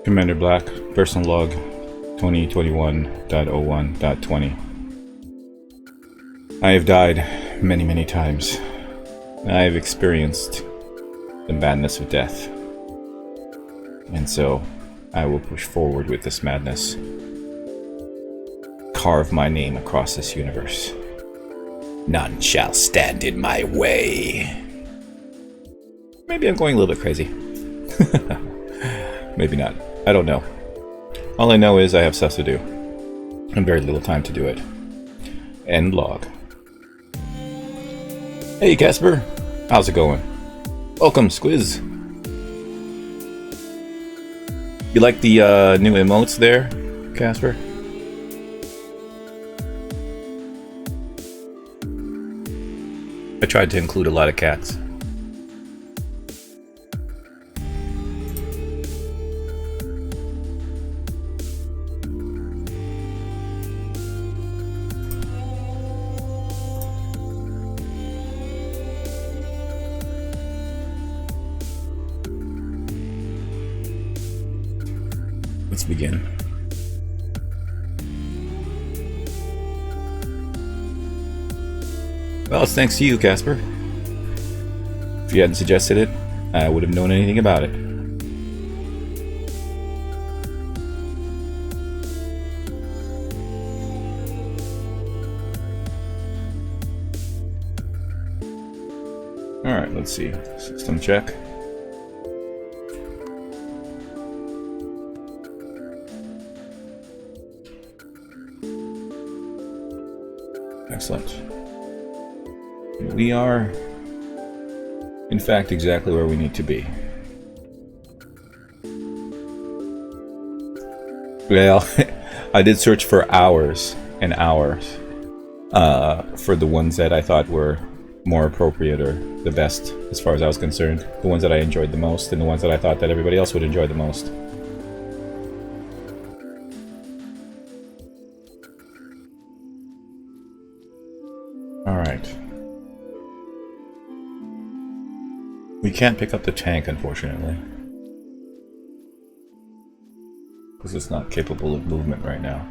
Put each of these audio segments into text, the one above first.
Commander Black, personal log 2021.01.20. I have died many, many times. I have experienced the madness of death. And so, I will push forward with this madness. Carve my name across this universe. None shall stand in my way. Maybe I'm going a little bit crazy. Maybe not. I don't know. All I know is I have stuff to do. And very little time to do it. End log. Hey Casper, how's it going? Welcome, Squiz. You like the new emotes there, Casper? I tried to include a lot of cats. Let's begin. Well, it's thanks to you, Casper. If you hadn't suggested it, I would have known anything about it. Alright, let's see. System check. Excellent. We are, in fact, exactly where we need to be. Well, I did search for hours and hours for the ones that I thought were more appropriate or the best as far as I was concerned. The ones that I enjoyed the most and the ones that I thought that everybody else would enjoy the most. Alright. We can't pick up the tank, unfortunately. Because it's not capable of movement right now.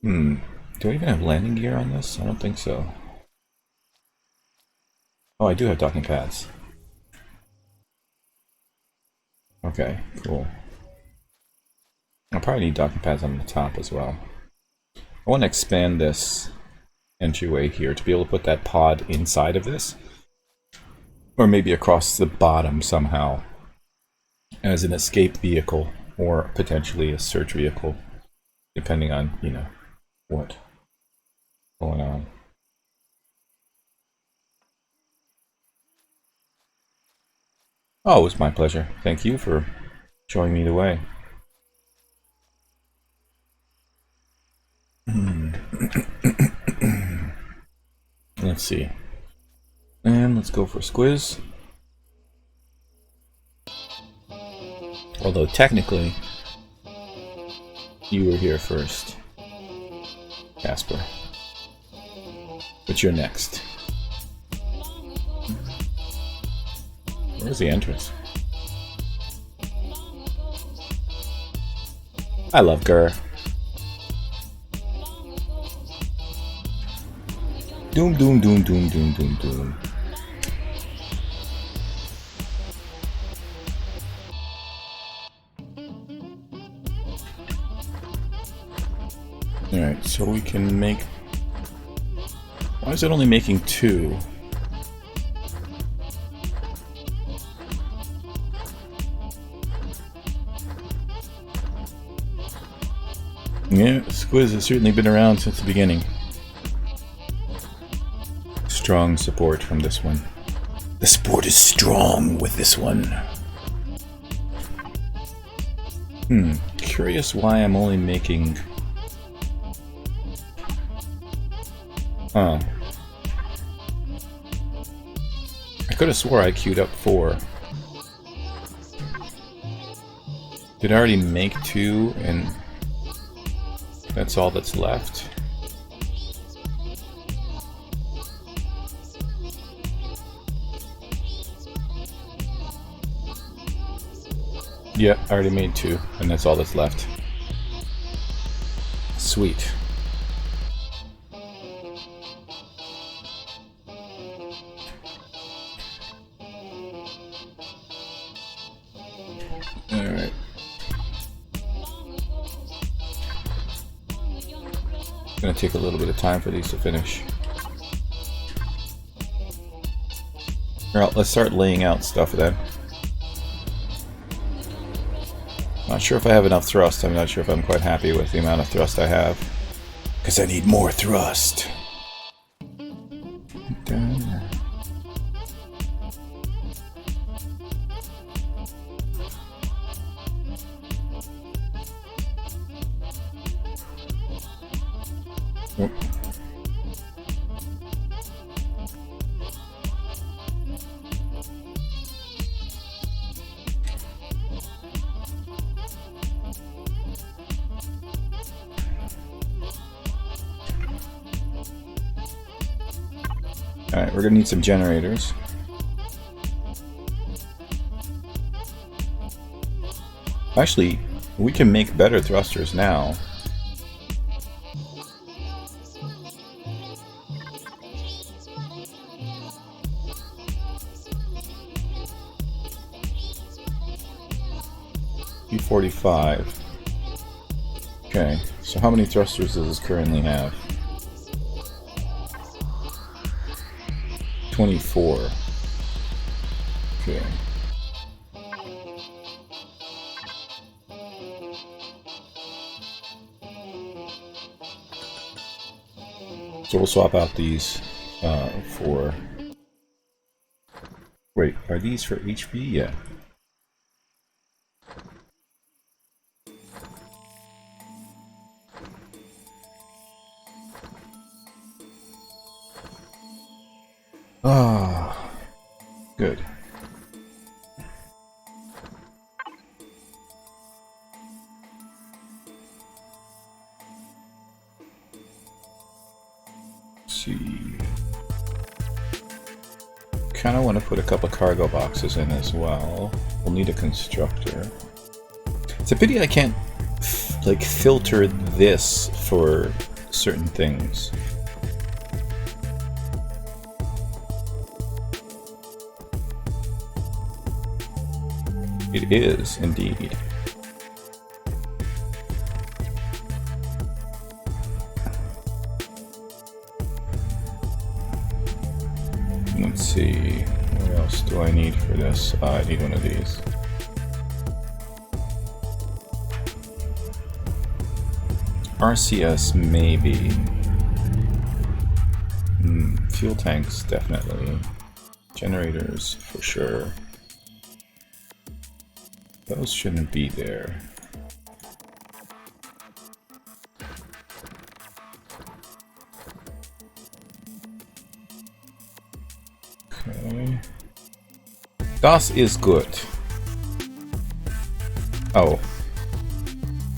Do I even have landing gear on this? I don't think so. Oh, I do have docking pads. Okay, cool. I'll probably need docking pads on the top as well. I want to expand this entryway here to be able to put that pod inside of this. Or maybe across the bottom somehow. As an escape vehicle. Or potentially a search vehicle. Depending on, you know, what's going on. Oh, it was my pleasure. Thank you for showing me the way. Let's see. And let's go for Squiz. Although technically, you were here first, Casper. But you're next. Where's the entrance? I love Gur. Doom, doom, doom, doom, doom, doom, doom. Alright, so we can make... Why is it only making 2? Yeah, Squiz has certainly been around since the beginning. Strong support from this one. The support is strong with this one. Curious why I'm only making... Huh. I could have swore I queued up 4. Did I already make 2 and that's all that's left? Yeah, I already made 2, and that's all that's left. Sweet. Alright. It's gonna take a little bit of time for these to finish. Alright, let's start laying out stuff then. Not sure if I have enough thrust. I'm not sure if I'm quite happy with the amount of thrust I have. Because I need more thrust. Alright, we're gonna need some generators. Actually, we can make better thrusters now. EP05. Okay, so how many thrusters does this currently have? 24. Okay. So we'll swap out these for... Wait, are these for HP? Yeah. Ah, good. Let's see. Kind of want to put a couple cargo boxes in as well. We'll need a constructor. It's a pity I can't like filter this for certain things. It is, indeed. Let's see, what else do I need for this? I need one of these. RCS, maybe. Fuel tanks, definitely. Generators, for sure. Those shouldn't be there. Okay. Das is good. Oh.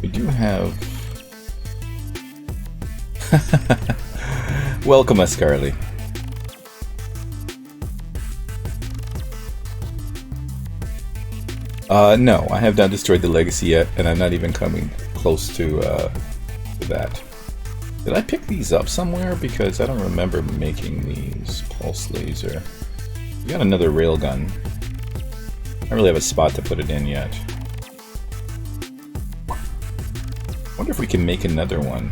We do have... Welcome, Ascarly. No, I have not destroyed the legacy yet, and I'm not even coming close to that. Did I pick these up somewhere? Because I don't remember making these. Pulse laser. We got another railgun. I don't really have a spot to put it in yet. Wonder if we can make another one.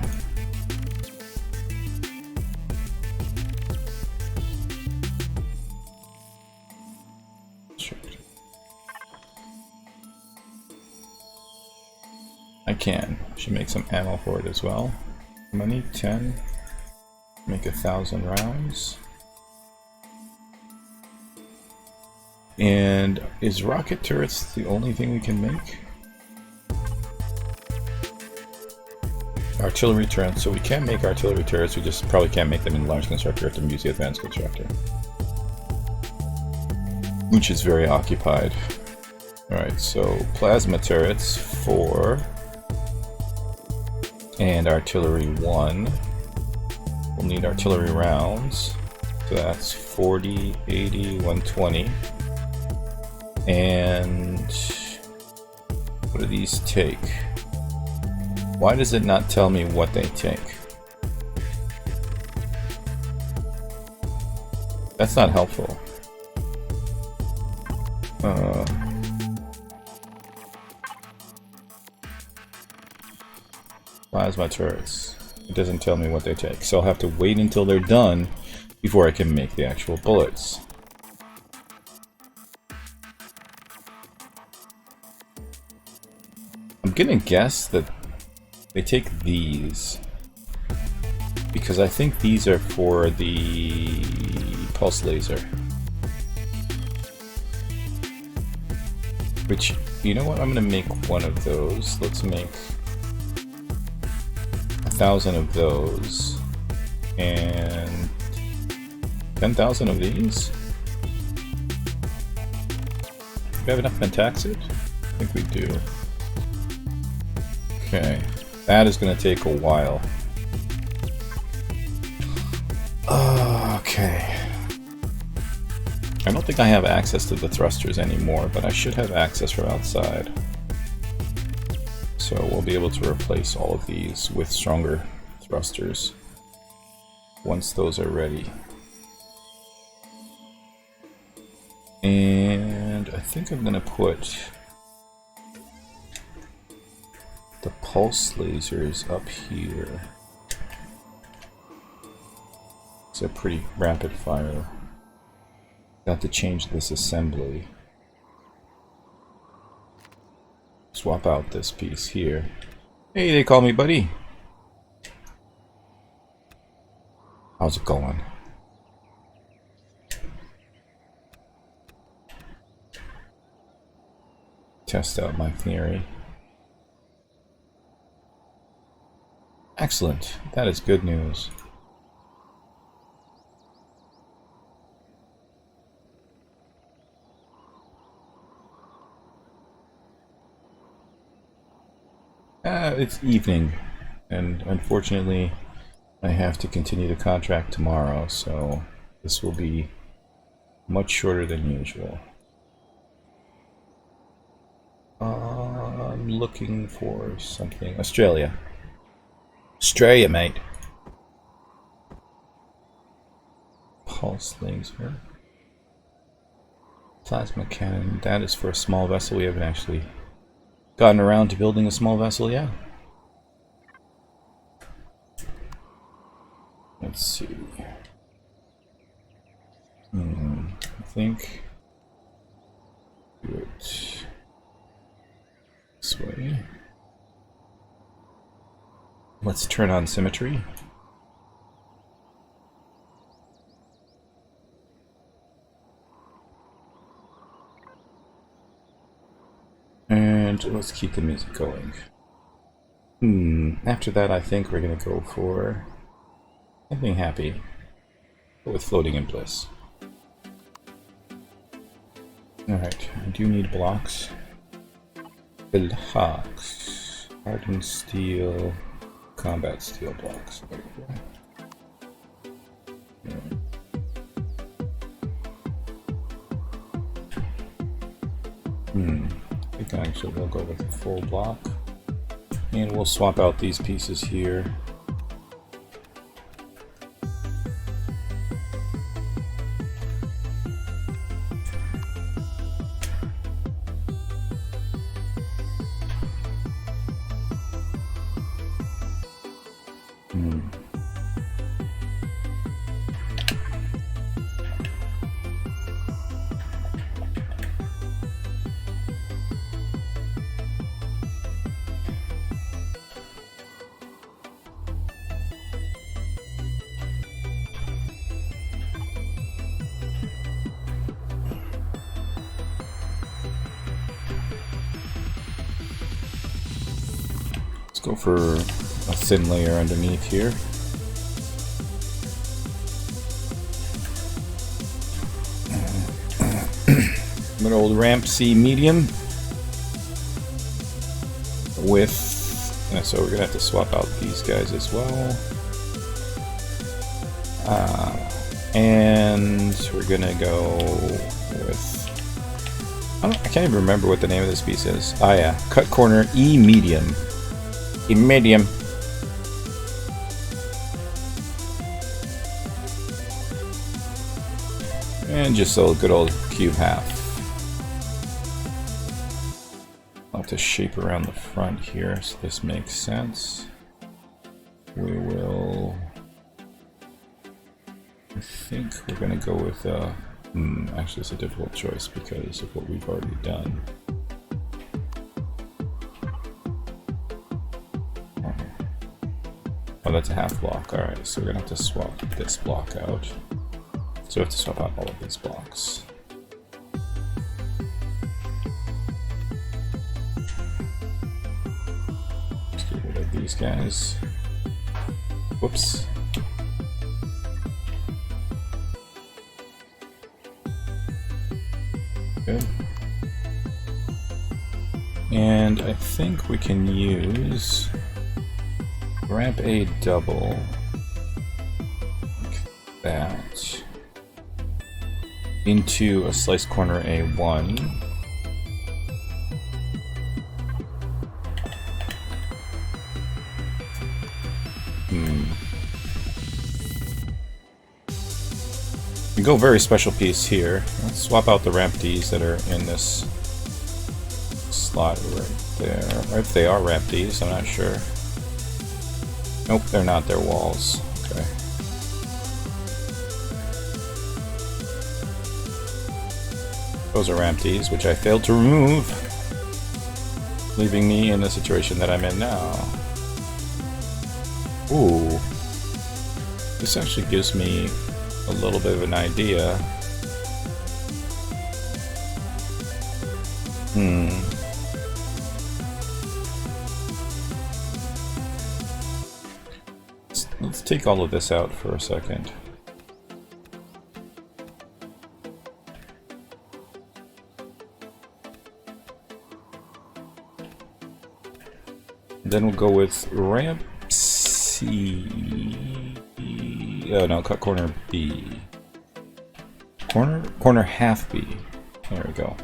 I can. Should make some ammo for it as well. Money, 10. Make 1,000 rounds. And is rocket turrets the only thing we can make? Artillery turrets. So we can make artillery turrets, we just probably can't make them in large constructor. We have to use the advanced constructor, which is very occupied. Alright, so plasma turrets 4. And artillery 1. We'll need artillery rounds. So that's 40, 80, 120. And What do these take? Why does it not tell me what they take? That's not helpful. Plasma turrets. It doesn't tell me what they take, so I'll have to wait until they're done before I can make the actual bullets. I'm gonna guess that they take these, because I think these are for the pulse laser. Which, you know what, I'm gonna make one of those. Let's make 1,000 of those and 10,000 of these. Do we have enough pentaxid? I think we do. Okay, that is going to take a while. Okay. I don't think I have access to the thrusters anymore, but I should have access from outside. So we'll be able to replace all of these with stronger thrusters once those are ready. And I think I'm going to put the pulse lasers up here. It's a pretty rapid fire. Got to change this assembly. Swap out this piece here. Hey, they call me buddy. How's it going? Test out my theory. Excellent. That is good news. It's evening, and unfortunately I have to continue the contract tomorrow, so this will be much shorter than usual. I'm looking for something. Australia. Australia, mate. Pulse laser. Plasma cannon. That is for a small vessel. We haven't actually gotten around to building a small vessel yet. Let's see. I think do it this way. Let's turn on symmetry. And let's keep the music going. After that, I think we're going to go for something happy. Go with Floating in Bliss. Alright, I do need blocks. Blocks. Hardened steel. Combat steel blocks. There we go. I think actually we'll go with a full block. And we'll swap out these pieces here. Go for a thin layer underneath here. An old ramp C medium with, so we're gonna have to swap out these guys as well. And we're gonna go with I can't even remember what the name of this piece is. Ah, yeah. Cut corner E medium. E medium. And just a good old cube half. I'll have to shape around the front here so this makes sense. We will... I think we're going to go with... actually, it's a difficult choice because of what we've already done. Oh, that's a half block. Alright, so we're going to have to swap this block out. So we have to swap out all of these blocks. Let's get rid of these guys. Whoops. Good. And I think we can use ramp A double like that into a slice corner A1. We go very special piece here. Let's swap out the ramp Ds that are in this slot right there. Or if they are ramp Ds, I'm not sure. Nope, they're not. They're walls. Okay. Those are ramp Ds, which I failed to remove, leaving me in the situation that I'm in now. Ooh. This actually gives me a little bit of an idea. Let's take all of this out for a second. Then we'll go with ramp C. Oh no, cut corner B. Corner half B. There we go.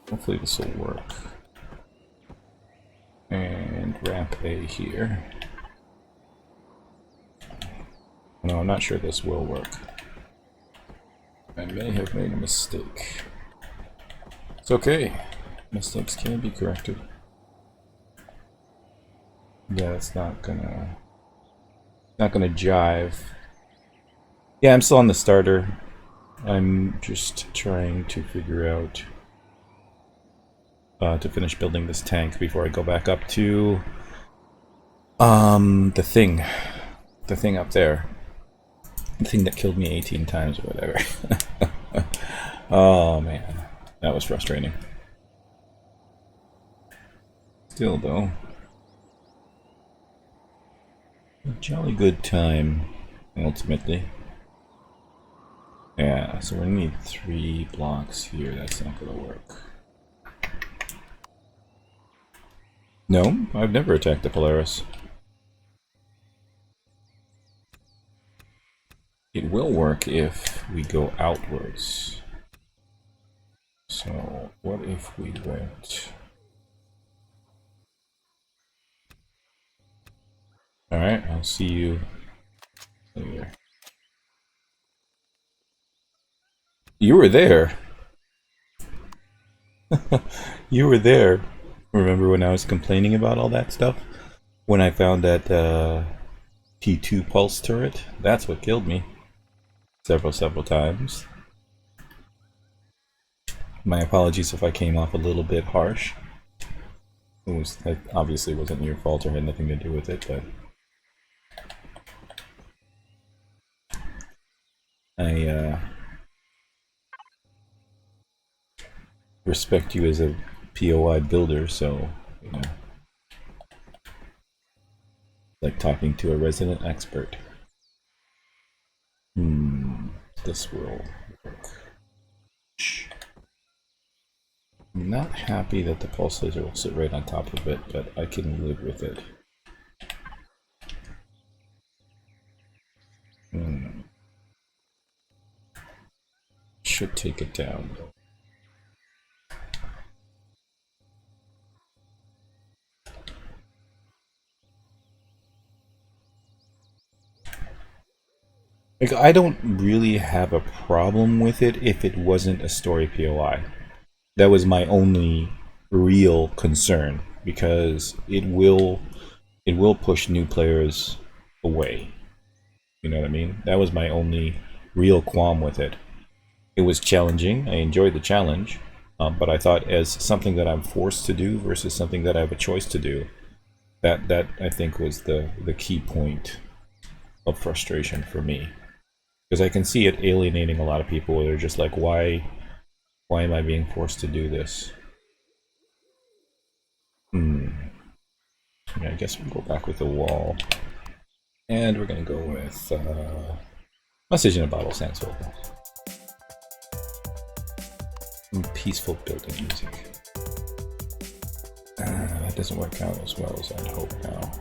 Hopefully this will work. And ramp A here. No, I'm not sure this will work. I may have made a mistake. It's okay. Mistakes can be corrected. Yeah, it's not gonna jive. Yeah, I'm still on the starter. I'm just trying to figure out to finish building this tank before I go back up to the thing up there, the thing that killed me 18 times or whatever. Oh man, that was frustrating. Still though, a jolly good time ultimately. Yeah, so we need 3 blocks here. That's not gonna work. No, I've never attacked the Polaris. It will work if we go outwards. So, what if we went... Alright, I'll see you later. You were there! You were there! Remember when I was complaining about all that stuff? When I found that T2 pulse turret? That's what killed me. Several times. My apologies if I came off a little bit harsh. That obviously wasn't your fault or had nothing to do with it, but... I respect you as a POI builder, so, you know, like talking to a resident expert. This will work. I'm not happy that the pulse laser will sit right on top of it, but I can live with it. take it down. Like, I don't really have a problem with it if it wasn't a story POI. That was my only real concern, because it will push new players away. You know what I mean? That was my only real qualm with it. It was challenging. I enjoyed the challenge, but I thought as something that I'm forced to do versus something that I have a choice to do, that I think was the key point of frustration for me. Because I can see it alienating a lot of people where they're just like, why am I being forced to do this? Yeah, I guess we'll go back with the wall. And we're going to go with Message in a Bottle, Sandsville. Peaceful building music. That doesn't work out as well as I'd hope now.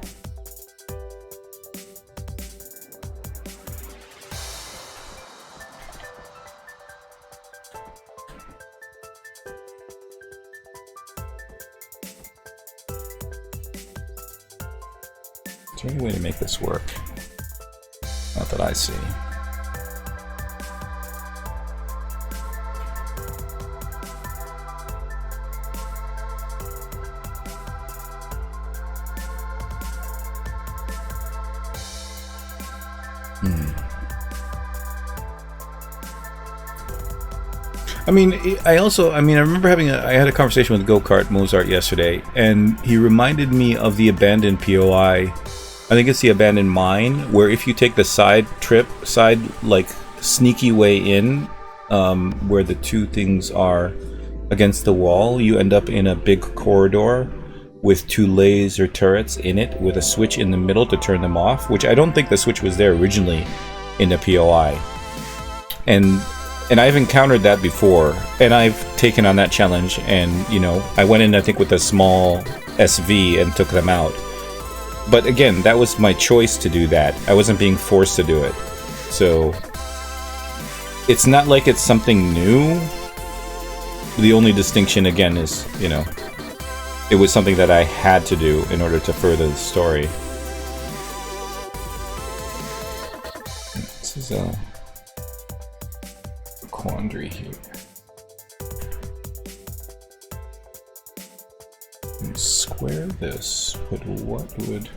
Is there any way to make this work? Not that I see. I remember I had a conversation with Go-Kart Mozart yesterday, and he reminded me of the abandoned POI. I think it's the abandoned mine, where if you take the side sneaky way in, where the two things are against the wall, you end up in a big corridor with two laser turrets in it, with a switch in the middle to turn them off, which I don't think the switch was there originally in the POI. And I've encountered that before, and I've taken on that challenge, and, you know, I went in, I think, with a small SV and took them out. But again, that was my choice to do that. I wasn't being forced to do it. So, it's not like it's something new. The only distinction, again, is, you know, it was something that I had to do in order to further the story. This is a quandary here. Square this, but what would...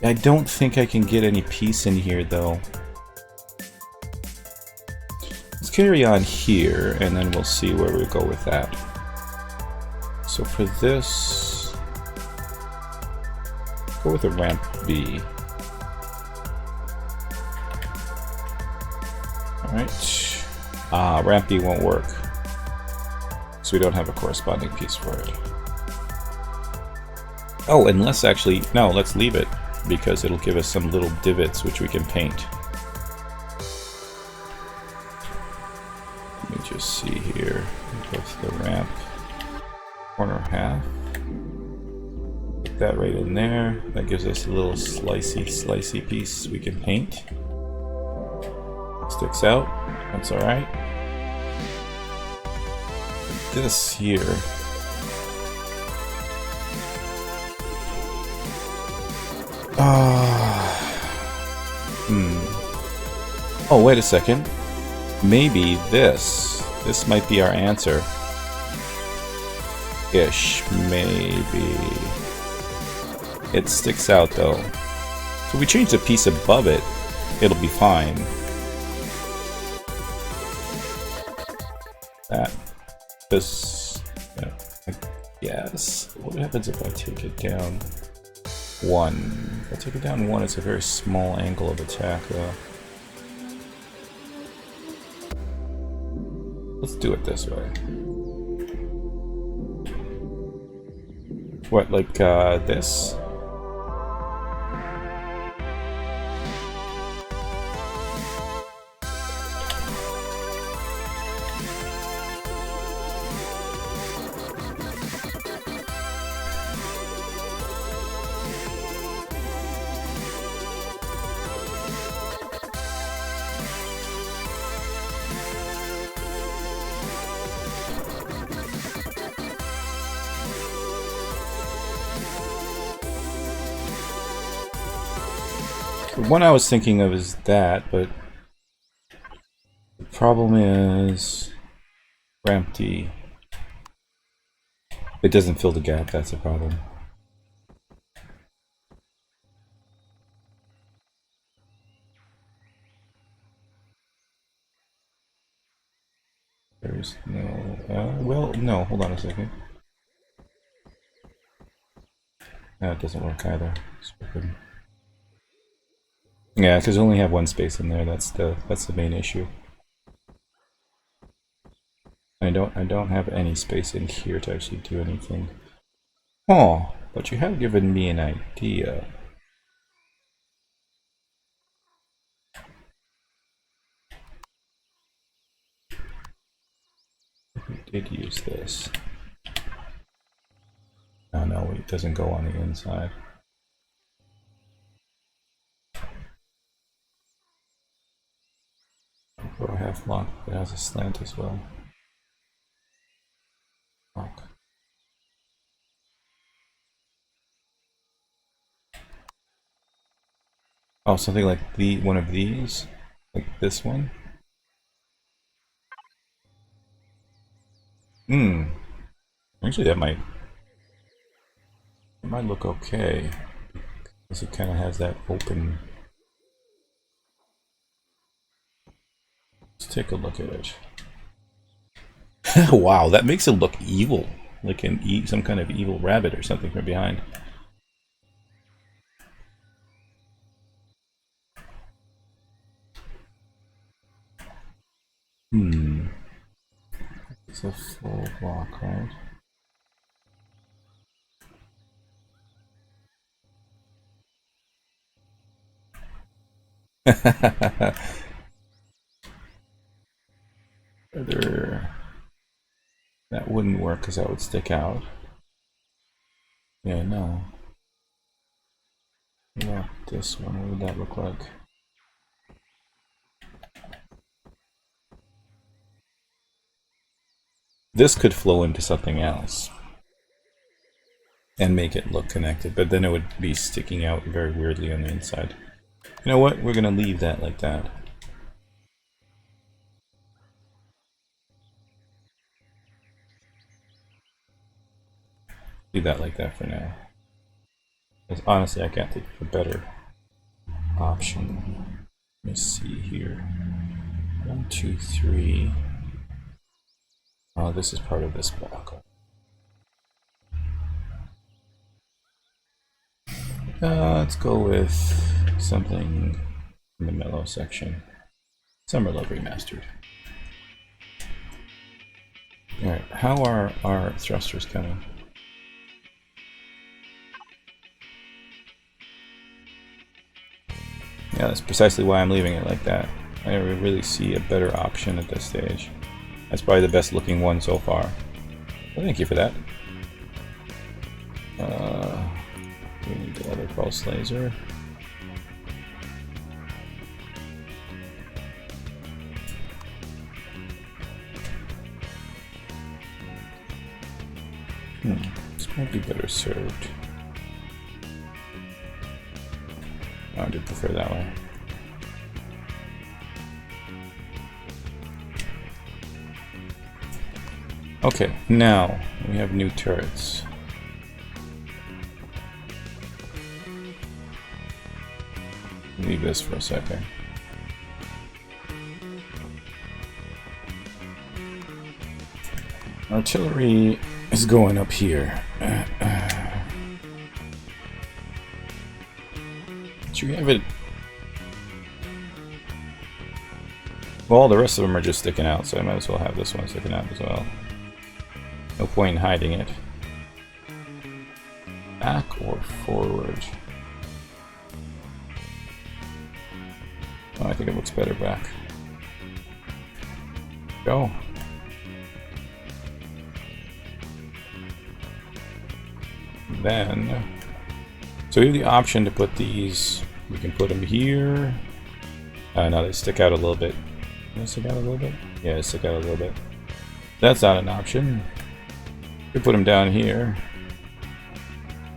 I don't think I can get any peace in here, though. Let's carry on here, and then we'll see where we go with that. So for this, go with a ramp B. Alright. Ramp B won't work. So we don't have a corresponding piece for it. Oh, and let's actually... No, let's leave it, because it'll give us some little divots which we can paint. Let me just see here. Go to the ramp. Corner half. Put that right in there. That gives us a little slicey piece we can paint. Sticks out. That's alright. This here. Oh, wait a second. Maybe this might be our answer. Ish, maybe. It sticks out though. So if we change the piece above it, it'll be fine. That. This. Yeah, I guess. What happens if I take it down 1? If I take it down 1, it's a very small angle of attack though. Let's do it this way. What, like this? The one I was thinking of is that, but the problem is empty. It doesn't fill the gap, that's the problem. There's no... well, no, hold on a second. No, it doesn't work either. Yeah, because I only have one space in there. That's the main issue. I don't have any space in here to actually do anything. Oh, but you have given me an idea. We did use this. Oh no, it doesn't go on the inside. Or a half lock that has a slant as well. Lock. Oh, something like one of these, like this one. Actually, that might look okay, because it kind of has that open. Let's take a look at it. Wow, that makes it look evil, like some kind of evil rabbit or something from behind. It's a full block, right? That wouldn't work because that would stick out. Yeah, no. Yeah, this one, what would that look like? This could flow into something else and make it look connected, but then it would be sticking out very weirdly on the inside. You know what? We're gonna leave that like that. Leave that like that for now. Because honestly, I can't think of a better option. Let me see here. 1, 2, 3. Oh, this is part of this block. Let's go with something in the mellow section. Summer Love Remastered. Alright, how are our thrusters coming? Yeah, that's precisely why I'm leaving it like that. I don't really see a better option at this stage. That's probably the best looking one so far. Well, thank you for that. We need the other pulse laser. This might be better served. I do prefer that way. Okay, now we have new turrets. Leave this for a second. Artillery is going up here. Should we have it? Well, the rest of them are just sticking out, so I might as well have this one sticking out as well. No point in hiding it. Back or forward? Oh, I think it looks better back. Go. Then, so we have the option to put these. We can put them here. No, they stick out a little bit. Do they stick out a little bit? Yeah, they stick out a little bit. That's not an option. We can put them down here.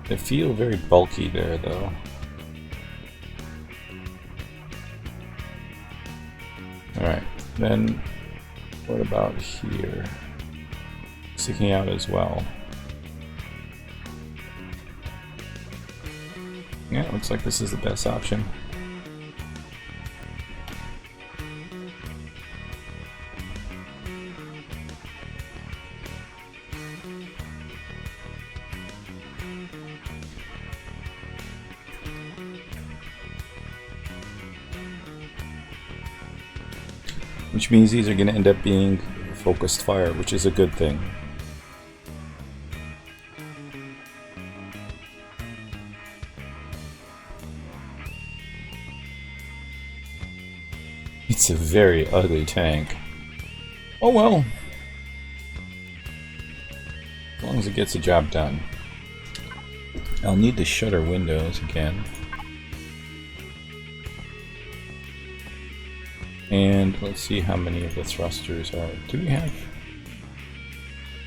They feel very bulky there, though. Alright, then what about here? Sticking out as well. Yeah, looks like this is the best option. Which means these are going to end up being focused fire, which is a good thing. It's a very ugly tank. Oh well. As long as it gets the job done. I'll need to shutter windows again. And let's see how many of the thrusters are. Do we have?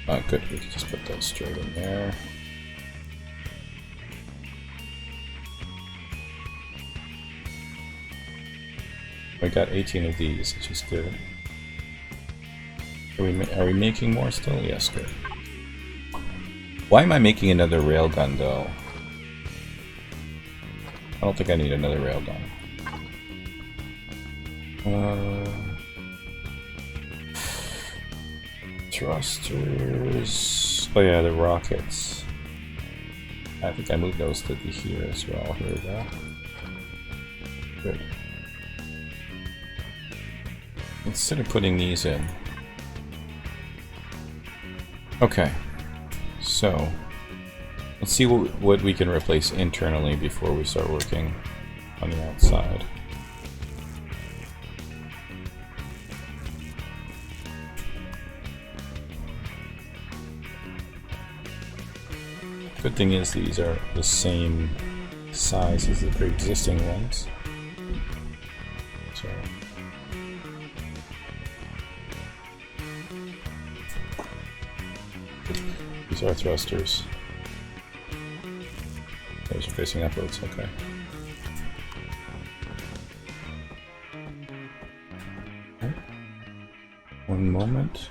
Oh, good. We can just put those straight in there. We got 18 of these, which is good. Are we making more still? Yes, good. Why am I making another railgun though? I don't think I need another railgun. Thrusters. Oh yeah, the rockets. I think I moved those to here as well. Here we go. Good. Instead of putting these in. Okay. So let's see what we can replace internally before we start working on the outside. Good thing is these are the same size as the pre-existing ones. So these are thrusters. Those are facing upwards, okay. One moment.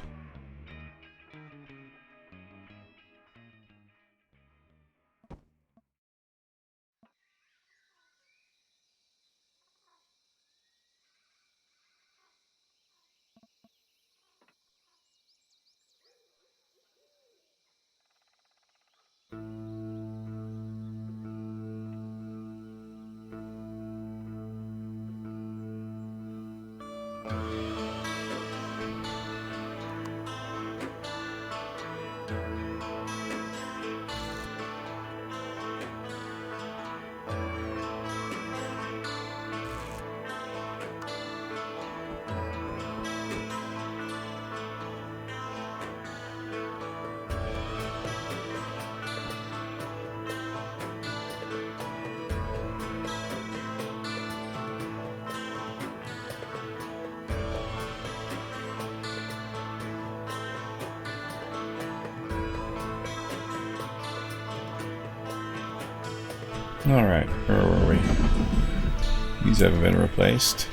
Alright, where were we? These haven't been replaced.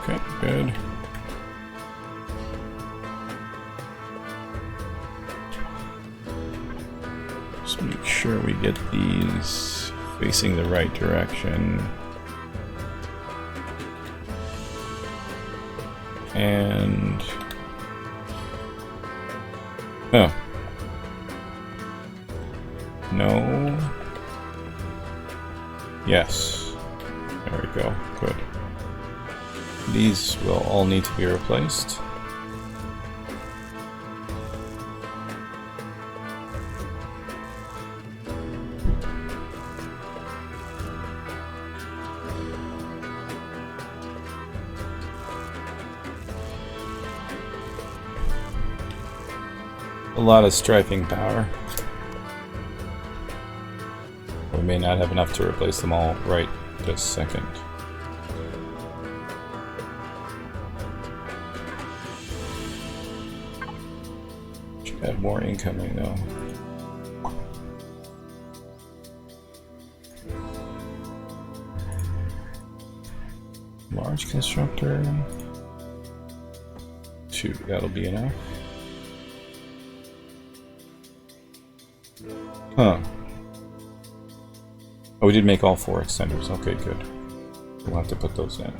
Okay, good. Just make sure we get these facing the right direction. And oh. No. Yes. There we go. Good. These will all need to be replaced. A lot of striping power. We may not have enough to replace them all right this second. Should have more incoming though. large constructor. 2, that'll be enough. Huh. Oh, we did make all 4 extenders. Okay, good. We'll have to put those in.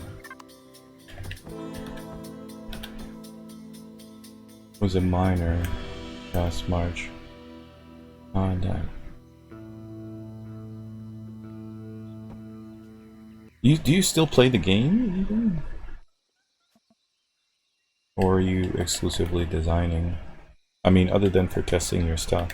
Was a minor last March. On that. Do you still play the game even? Or are you exclusively designing? I mean, other than for testing your stuff.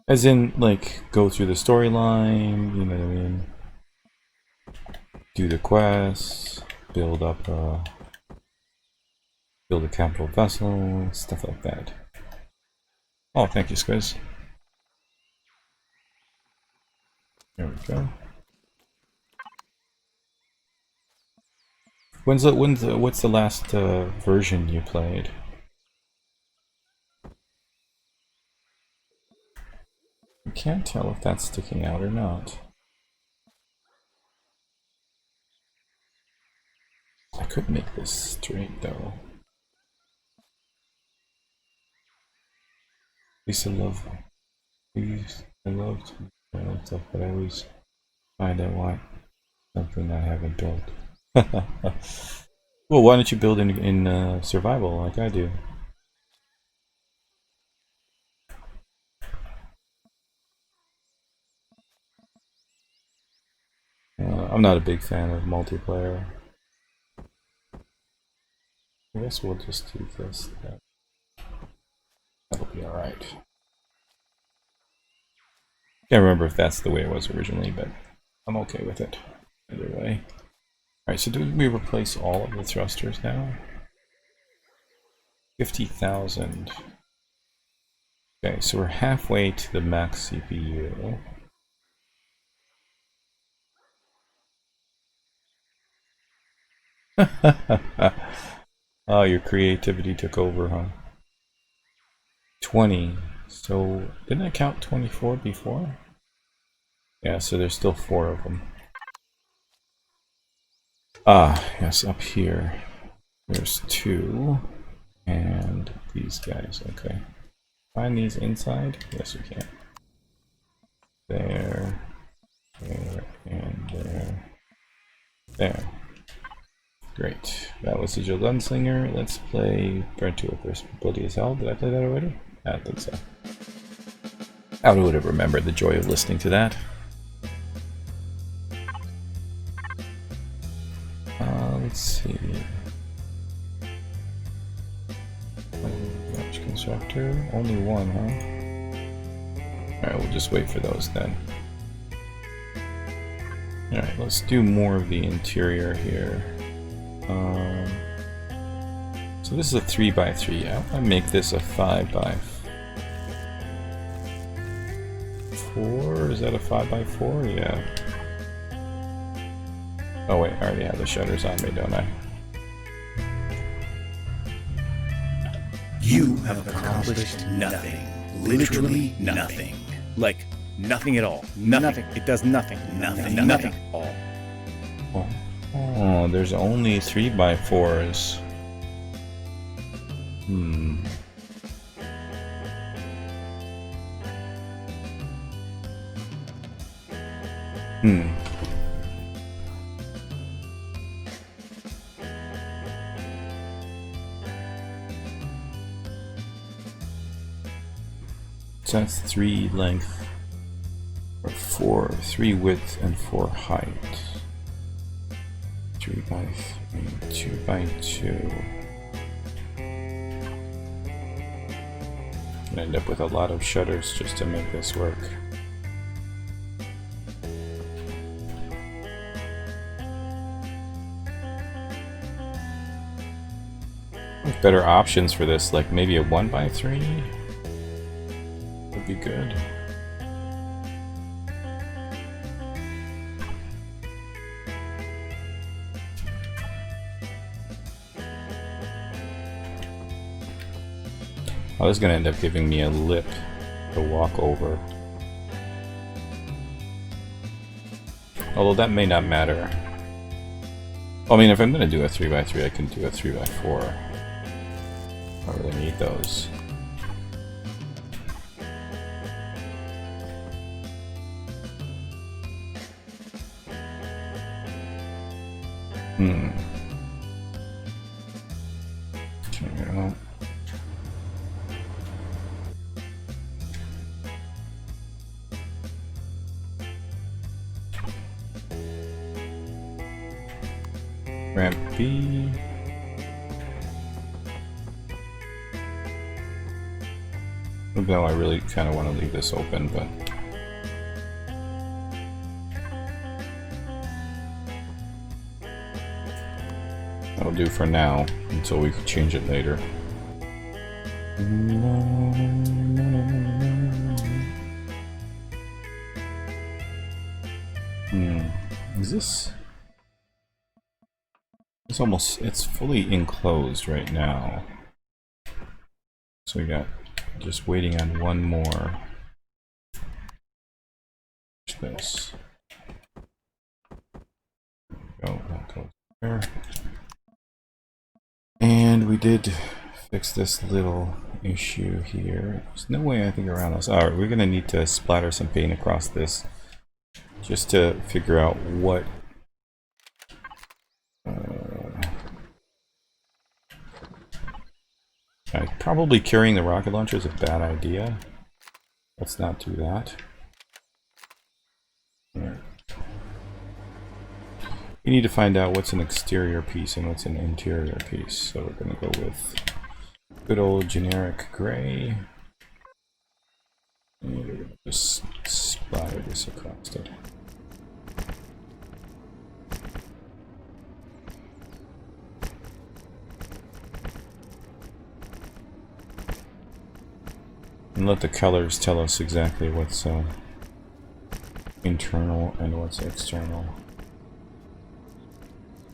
As in, like, go through the storyline, you know what I mean? Do the quests, build a capital vessel, stuff like that. Oh, thank you, Squiz. There we go. What's the last version you played? I can't tell if that's sticking out or not. I could make this straight though. I love stuff, but I always find I want something I haven't built. Well, why don't you build in survival like I do? I'm not a big fan of multiplayer. I guess we'll just do this. That'll be alright. Can't remember if that's the way it was originally, but I'm okay with it either way. Alright, so do we replace all of the thrusters now? 50,000. Okay, so we're halfway to the max CPU. Oh, your creativity took over, huh? 20. So, didn't I count 24 before? Yeah, so there's still 4 of them. Ah, yes, up here. There's 2. And these guys, okay. Find these inside? Yes, we can. There. There, and there. There. Great. That was Digital Gunslinger. Let's play Burn to a Crisp Bloody as Hell. Did I play that already? I don't think so. I would have remembered the joy of listening to that. Let's see. Large constructor. Only 1, huh? Alright, we'll just wait for those then. Alright, let's do more of the interior here. So this is a 3x3. I want to make this a 5x4. Is that a 5x4? Yeah. Oh wait, I already have the shutters on me, don't I? You have accomplished nothing. Literally nothing. Like, nothing at all. Nothing. It does nothing. Nothing. Nothing at all. Oh, there's only 3x4s. So that's 3 length, or 4, 3 width, and 4 height. 3x3, 2x2. I'm gonna end up with a lot of shutters just to make this work. Better options for this, like maybe a 1x3 would be good. Oh, this is going to end up giving me a lip to walk over. Although that may not matter. I mean, if I'm going to do a 3x3, I can do a 3x4. I don't really need those. Check it out. Ramp B. Though I really kind of want to leave this open, but that'll do for now until we can change it later. Is this? It's almost, it's fully enclosed right now. So we got just waiting on one more. What's this? Oh, that goes there. And we did fix this little issue here. There's no way I think around this. Alright, we're gonna need to splatter some paint across this just to figure out what probably carrying the rocket launcher is a bad idea. Let's not do that. Right. We need to find out what's an exterior piece and what's an interior piece. So we're going to go with good old generic gray. And we're going to just splatter this across it. And let the colors tell us exactly what's internal and what's external.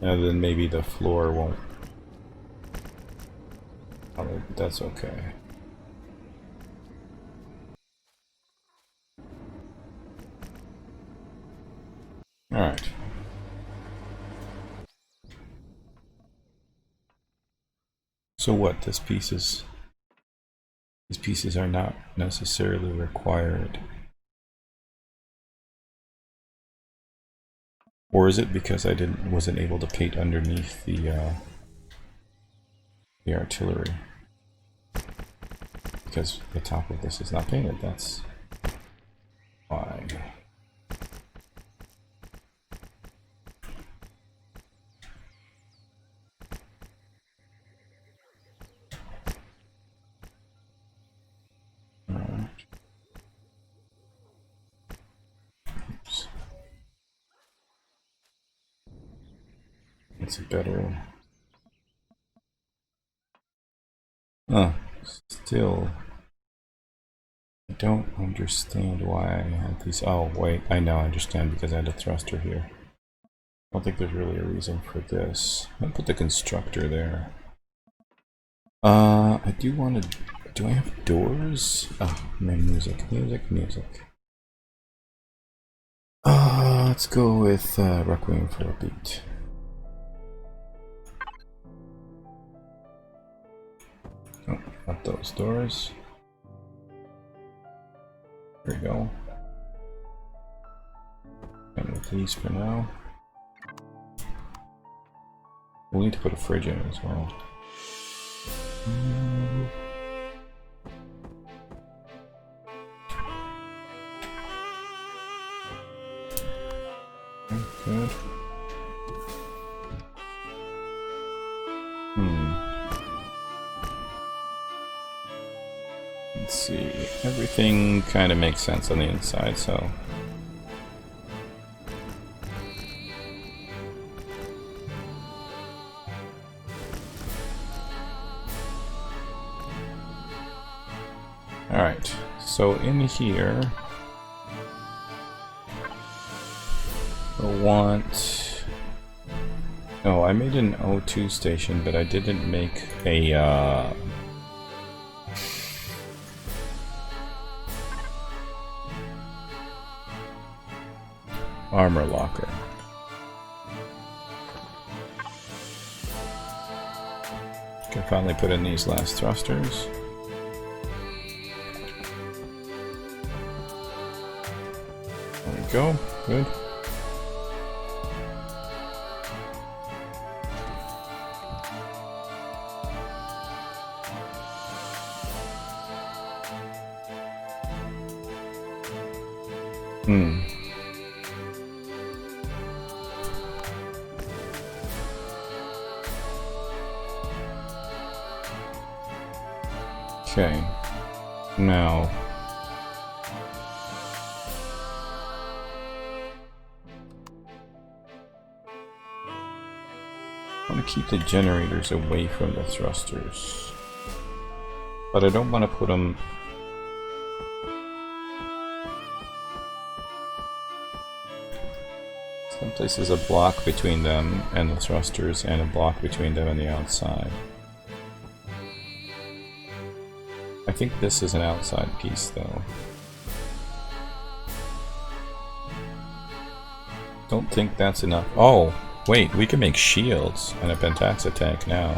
Other than maybe the floor won't. That's okay. Alright. So what? These pieces are not necessarily required. Or is it because I wasn't able to paint underneath the artillery? Because the top of this is not painted, that's why. It's a better. Still, I don't understand why I had these. Oh, wait, I know, I understand because I had a thruster here. I don't think there's really a reason for this. I'll put the constructor there. I do want to. Do I have doors? Oh, man, music. Let's go with Requiem for a Beat. Oh, not those doors. There we go. And with these for now. We'll need to put a fridge in as well. Good. Let's see. Everything kind of makes sense on the inside, so. Alright, so in here, I want. Oh, I made an O2 station, but I didn't make a armor locker. Can finally put in these last thrusters. There we go. Good. Okay. Now. I want to keep the generators away from the thrusters. But I don't want to put them... Some places a block between them and the thrusters, and a block between them and the outside. I think this is an outside piece, though. Don't think that's enough. Oh, wait, we can make shields and a Pentaxa tank now.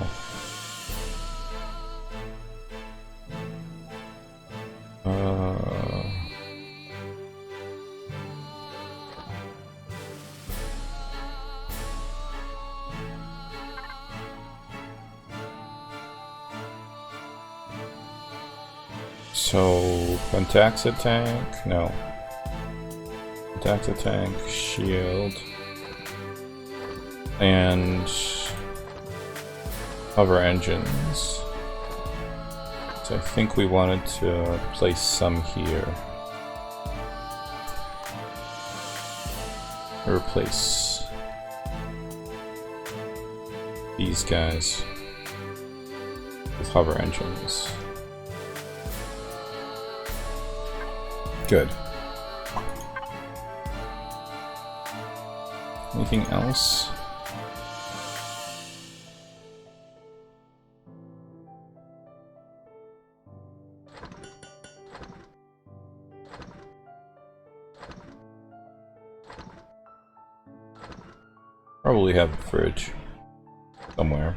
So, Pentaxa tank? No. Pentaxa tank, shield, and hover engines. So I think we wanted to place some here. Replace these guys with hover engines. Good. Anything else? Probably have a fridge somewhere.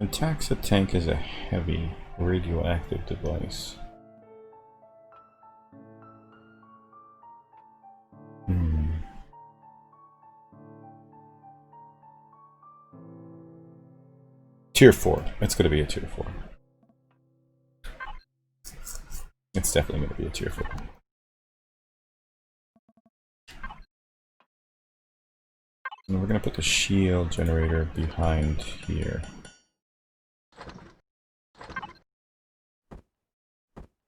Pentaxa tank is a heavy radioactive device. Tier 4. It's going to be a tier 4. It's definitely going to be a tier 4. And we're going to put the shield generator behind here.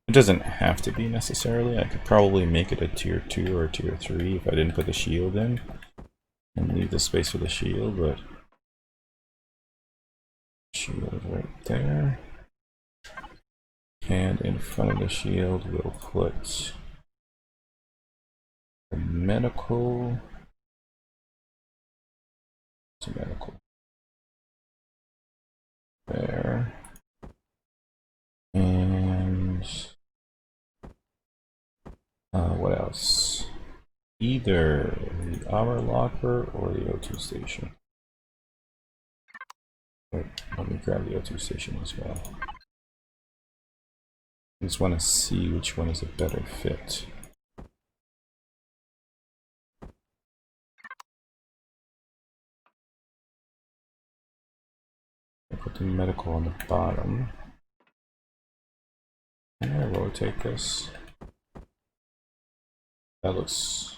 It doesn't have to be necessarily. I could probably make it a tier 2 or a tier 3 if I didn't put the shield in and leave the space for the shield, but shield right there. And in front of the shield we'll put the medical. It's a medical. There. And what else? Either the armor locker or the O2 station. Wait, let me grab the O2 station as well. I just want to see which one is a better fit. I put the medical on the bottom. And I rotate this. That looks...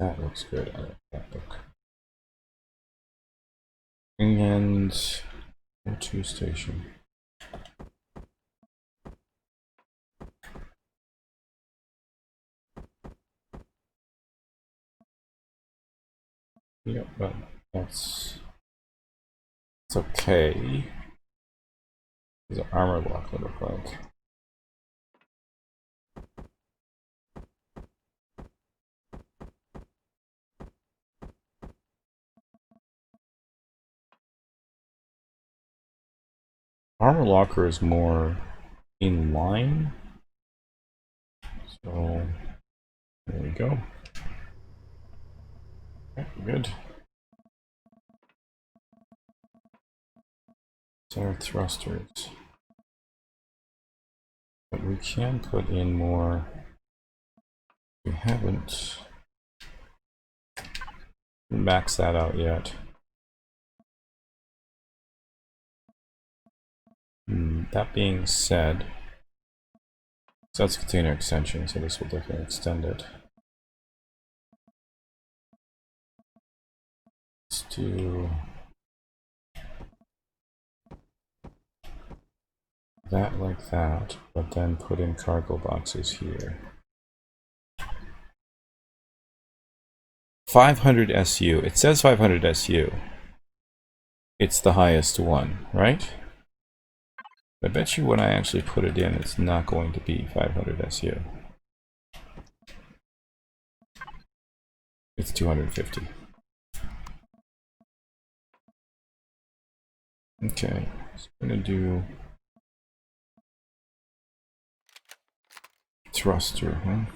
That looks good. I like that look. And O2 station. Yep, but it's okay. What does an armor lock look like? Armor locker is more in line. So there we go. Okay, good. So our thrusters. But we can put in more. We haven't maxed that out yet. That being said, so that's container extension, so this will definitely extend it. Let's do that like that, but then put in cargo boxes here. 500 SU. It says 500 SU. It's the highest one, right? I bet you when I actually put it in, it's not going to be 500 SU. It's 250. Okay, so we're gonna do thruster, huh?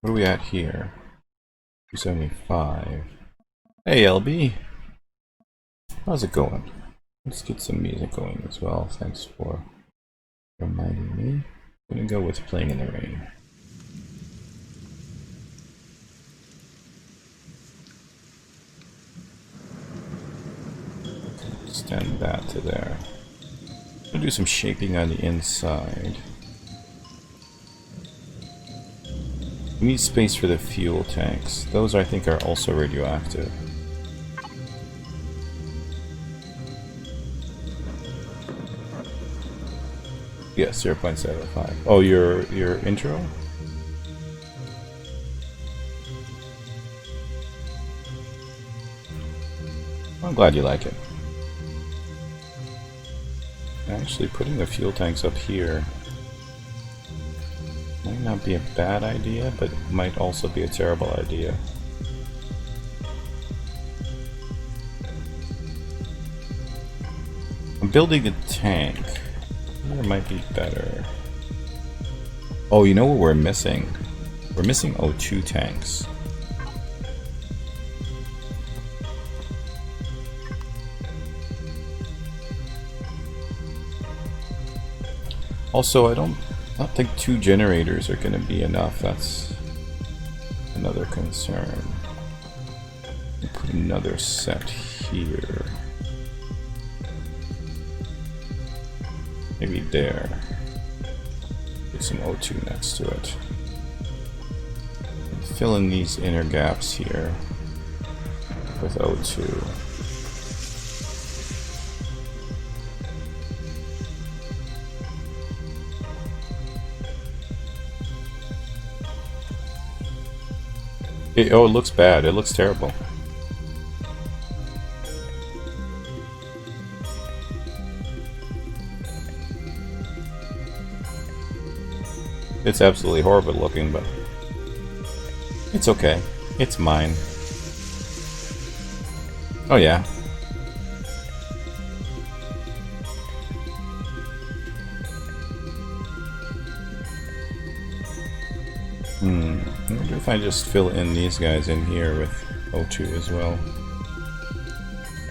What are we at here? 275. Hey LB! How's it going? Let's get some music going as well. Thanks for reminding me. I'm gonna go with Playing in the Rain. Extend that to there. I'm gonna do some shaping on the inside. We need space for the fuel tanks. Those I think are also radioactive. Yes, 0.75. Oh, your intro? I'm glad you like it. Actually, putting the fuel tanks up here might not be a bad idea, but might also be a terrible idea. I'm building a tank. It might be better. Oh, you know what we're missing? We're missing O2 tanks. Also, I don't think 2 generators are going to be enough. That's another concern. Put another set here. Maybe there. Put some O2 next to it. Fill in these inner gaps here with O2. Oh, it looks bad. It looks terrible. It's absolutely horrible looking, but it's okay. It's mine. Oh yeah. I wonder if I just fill in these guys in here with O2 as well.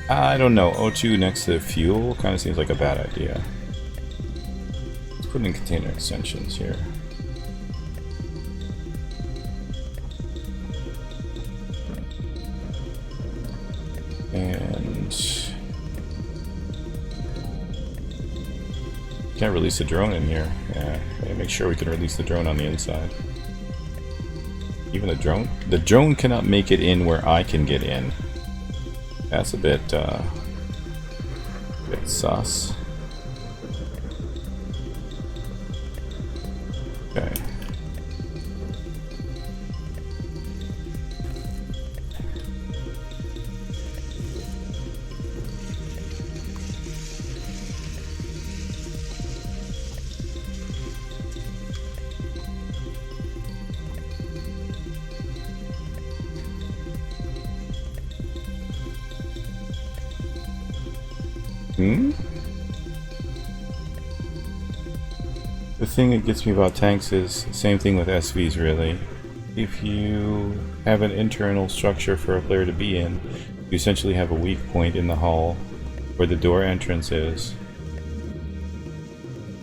I don't know. O2 next to fuel kind of seems like a bad idea. Let's put in container extensions here. And can't release the drone in here. Yeah, gotta make sure we can release the drone on the inside. Even the drone cannot make it in where I can get in. That's a bit sus. Okay. Hmm? The thing that gets me about tanks is the same thing with SVs, really. If you have an internal structure for a player to be in, you essentially have a weak point in the hull where the door entrance is.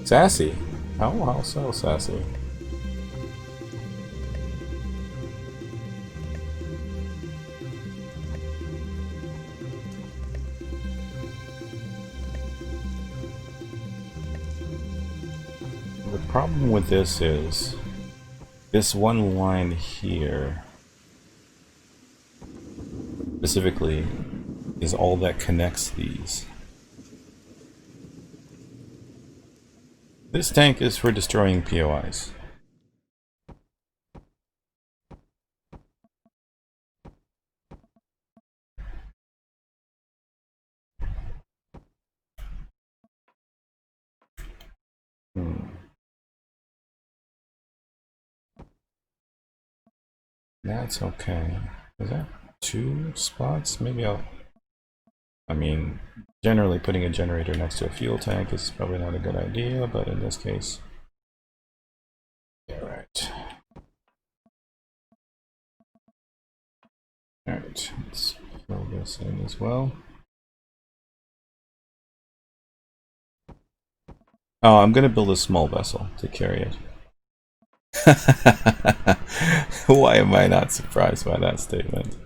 Sassy? How so sassy? The problem with this is this one line here specifically is all that connects these. This tank is for destroying POIs. That's okay. Is that 2 spots? Maybe I mean, generally putting a generator next to a fuel tank is probably not a good idea, but in this case... Alright. Alright, let's fill this in as well. Oh, I'm gonna build a small vessel to carry it. Why am I not surprised by that statement?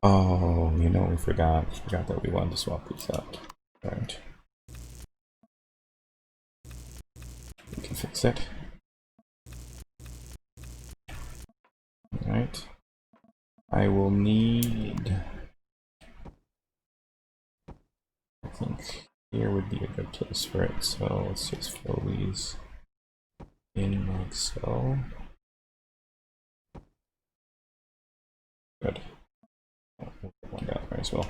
Oh, you know, we forgot that we wanted to swap these out. Alright. We can fix it. Alright. I will need... I think here would be a good place for it, so let's just fill these in like so. Good. Oh, we'll put one down there as well.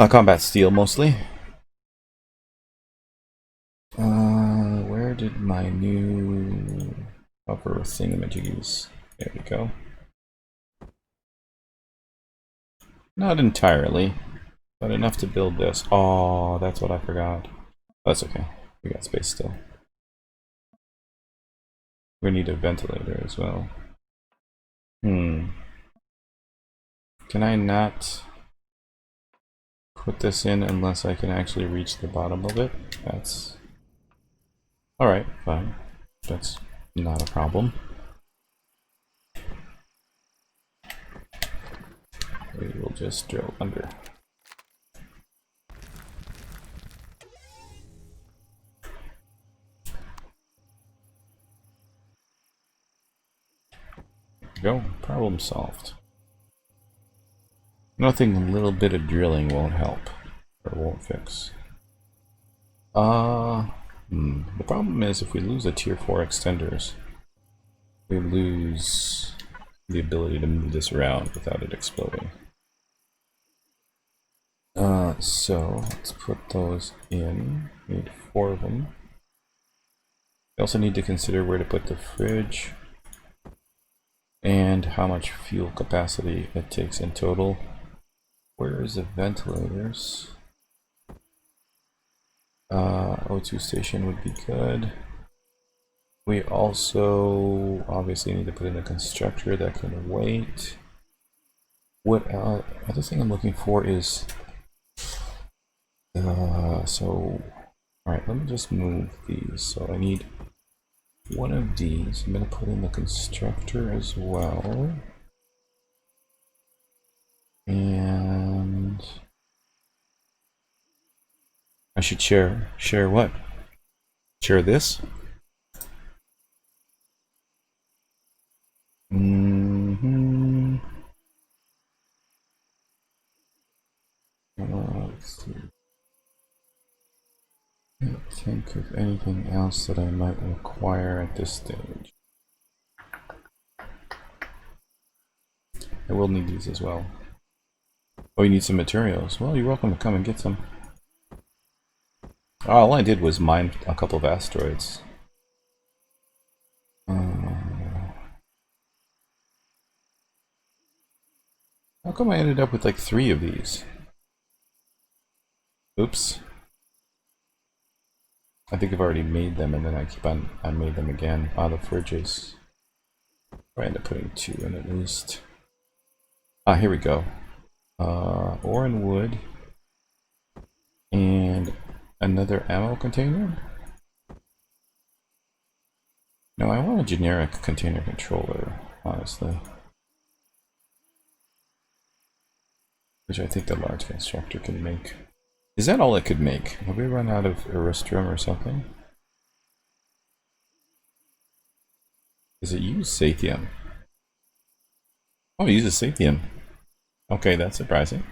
Combat steel mostly. Where did my new upper thingamajiggies? There we go. Not entirely, but enough to build this. Oh, that's what I forgot. That's okay. We got space still. We need a ventilator as well. Can I not put this in unless I can actually reach the bottom of it? That's... Alright, fine. That's not a problem. We will just drill under. There we go. Problem solved. Nothing a little bit of drilling won't help. Or won't fix. The problem is if we lose a tier 4 extenders, we lose the ability to move this around without it exploding. So let's put those in. We need 4 of them. We also need to consider where to put the fridge and how much fuel capacity it takes in total. Where is the ventilators? O2 station would be good. We also obviously need to put in a constructor that can wait. What other thing I'm looking for is so alright, let me just move these. So I need one of these. I'm gonna put in the constructor as well. And I should share what? Share this? Let's see. I can't think of anything else that I might require at this stage. I will need these as well. Oh, you need some materials. Well, you're welcome to come and get some. All I did was mine a couple of asteroids. How come I ended up with like 3 of these? Oops. I think I've already made them, and then I made them again. Ah, the fridges. I end up putting 2 in at least. Ah, here we go. Ore and wood. And another ammo container? No, I want a generic container controller, honestly. Which I think the large constructor can make. Is that all it could make? Have we run out of Eristrum or something? Does it use Sathium? Oh, it uses Sathium. Okay, that's surprising.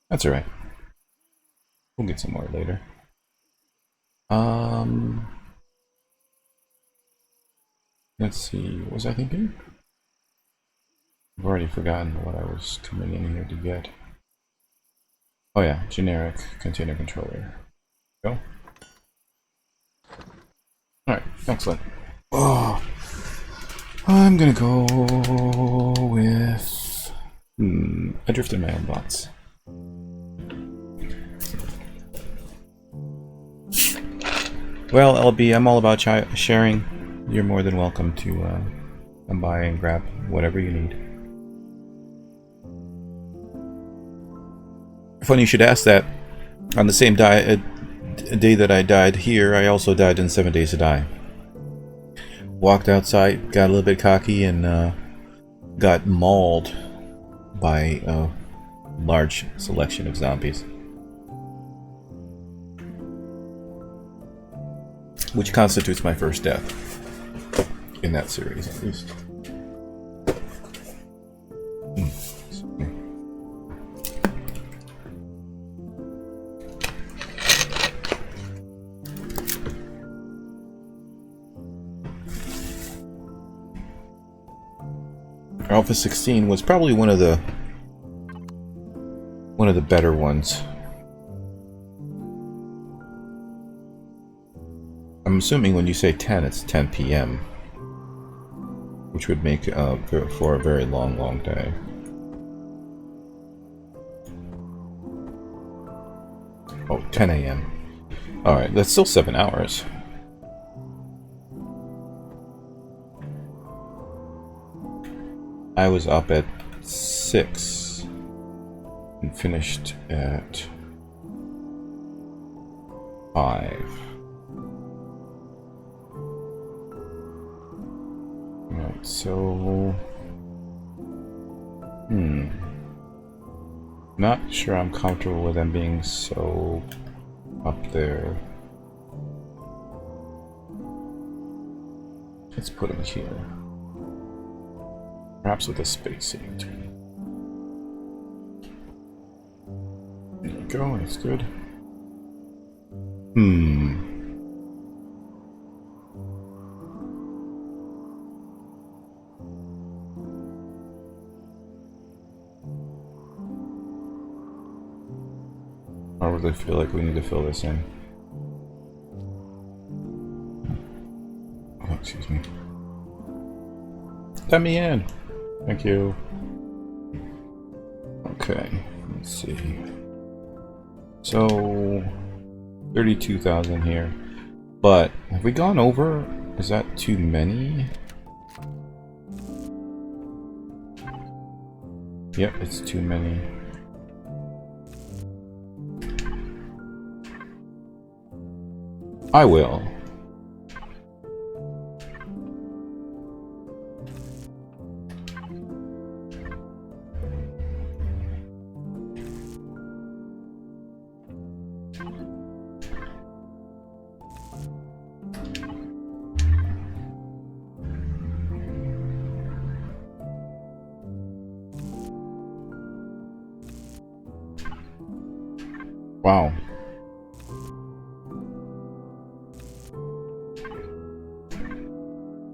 That's alright. We'll get some more later. Let's see, what was I thinking? I've already forgotten what I was coming in here to get. Oh yeah, generic container controller. Go. Alright, excellent. Oh, I'm gonna go with Adrift in my own thoughts. Well, LB, I'm all about sharing. You're more than welcome to come by and grab whatever you need. Funny you should ask that. On the same day that I died here, I also died in 7 Days to Die. Walked outside, got a little bit cocky, and got mauled by a large selection of zombies. Which constitutes my first death. In that series, at least. Alpha 16 was probably one of the better ones. I'm assuming when you say 10, it's 10 p.m. which would make for a very long day. Oh, 10 a.m. Alright, that's still 7 hours. I was up at 6 and finished at 5. Right, so not sure I'm comfortable with them being so up there. Let's put them here. Perhaps with a spacesuit. There we go, that's good. I really feel like we need to fill this in. Oh, excuse me. Let me in! Thank you. Okay, let's see. So, 32,000 here. But, have we gone over? Is that too many? Yep, it's too many. I will. Wow.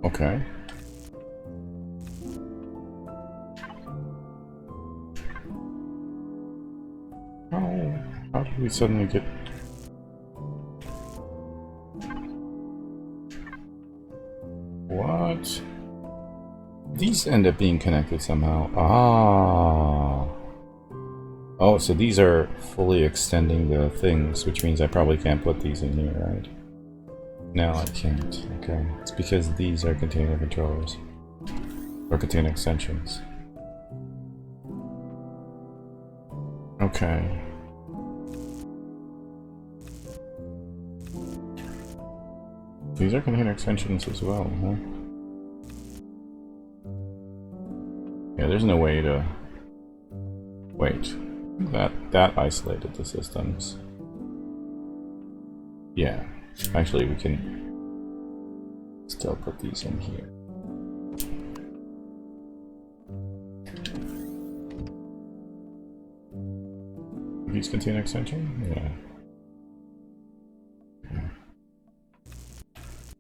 Okay. How did we suddenly get... What? These end up being connected somehow. Ah. Oh, so these are fully extending the things, which means I probably can't put these in here, right? No, I can't. Okay. It's because these are container controllers. Or container extensions. Okay. These are container extensions as well, huh? Yeah, there's no way to... Wait. That isolated the systems. Yeah. Actually, we can still put these in here. These container extension? Yeah.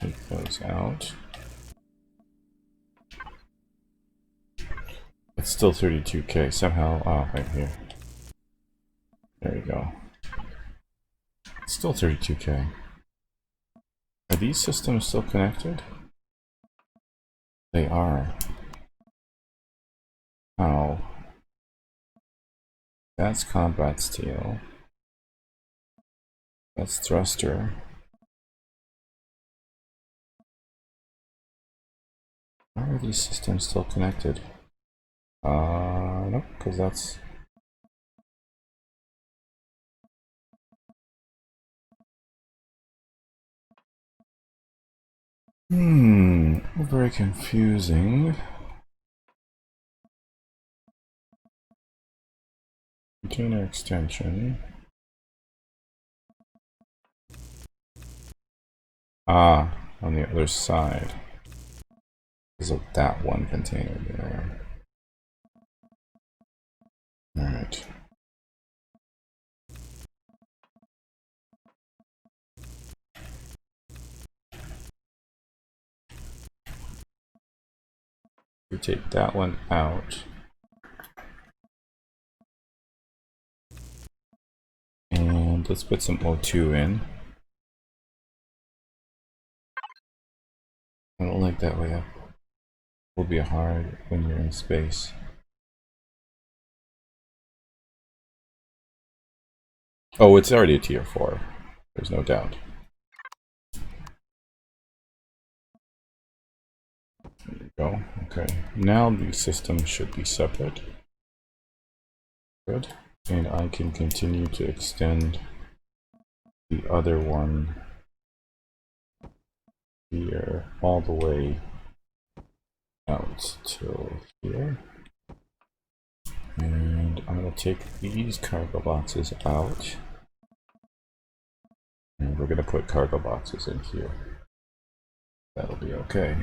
Take those out. It's still 32K somehow. Oh, right here. There you go. It's still 32K. Are these systems still connected? They are. Oh. That's combat steel. That's thruster. Why are these systems still connected? No, because that's... Very confusing. Container extension. Ah, on the other side. Because of that one container there. Alright. We take that one out. And let's put some O2 in. I don't like that way up. Will be hard when you're in space. Oh, it's already a tier 4. There's no doubt. There you go. Okay. Now the system should be separate. Good. And I can continue to extend the other one here all the way out till here. And I'm going to take these cargo boxes out. And we're going to put cargo boxes in here. That'll be okay.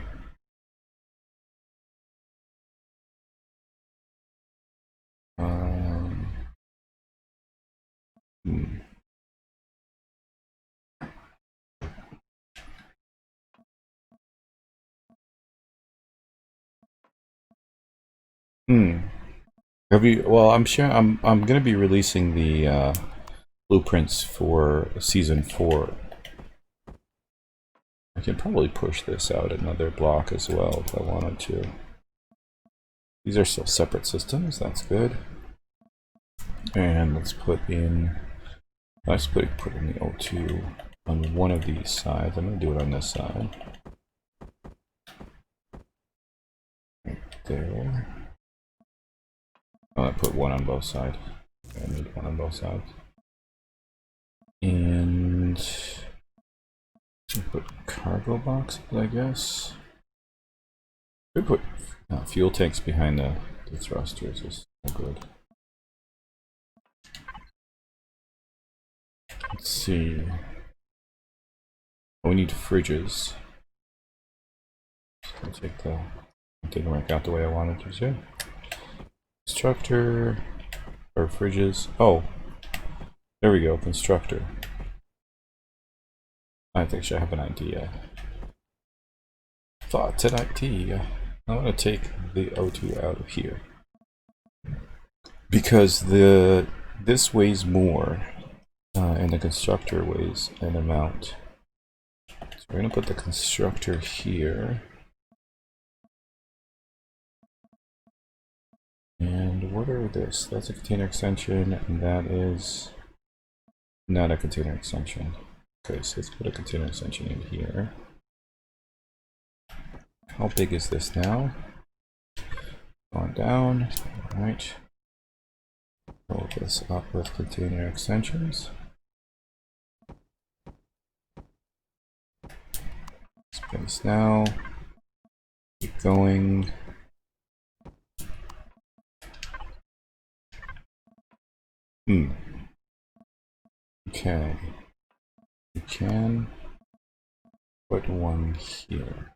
Have you? Well, I'm sure I'm going to be releasing the blueprints for season 4. I can probably push this out another block as well if I wanted to. These are still separate systems. That's good. And let's put in. Let's put in the O2 on one of these sides. I'm going to do it on this side. Right there. I put one on both sides. I need one on both sides. And put cargo boxes, I guess. We put fuel tanks behind the thrusters. Is so good. Let's see. Oh, we need fridges. So take the. It didn't work out the way I wanted to. So. Constructor or fridges. Oh, there we go. Constructor. I think I have an idea. Thoughts and idea. I'm gonna take the O2 out of here because this weighs more, and the constructor weighs an amount. So we're gonna put the constructor here. And what are this? That's a container extension, and that is not a container extension. Okay, so let's put a container extension in here. How big is this now? Going down. All right. Roll this up with container extensions. Space now. Keep going. Okay. We can put one here.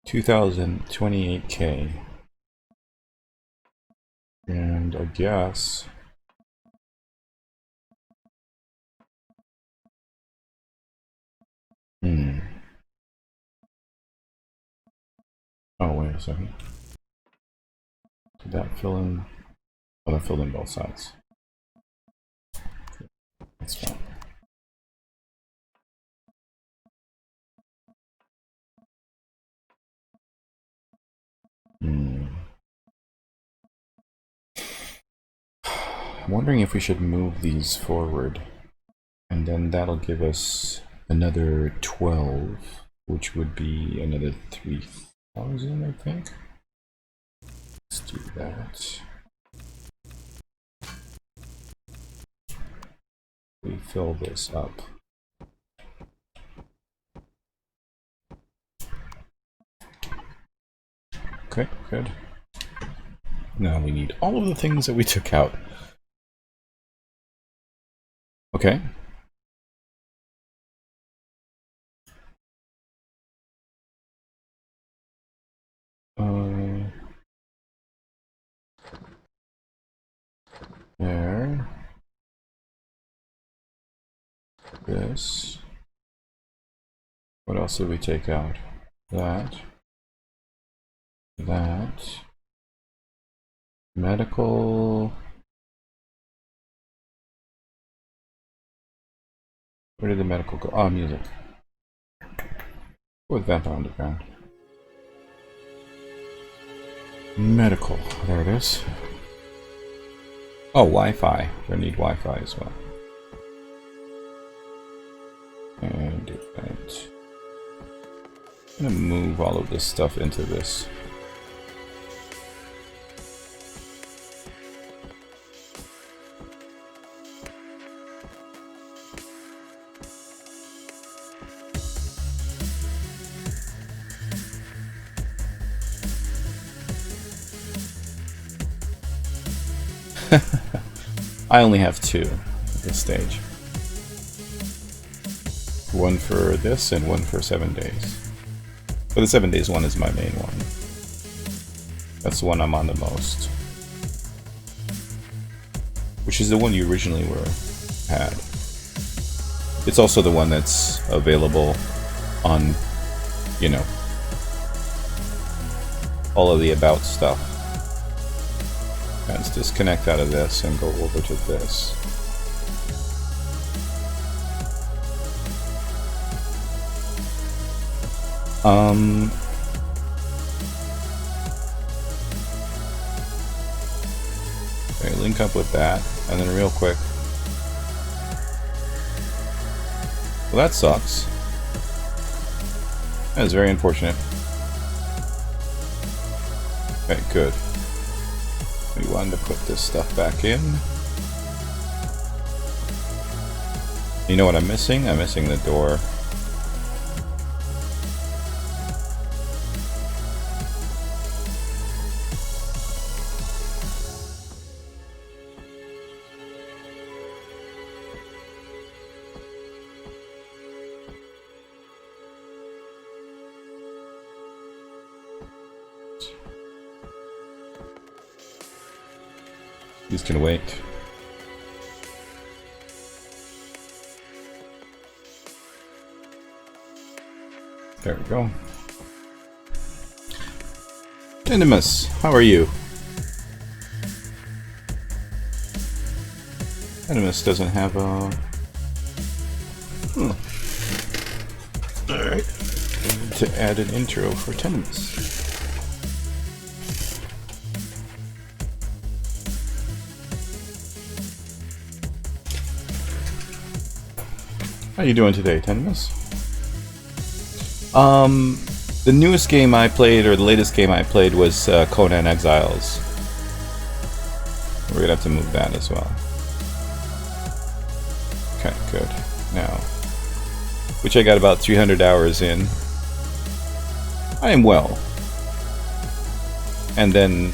$2,028K. And I guess oh, wait a second. Did that fill in? Oh, that filled in both sides. That's fine. I'm wondering if we should move these forward, and then that'll give us another 12, which would be another 3,000, I think. Let's do that. We fill this up. Okay, good. Now we need all of the things that we took out. Okay. There. This. What else did we take out? That. That. Medical. Where did the medical go? Oh, music. With Vampire Underground. Medical. There it is. Oh, Wi-Fi. We need Wi-Fi as well. And event. I'm gonna move all of this stuff into this. I only have 2 at this stage. One for this and one for 7 days. But the 7 days one is my main one. That's the one I'm on the most. Which is the one you originally had. It's also the one that's available on, you know, all of the about stuff. Let's disconnect out of this and go over to this. Okay, link up with that, and then real quick. Well, that sucks. That is very unfortunate. Okay, good. We wanted to put this stuff back in. You know what I'm missing? I'm missing the door. These can wait. There we go. Animus, how are you? Animus doesn't have a... Alright. to add an intro for Tenemus. How you doing today, Tenemus? The newest game I played, or the latest game I played, was Conan Exiles. We're gonna have to move that as well. Okay, good. Now, which I got about 300 hours in. I am well. And then,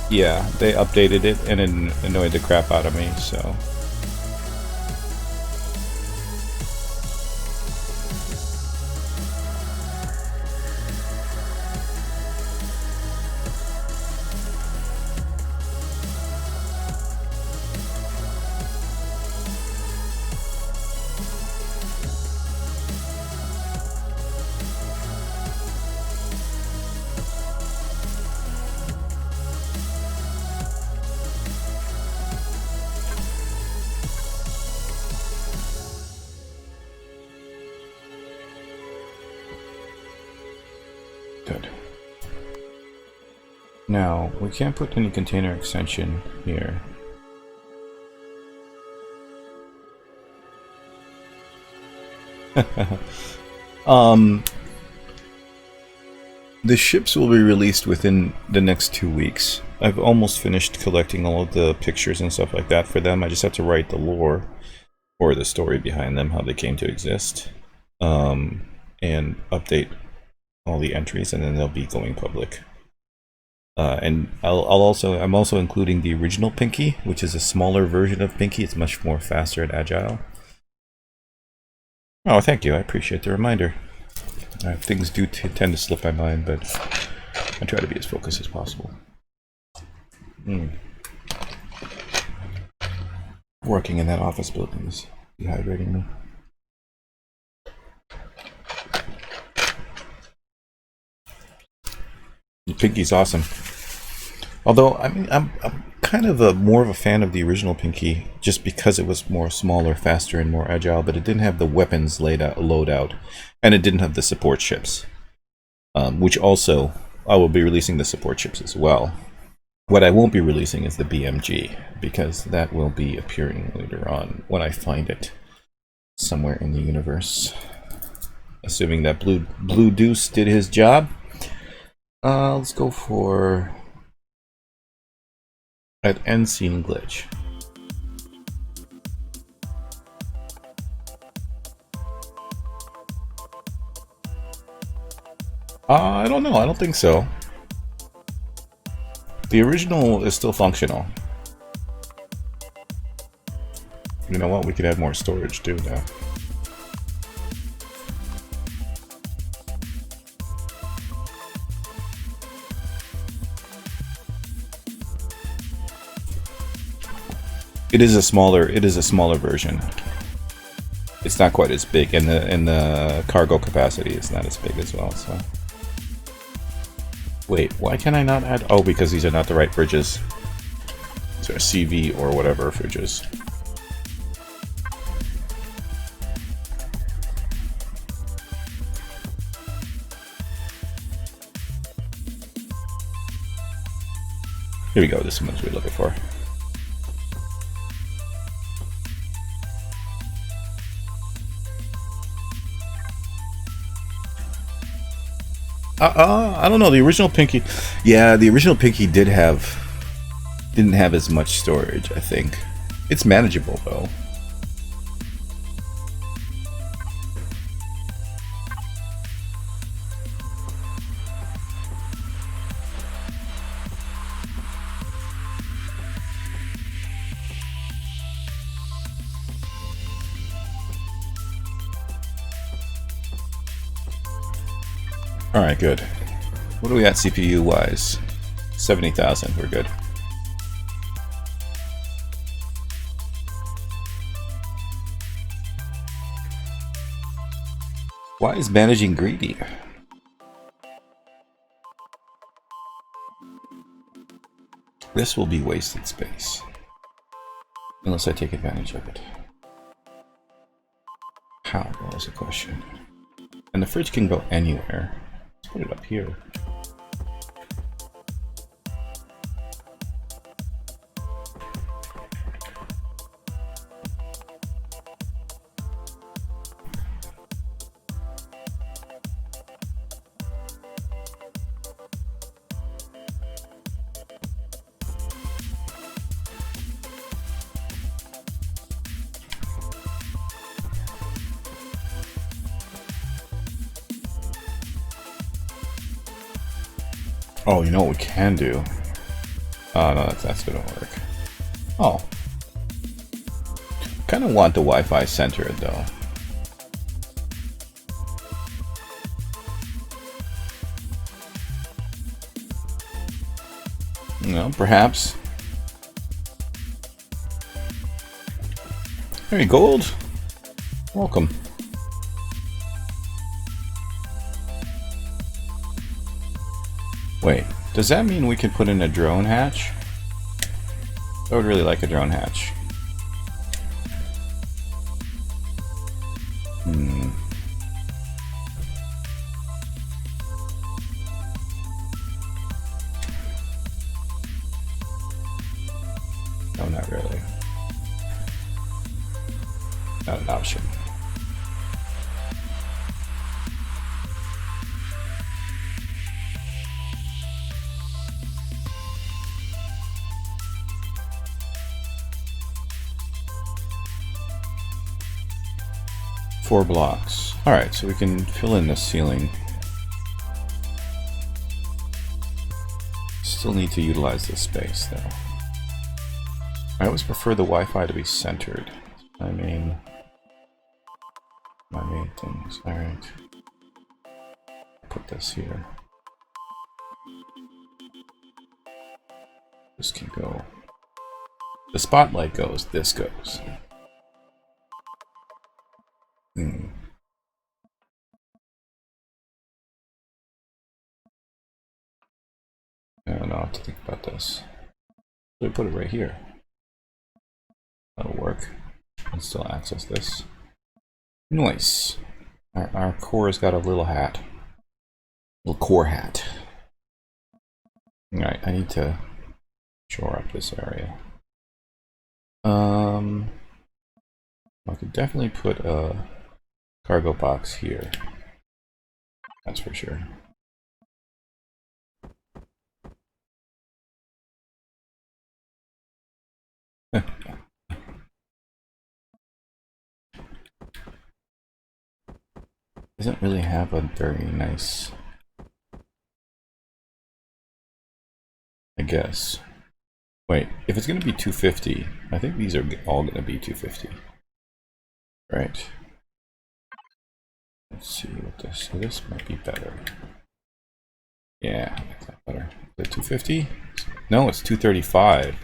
yeah, they updated it and it annoyed the crap out of me, so... Good. Now, we can't put any container extension here. The ships will be released within the next 2 weeks. I've almost finished collecting all of the pictures and stuff like that for them. I just have to write the lore, or the story behind them, how they came to exist, and update all the entries, and then they'll be going public. And I'm also including the original Pinky, which is a smaller version of Pinky. It's much more faster and agile. Oh, thank you. I appreciate the reminder. Things do tend to slip my mind, but I try to be as focused as possible. Working in that office building is dehydrating me. Pinky's awesome. Although, I mean, I'm kind of more of a fan of the original Pinky, just because it was more smaller, faster, and more agile, but it didn't have the weapons loadout, and it didn't have the support ships. Which also, I will be releasing the support ships as well. What I won't be releasing is the BMG, because that will be appearing later on, when I find it somewhere in the universe. Assuming that Blue Deuce did his job. Let's go for an end scene glitch. I don't know. I don't think so. The original is still functional. You know what? We could add more storage too now. It is a smaller version. It's not quite as big, and the cargo capacity is not as big as well. So, wait, why can I not add? Oh, because these are not the right fridges. So CV or whatever fridges. Here we go. This is what we're looking for. I don't know. The original Pinky, yeah, the original Pinky didn't have as much storage. I think it's manageable though. Alright, good. What do we got CPU wise? 70,000, we're good. Why is managing greedy? This will be wasted space. Unless I take advantage of it. How? That was the question. And the fridge can go anywhere. put it up here. Oh, you know what we can do? Oh, no, that's gonna work. Oh. Kind of want the Wi-Fi centered, though. No, perhaps. Hey, Gold. Welcome. Wait, does that mean we can put in a drone hatch? I would really like a drone hatch. No, not really. Not an option. Four blocks. Alright, so we can fill in the ceiling. Still need to utilize this space, though. I always prefer the Wi-Fi to be centered. My main things. Alright. Put this here. This can go. The spotlight goes, this goes. I don't know how to think about this. So we put it right here. That'll work. And still access this. Nice. Our core's got a little hat. Little core hat. Alright, I need to shore up this area. I could definitely put a cargo box here. That's for sure. Doesn't really have a very nice, I guess. Wait, if it's going to be 250, I think these are all going to be 250. Right. Let's see what this, so this might be better. Yeah, I like that better. Is it 250? No, it's 235.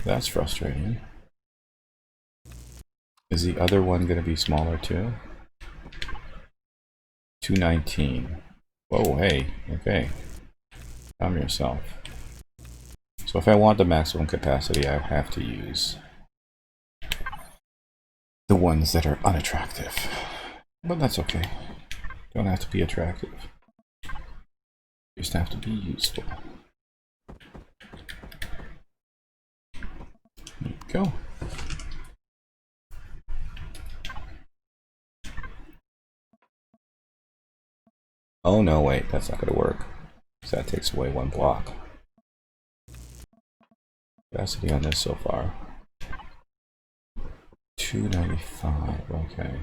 That's frustrating. Is the other one going to be smaller too? 219. Whoa, hey, okay. Calm yourself. So if I want the maximum capacity, I have to use the ones that are unattractive. But that's okay. Don't have to be attractive. Just have to be useful. There you go. Oh no, wait, that's not gonna work. Because that takes away one block. Capacity on this so far. 295, okay.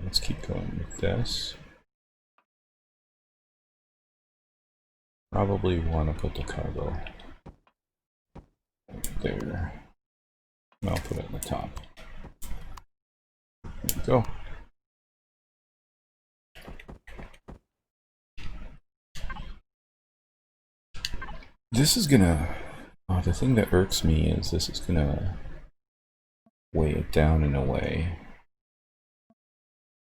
Let's keep going with this. Probably want to put the cargo right there. And I'll put it at the top. There we go. This is gonna... Oh, the thing that irks me is this is gonna weigh it down in a way.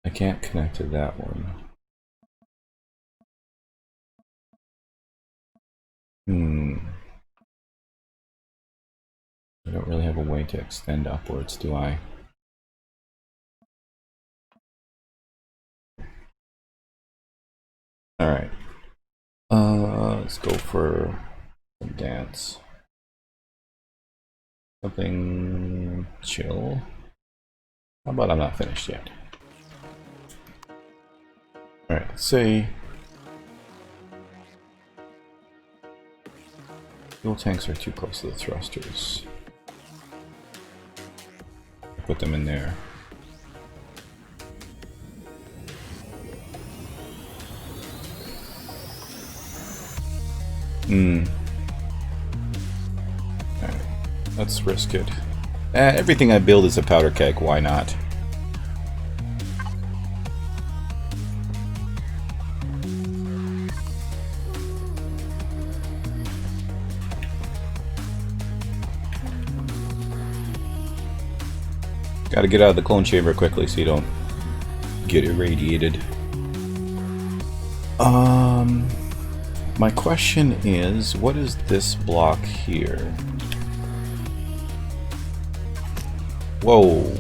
I can't connect to that one. I don't really have a way to extend upwards, do I? Alright. Let's go for some dance. Something chill. How about I'm not finished yet? Alright, let's say fuel tanks are too close to the thrusters. Put them in there. Alright, let's risk it. Everything I build is a powder keg, why not? Gotta get out of the clone chamber quickly so you don't get irradiated. My question is, what is this block here? Whoa.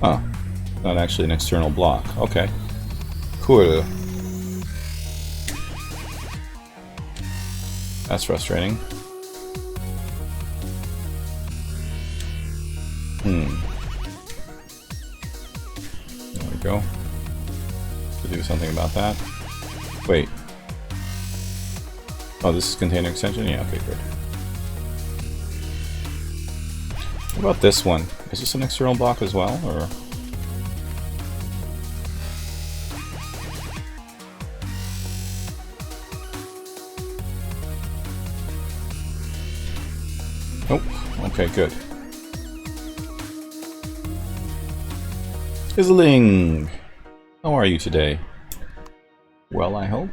Huh. Not actually an external block. Okay. Cool. That's frustrating. There we go. To do something about that. Wait. Oh, this is container extension? Yeah, okay, good. What about this one? Is this an external block as well, or? Nope. Okay, good. Fizzling! How are you today? Well, I hope.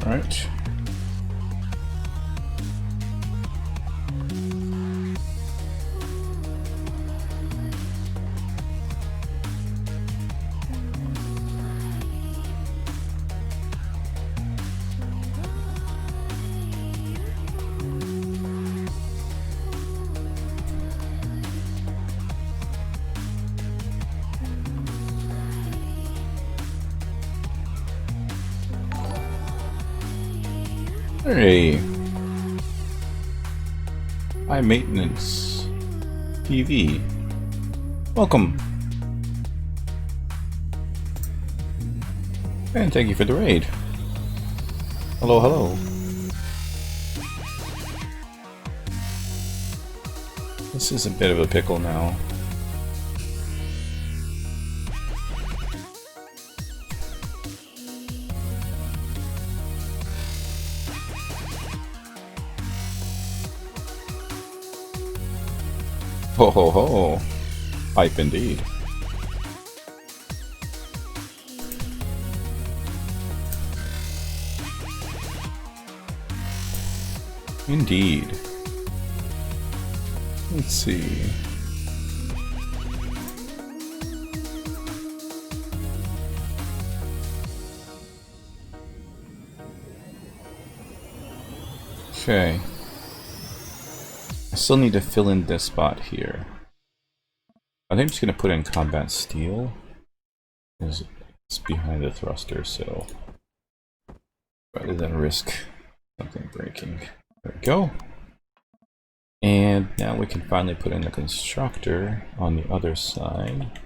Alright. Hey. High maintenance. PV. Welcome. And thank you for the raid. Hello, hello. This is a bit of a pickle now. Ho ho ho! Hype indeed. Indeed. Let's see. Okay. I still need to fill in this spot here. I think I'm just going to put in combat steel. It's behind the thruster, so rather than risk something breaking. There we go. And now we can finally put in the constructor on the other side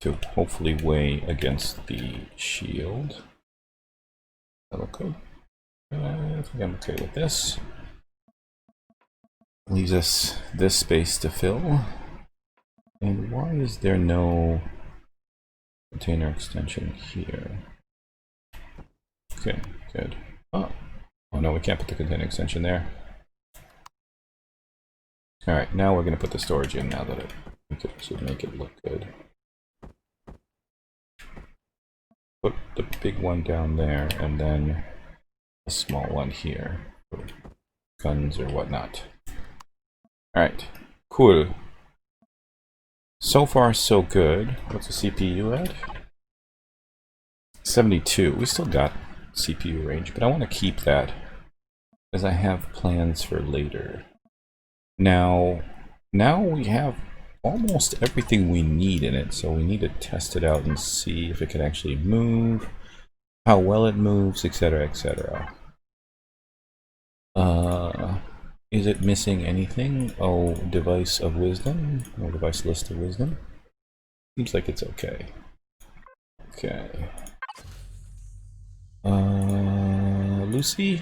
to hopefully weigh against the shield. That look good? I think I'm okay with this. Leaves us this space to fill. And why is there no container extension here? Okay, good. Oh, oh no, we can't put the container extension there. Alright, now we're going to put the storage in now that we could actually make it look good. Put the big one down there and then a small one here for guns or whatnot. Alright, cool. So far so good. What's the CPU at? 72. We still got CPU range, but I want to keep that because I have plans for later. Now we have almost everything we need in it, so we need to test it out and see if it can actually move, how well it moves, etc., etc. Is it missing anything? Oh, device of wisdom, or device list of wisdom. Seems like it's okay. Okay. Lucy?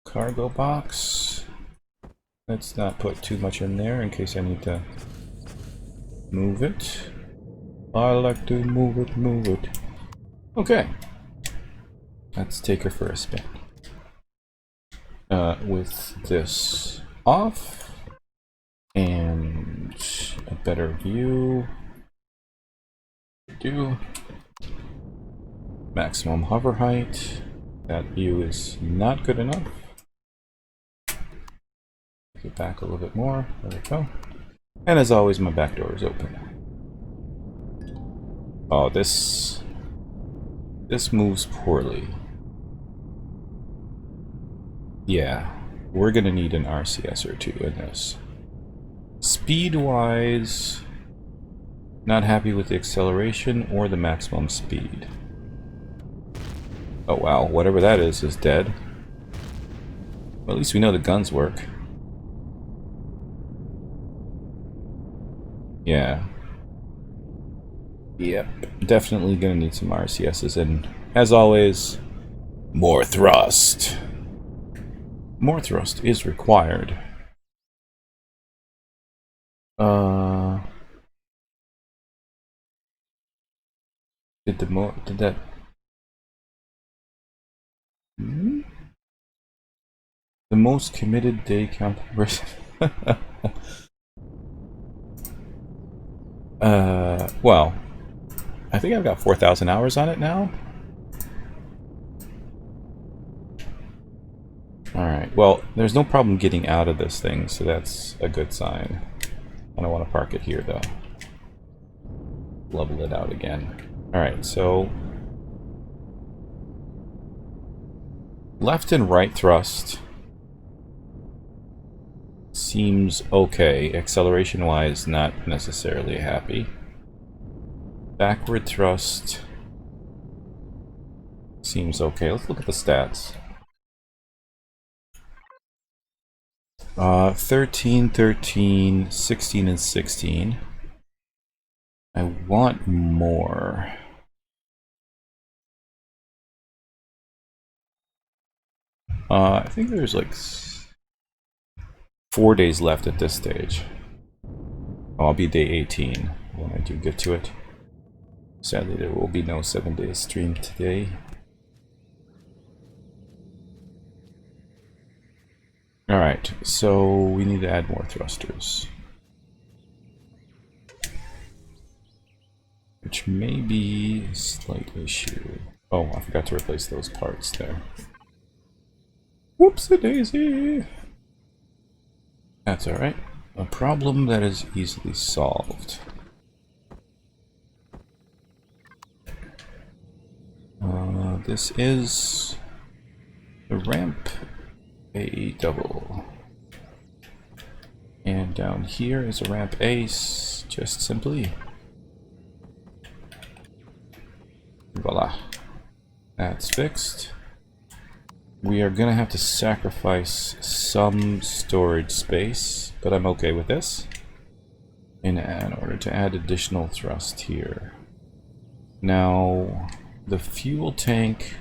Cargo box. Let's not put too much in there in case I need to move it. I like to move it, move it. Okay. Let's take her for a spin. With this off and a better view. Do maximum hover height. That view is not good enough. Get back a little bit more. There we go. And as always, my back door is open. Oh, this moves poorly. Yeah, we're gonna need an RCS or two in this. Speed-wise, not happy with the acceleration or the maximum speed. Oh wow, whatever that is dead. Well, at least we know the guns work. Yeah. Yep, definitely gonna need some RCSs, and as always, more thrust. More thrust is required. Did that? Hmm? The most committed day count person. Well, I think I've got 4,000 hours on it now. Alright, well, there's no problem getting out of this thing, so that's a good sign. I don't want to park it here, though. Level it out again. Alright, so left and right thrust seems okay. Acceleration-wise, not necessarily happy. Backward thrust seems okay. Let's look at the stats. 13, 13, 16, and 16. I want more. I think there's like 4 days left at this stage. Oh, I'll be day 18 when I do get to it. Sadly, there will be no 7-day stream today. Alright, so we need to add more thrusters. Which may be a slight issue. Oh, I forgot to replace those parts there. Whoopsie-daisy! That's alright. A problem that is easily solved. This is the ramp A double. And down here is a ramp ace, just simply. Voila. That's fixed. We are gonna have to sacrifice some storage space, but I'm okay with this. In order to add additional thrust here. Now, the fuel tank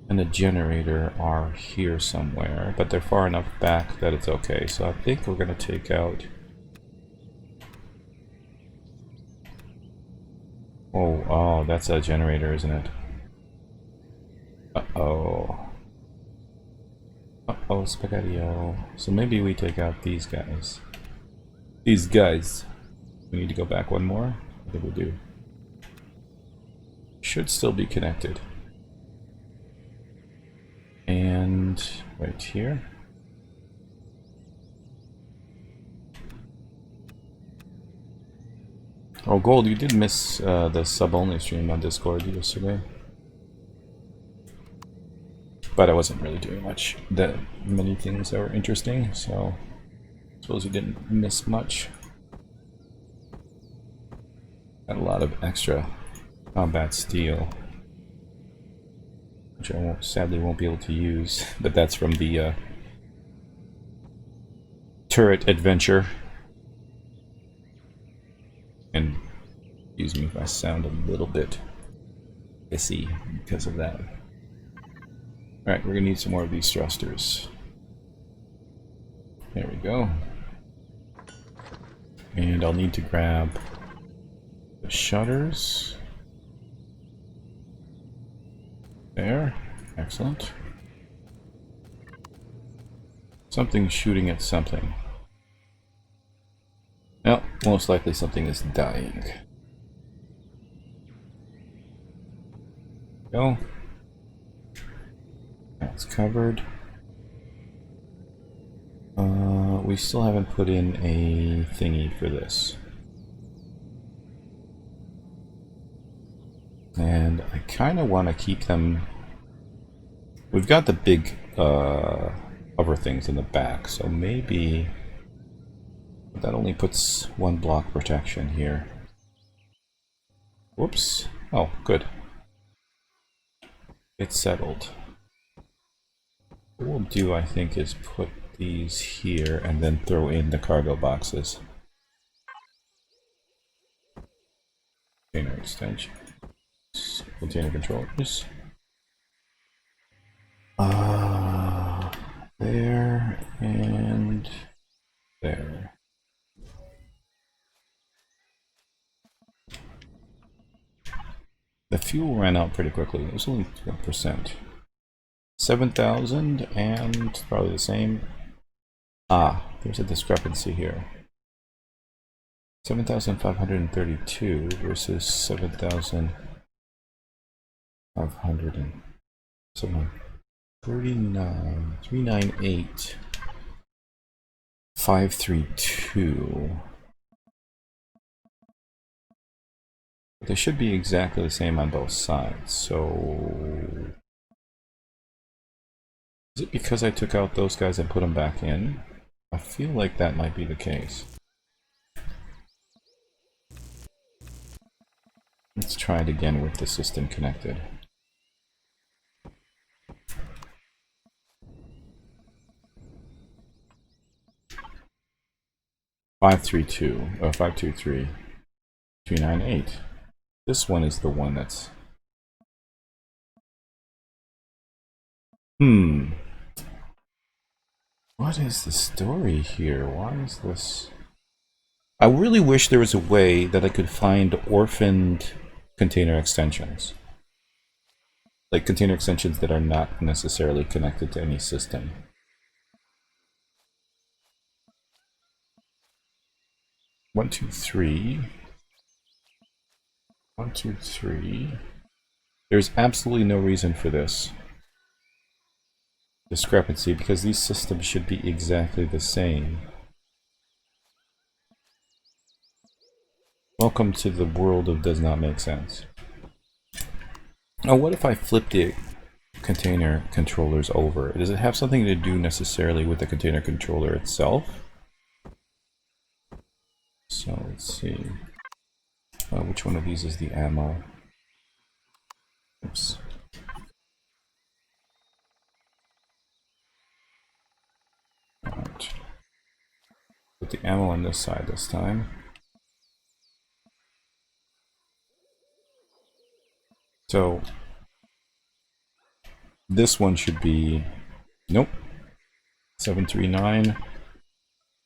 and the generator are here somewhere, but they're far enough back that it's okay. So I think we're gonna take out Oh, that's a generator, isn't it? Uh-oh. Uh-oh, Spaghetti-O. So maybe we take out these guys. These guys. We need to go back one more? I think we do. Should still be connected. And right here. Oh, Gold, you did miss the sub-only stream on Discord yesterday. But I wasn't really doing that many things that were interesting, so I suppose you didn't miss much. Got a lot of extra combat steel, which I sadly won't be able to use, but that's from the turret adventure. And excuse me if I sound a little bit hissy because of that. Alright, we're gonna need some more of these thrusters. There we go. And I'll need to grab the shutters. There. Excellent. Something shooting at something. Well, most likely something is dying. Go. That's covered. We still haven't put in a thingy for this. And I kind of want to keep them... We've got the big hover things in the back, so maybe... That only puts one block protection here. Whoops. Oh, good. It's settled. What we'll do, I think, is put these here and then throw in the cargo boxes. Container extension. Container controllers. There and there. The fuel ran out pretty quickly. It was only 12%. 7,000 and probably the same. Ah, there's a discrepancy here. 7,532 versus 7,500 398 532. They should be exactly the same on both sides, so... Is it because I took out those guys and put them back in? I feel like that might be the case. Let's try it again with the system connected. Five 523 398. This one is the one that's... What is the story here? Why is this... I really wish there was a way that I could find orphaned container extensions. Like container extensions that are not necessarily connected to any system. One, two, three. 1, 2, 3. There's absolutely no reason for this discrepancy because these systems should be exactly the same. Welcome to the world of does not make sense. Oh, what if I flip the container controllers over? Does it have something to do necessarily with the container controller itself? So let's see. Which one of these is the ammo? Oops. Alright. Put the ammo on this side this time. So this one should be, nope, 739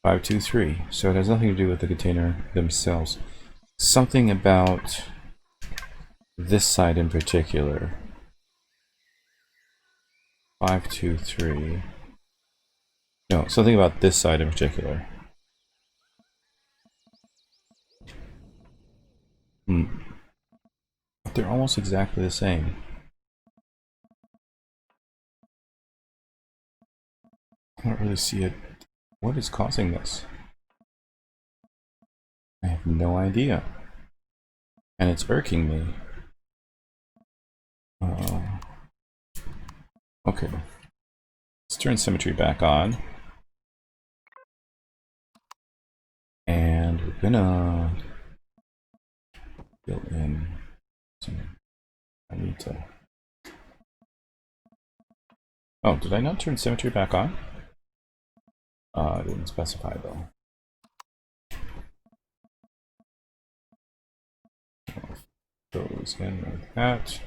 523. So it has nothing to do with the container themselves. Something about this side in particular. 5, 2, 3. No, something about this side in particular. But they're almost exactly the same. I don't really see it. What is causing this? I have no idea. And it's irking me. Okay. Let's turn symmetry back on. And we're gonna fill in some. I need to. Oh, did I not turn symmetry back on? I didn't specify though. Goes in like that.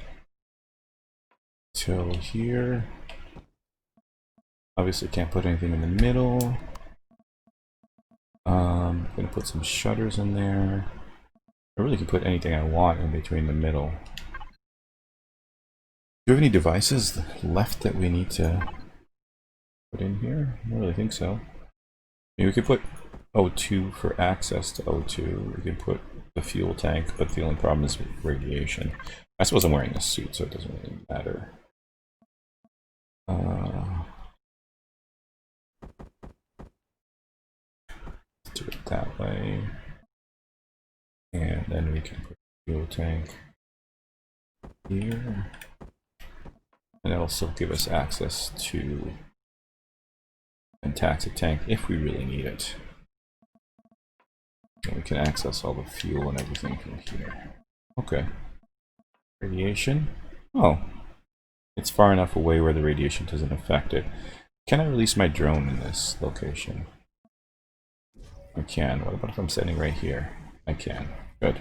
Till here. Obviously can't put anything in the middle. I'm gonna put some shutters in there. I really can put anything I want in between the middle. Do you have any devices left that we need to put in here? I don't really think so. Maybe we could put O2 for access to O2. We could put the fuel tank, but the only problem is radiation. I suppose I'm wearing a suit, so it doesn't really matter. Do it that way. And then we can put the fuel tank here. And that'll still give us access to a taxi tank if we really need it. And we can access all the fuel and everything from here. Okay. Radiation. Oh. It's far enough away where the radiation doesn't affect it. Can I release my drone in this location? I can. What about if I'm standing right here? I can. Good.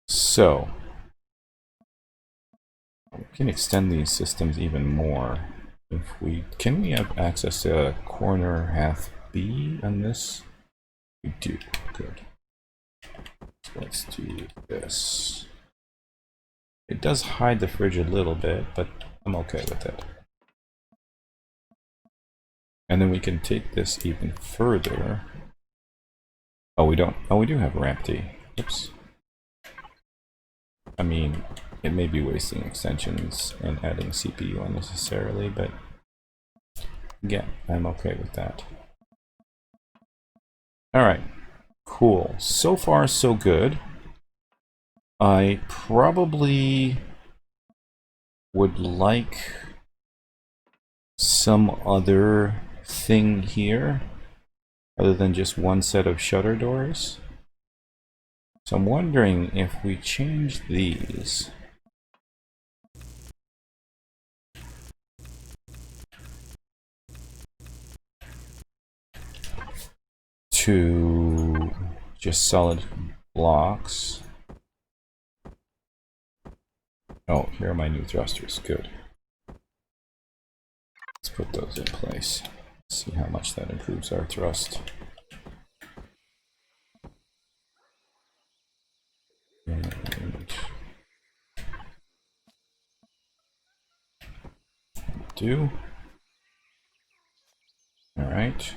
So we can extend these systems even more. If we can we have access to a corner half B on this? We do. Good. So let's do this. It does hide the fridge a little bit, but I'm okay with it. And then we can take this even further. Oh, we don't. Oh, we do have ramp D. Oops. I mean, it may be wasting extensions and adding CPU unnecessarily, but again, I'm okay with that. Alright, cool. So far, so good. I probably would like some other thing here other than just one set of shutter doors. So I'm wondering if we change these to just solid blocks. Oh, here are my new thrusters. Good. Let's put those in place. See how much that improves our thrust. And do. All right.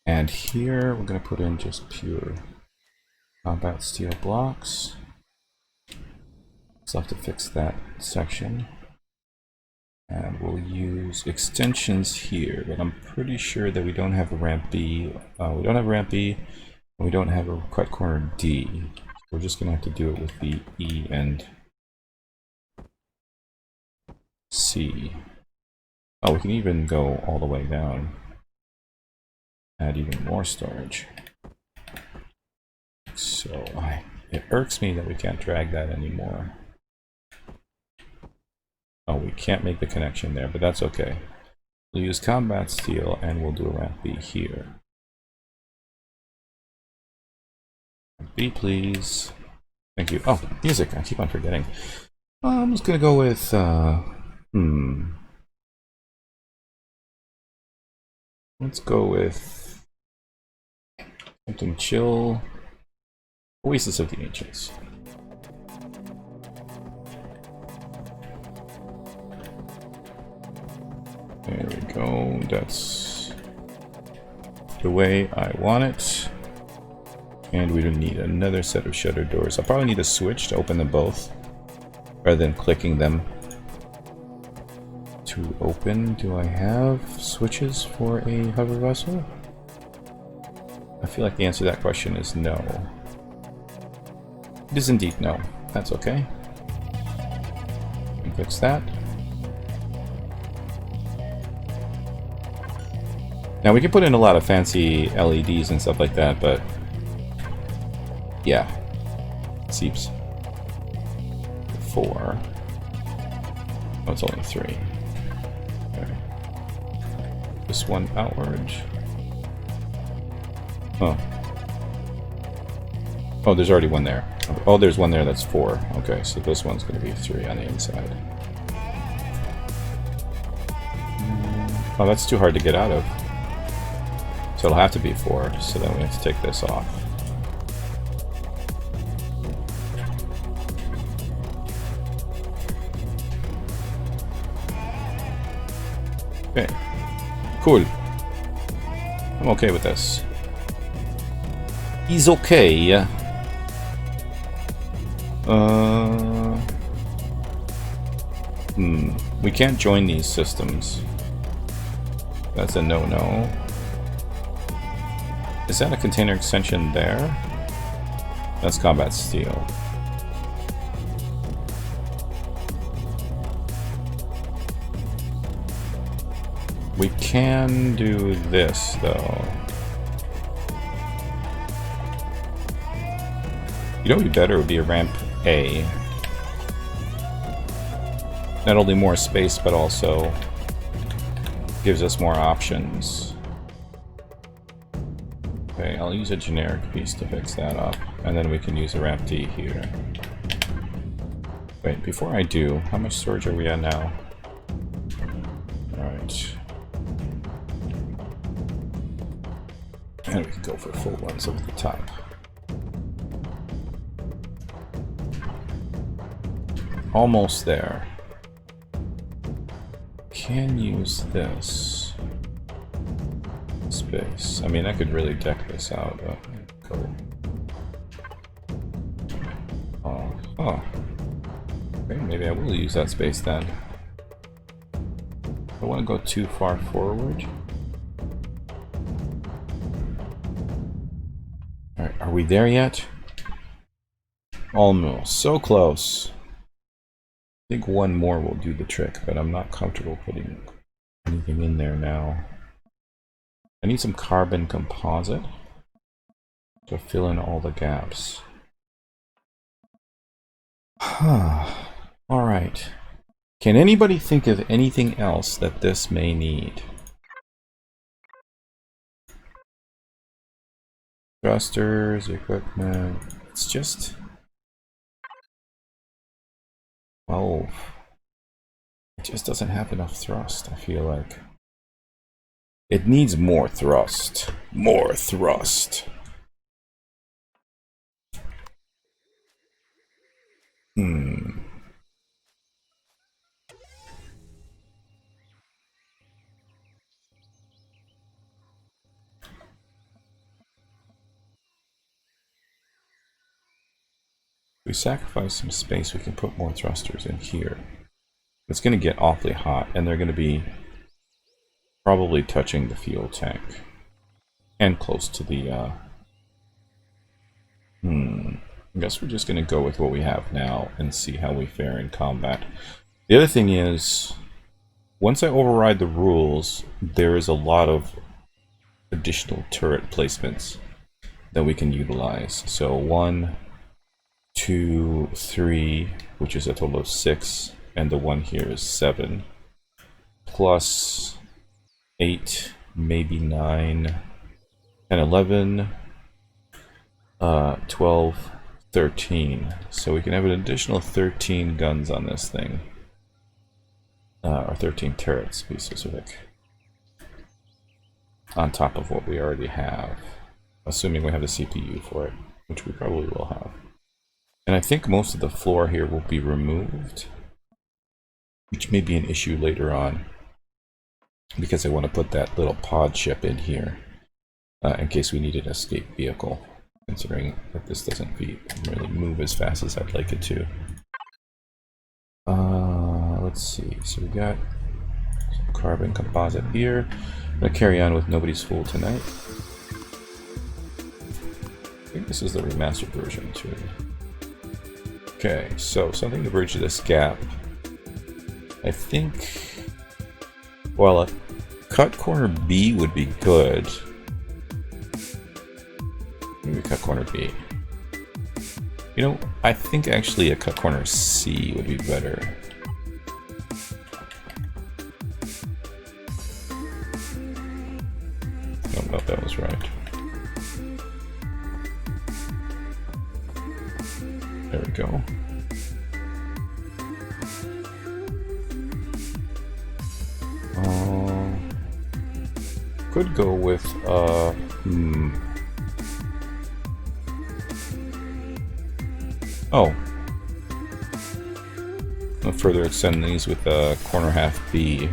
And here we're going to put in just pure combat steel blocks. So I'll have to fix that section. And we'll use extensions here, but I'm pretty sure that we don't have a ramp B. We don't have a ramp B, and we don't have a cut corner D. So we're just going to have to do it with the E and C. Oh, we can even go all the way down. Add even more storage. So it irks me that we can't drag that anymore. Oh, we can't make the connection there, but that's okay. We'll use combat steel and we'll do a ramp B here. Ramp B, please. Thank you. Oh, music. I keep on forgetting. I'm just gonna go with let's go with Something chill. Oasis of the Ancients. There we go. That's the way I want it. And we don't need another set of shutter doors. I'll probably need a switch to open them both, rather than clicking them to open. Do I have switches for a hover vessel? I feel like the answer to that question is no. It is indeed no. That's okay. Can fix that. Now we can put in a lot of fancy LEDs and stuff like that, but yeah, seeps. 4. Oh, it's only 3. Okay. This one outward. Oh. Oh, there's already one there. Oh, there's one there that's 4. Okay, so this one's going to be 3 on the inside. Oh, that's too hard to get out of. So it'll have to be 4, so then we have to take this off. Okay. Cool. I'm okay with this. He's okay. We can't join these systems. That's a no-no. Is that a container extension there? That's combat steel. We can do this, though. You know what would be better would be a ramp A. Not only more space, but also gives us more options. Okay, I'll use a generic piece to fix that up, and then we can use a ramp D here. Wait, before I do, how much storage are we at now? Alright. And we can go for full ones over the top. Almost there. Can use this space. I mean, I could really deck this out, but cool. Oh. Okay, maybe I will use that space then. I want to go too far forward. Alright, are we there yet? Almost. So close. I think one more will do the trick, but I'm not comfortable putting anything in there now. I need some carbon composite to fill in all the gaps. Alright. Can anybody think of anything else that this may need? Thrusters, equipment. It's just 12. It just doesn't have enough thrust, I feel like. It needs more thrust. More thrust. If we sacrifice some space, we can put more thrusters in here. It's going to get awfully hot, and they're going to be probably touching the fuel tank. And close to the, I guess we're just going to go with what we have now and see how we fare in combat. The other thing is, once I override the rules, there is a lot of additional turret placements that we can utilize. So 1, 2, 3, which is a total of 6, and the one here is 7, plus 8, maybe 9, 10, 11, 12, 13. So we can have an additional 13 guns on this thing. Or 13 turrets, to be specific. On top of what we already have. assuming we have the CPU for it, which we probably will have. And I think most of the floor here will be removed, which may be an issue later on, because I want to put that little pod chip in here in case we need an escape vehicle, considering that this doesn't really move as fast as I'd like it to. Let's see, so we got some carbon composite here. I'm going to carry on with Nobody's Fool tonight. I think this is the remastered version too. Okay, so something to bridge this gap. I think, well, a cut corner B would be good. Maybe cut corner B. You know, I think actually a cut corner C would be better. I don't know if that was right. There we go. Could go with, Oh. I'll further extend these with a corner half B.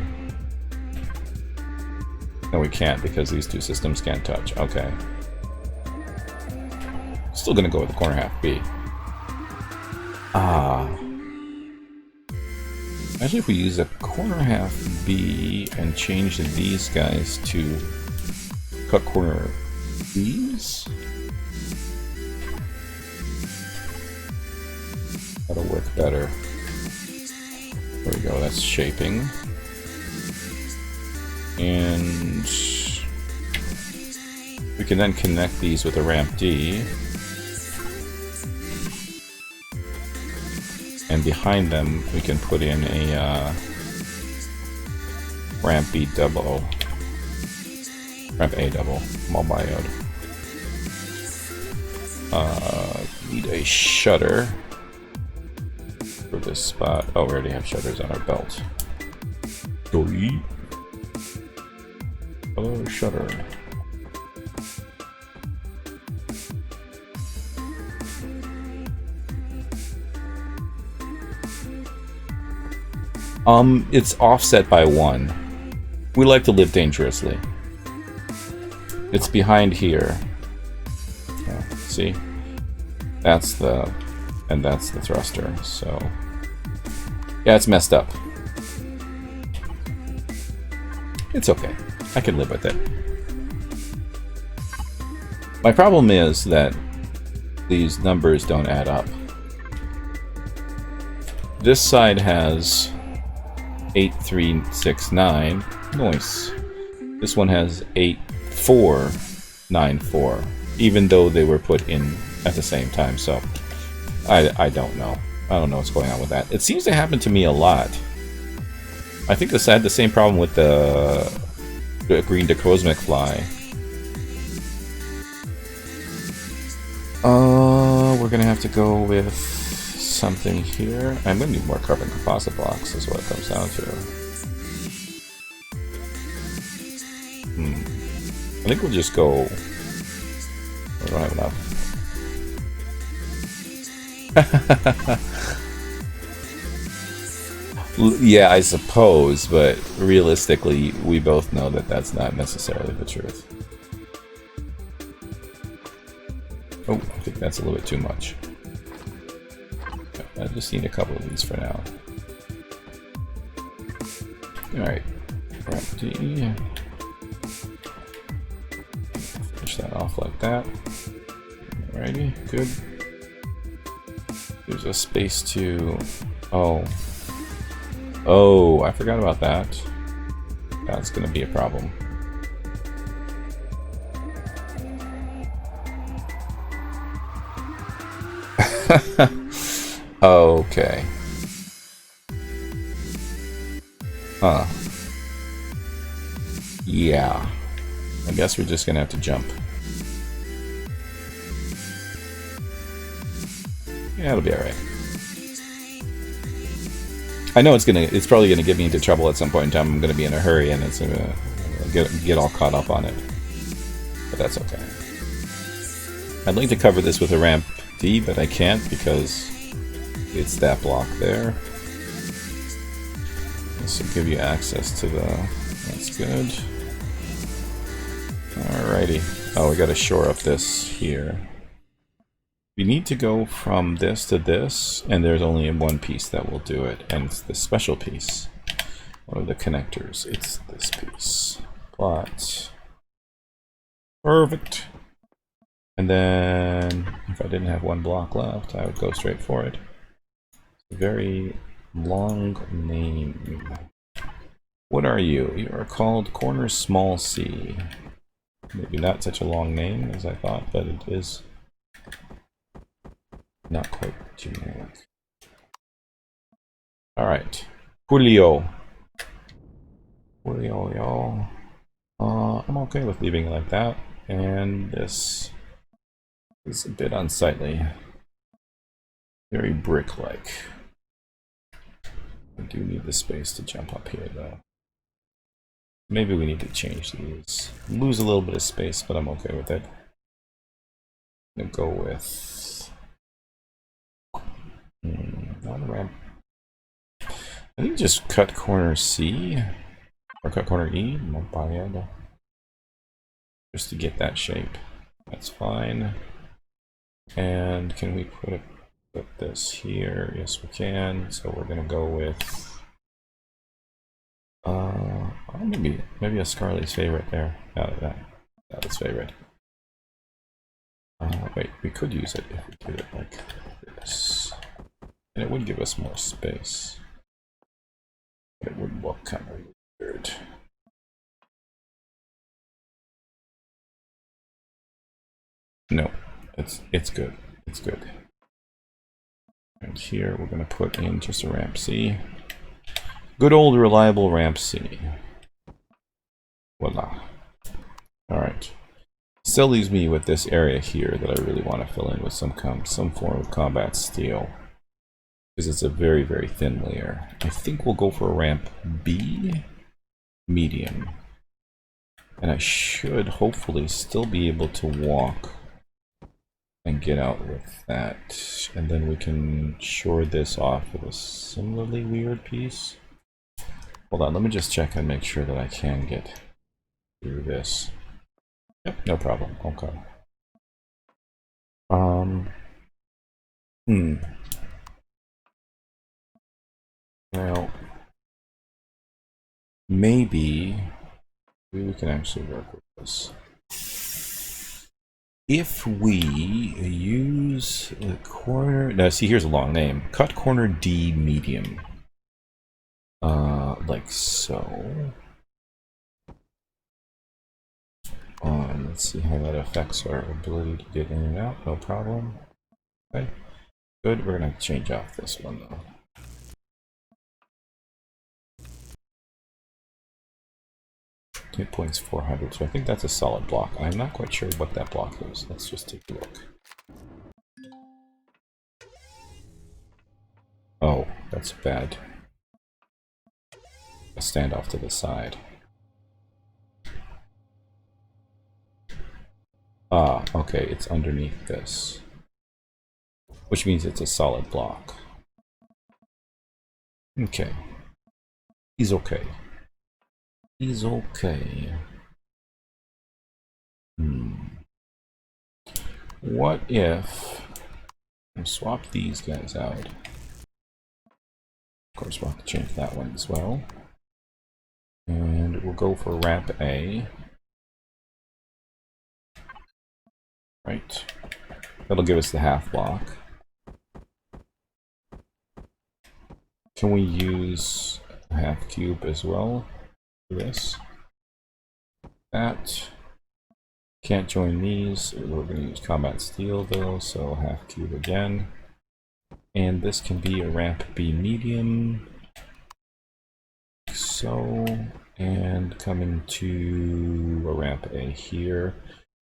No, we can't because these two systems can't touch. Okay. Still gonna go with the corner half B. Imagine if we use a corner half B and change these guys to cut corner B's? That'll work better. There we go, that's shaping. And we can then connect these with a ramp D. And behind them, we can put in a ramp B double, ramp A double, multi-iode. Need a shutter for this spot. Oh, we already have shutters on our belt. Hello, shutter. It's offset by 1. We like to live dangerously. It's behind here. Yeah, see? That's the thruster, so... Yeah, it's messed up. It's okay. I can live with it. My problem is that these numbers don't add up. This side has 8369. Nice. This one has 8494, even though they were put in at the same time, so I don't know. I don't know what's going on with that. It seems to happen to me a lot. I think I had the same problem with the green Cosmic Fly. We're gonna have to go with something here. I'm gonna need more carbon composite blocks, is what it comes down to. I think we'll just go... We don't have enough. Yeah, I suppose, but realistically, we both know that that's not necessarily the truth. Oh, I think that's a little bit too much. I just need a couple of these for now. Alright. Finish that off like that. Alrighty, good. There's a space to... Oh, I forgot about that. That's gonna be a problem. Okay. Huh. Yeah. I guess we're just gonna have to jump. Yeah, it'll be alright. I know it's probably gonna get me into trouble at some point in time. I'm gonna be in a hurry and it's gonna get all caught up on it. But that's okay. I'd like to cover this with a ramp D, but I can't because it's that block there. This will give you access to the... That's good. Alrighty. Oh, we gotta shore up this here. We need to go from this to this, and there's only one piece that will do it, and it's the special piece. One of the connectors. It's this piece. But... Perfect. And then, if I didn't have one block left, I would go straight for it. Very long name. What are you? You are called Corner Small C. Maybe not such a long name as I thought, but it is not quite generic. Alright. Julio. Julio, y'all. I'm okay with leaving it like that. And this is a bit unsightly. Very brick-like. I do need the space to jump up here, though. Maybe we need to change these. Lose a little bit of space, but I'm okay with it. I'm gonna go with... not a ramp. I think just cut corner C. Or cut corner E. Just to get that shape. That's fine. And can we put this here? Yes, we can. So we're gonna go with maybe a Scarlet's favorite there. That is favorite. Wait, we could use it if we did it like this, and it would give us more space. But it would look kind of weird. No, it's good. It's good. And here we're going to put in just a ramp C. Good old reliable ramp C. Voila. Alright. Still leaves me with this area here that I really want to fill in with some form of combat steel. Because it's a very, very thin layer. I think we'll go for a ramp B, medium. And I should hopefully still be able to walk and get out with that. And then we can shore this off with a similarly weird piece. Hold on, let me just check and make sure that I can get through this. Yep, no problem. Okay. Well, maybe we can actually work with this. If we use the corner... Now, see, here's a long name. Cut corner D medium. Like so. Let's see how that affects our ability to get in and out. No problem. Okay. Good. We're going to change off this one, though. Hit points 400, so I think that's a solid block. I'm not quite sure what that block is. Let's just take a look. Oh, that's bad. A standoff to the side. Ah, okay, it's underneath this. Which means it's a solid block. Okay. He's okay. He's okay. What if I swap these guys out? Of course, we'll have to change that one as well. And we'll go for ramp A. Right. That'll give us the half block. Can we use a half cube as well for this? That. Can't join these. We're going to use combat steel though, so half cube again. And this can be a ramp B medium. So, and coming to a ramp A here,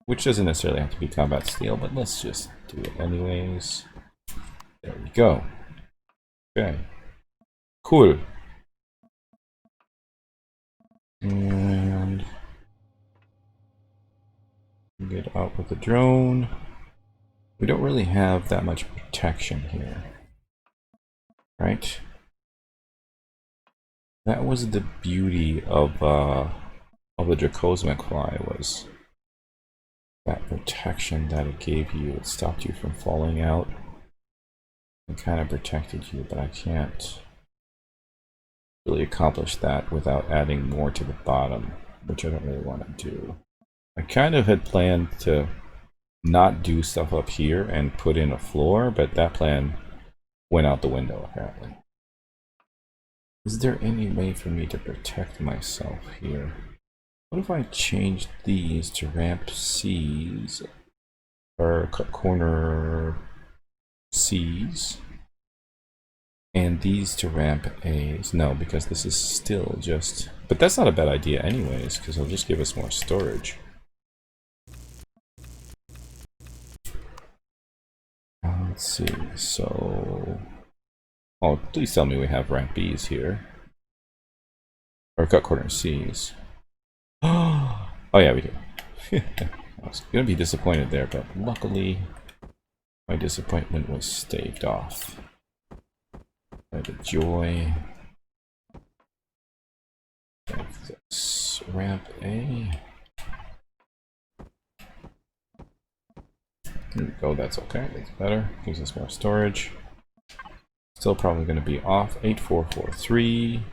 which doesn't necessarily have to be combat steel, but let's just do it anyways. There we go. Okay. Cool. And get out with the drone. we don't really have that much protection here, right? That was the beauty of the Dracosmic Fly, was that protection that it gave you. It stopped you from falling out and kind of protected you, but I can't really accomplish that without adding more to the bottom, which I don't really want to do. I kind of had planned to not do stuff up here and put in a floor, but that plan went out the window apparently. Is there any way for me to protect myself here? What if I changed these to ramp C's, or cut corner C's, and these to ramp A's? No, because this is still just... But that's not a bad idea anyways, because it'll just give us more storage. Let's see, so... Oh, please tell me we have ramp B's here. Or cut corner C's. Oh yeah, we do. I was gonna be disappointed there, but luckily my disappointment was staved off by the joy of this ramp A. There we go, that's okay, that's better. Gives us more storage. Still probably going to be off. 8443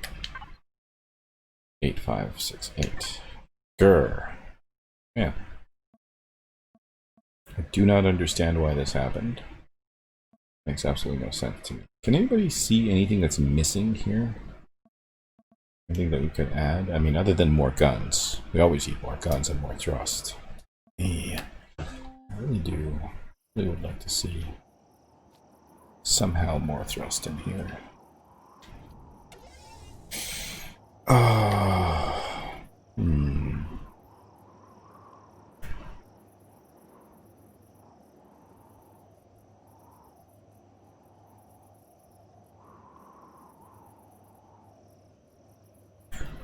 8568. Grr. Yeah. I do not understand why this happened. Makes absolutely no sense to me. Can anybody see anything that's missing here? Anything that we could add? I mean, other than more guns. We always need more guns and more thrust. Yeah. I really do. Really would like to see somehow more thrust in here.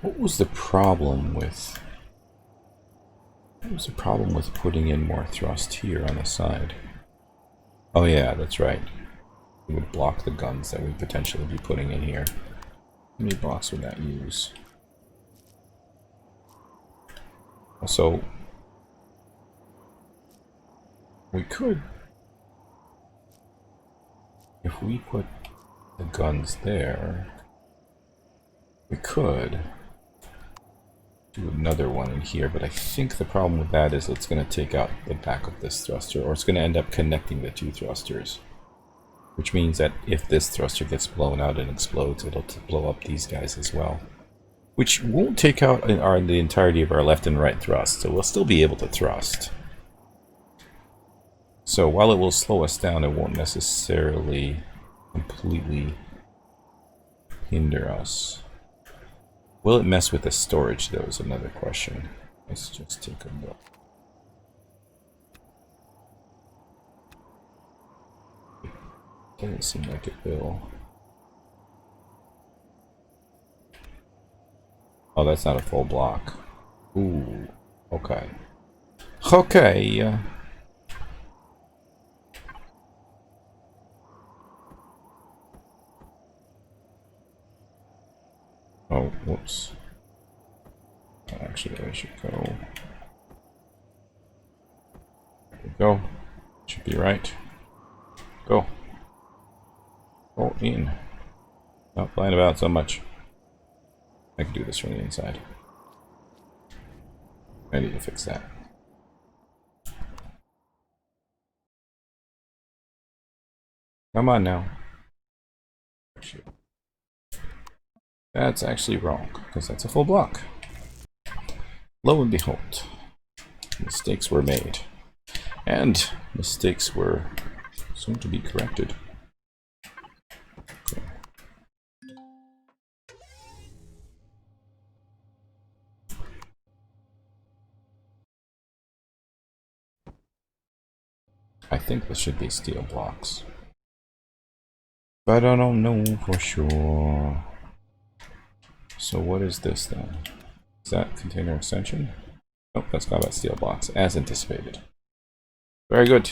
What was the problem with... What was the problem with putting in more thrust here on the side? Oh yeah, that's right. It would block the guns that we'd potentially be putting in here. How many blocks would that use? So we could, if we put the guns there, we could do another one in here, but I think the problem with that is it's going to take out the back of this thruster, or it's going to end up connecting the two thrusters. Which means that if this thruster gets blown out and explodes, it'll blow up these guys as well. Which won't take out the entirety of our left and right thrust, so we'll still be able to thrust. So while it will slow us down, it won't necessarily completely hinder us. Will it mess with the storage, though, is another question. Let's just take a look. Doesn't seem like it will. Oh, that's not a full block. Ooh, okay. Okay. Oh, whoops. Actually, I should go. There we go. Should be right. Go. Go in. Not flying about so much. I can do this from the inside. I need to fix that. Come on now. That's actually wrong, because that's a full block. Lo and behold, mistakes were made. And mistakes were soon to be corrected. Okay. I think this should be steel blocks. But I don't know for sure. So what is this then? Is that container extension? Oh, that's combat steel blocks, as anticipated. Very good.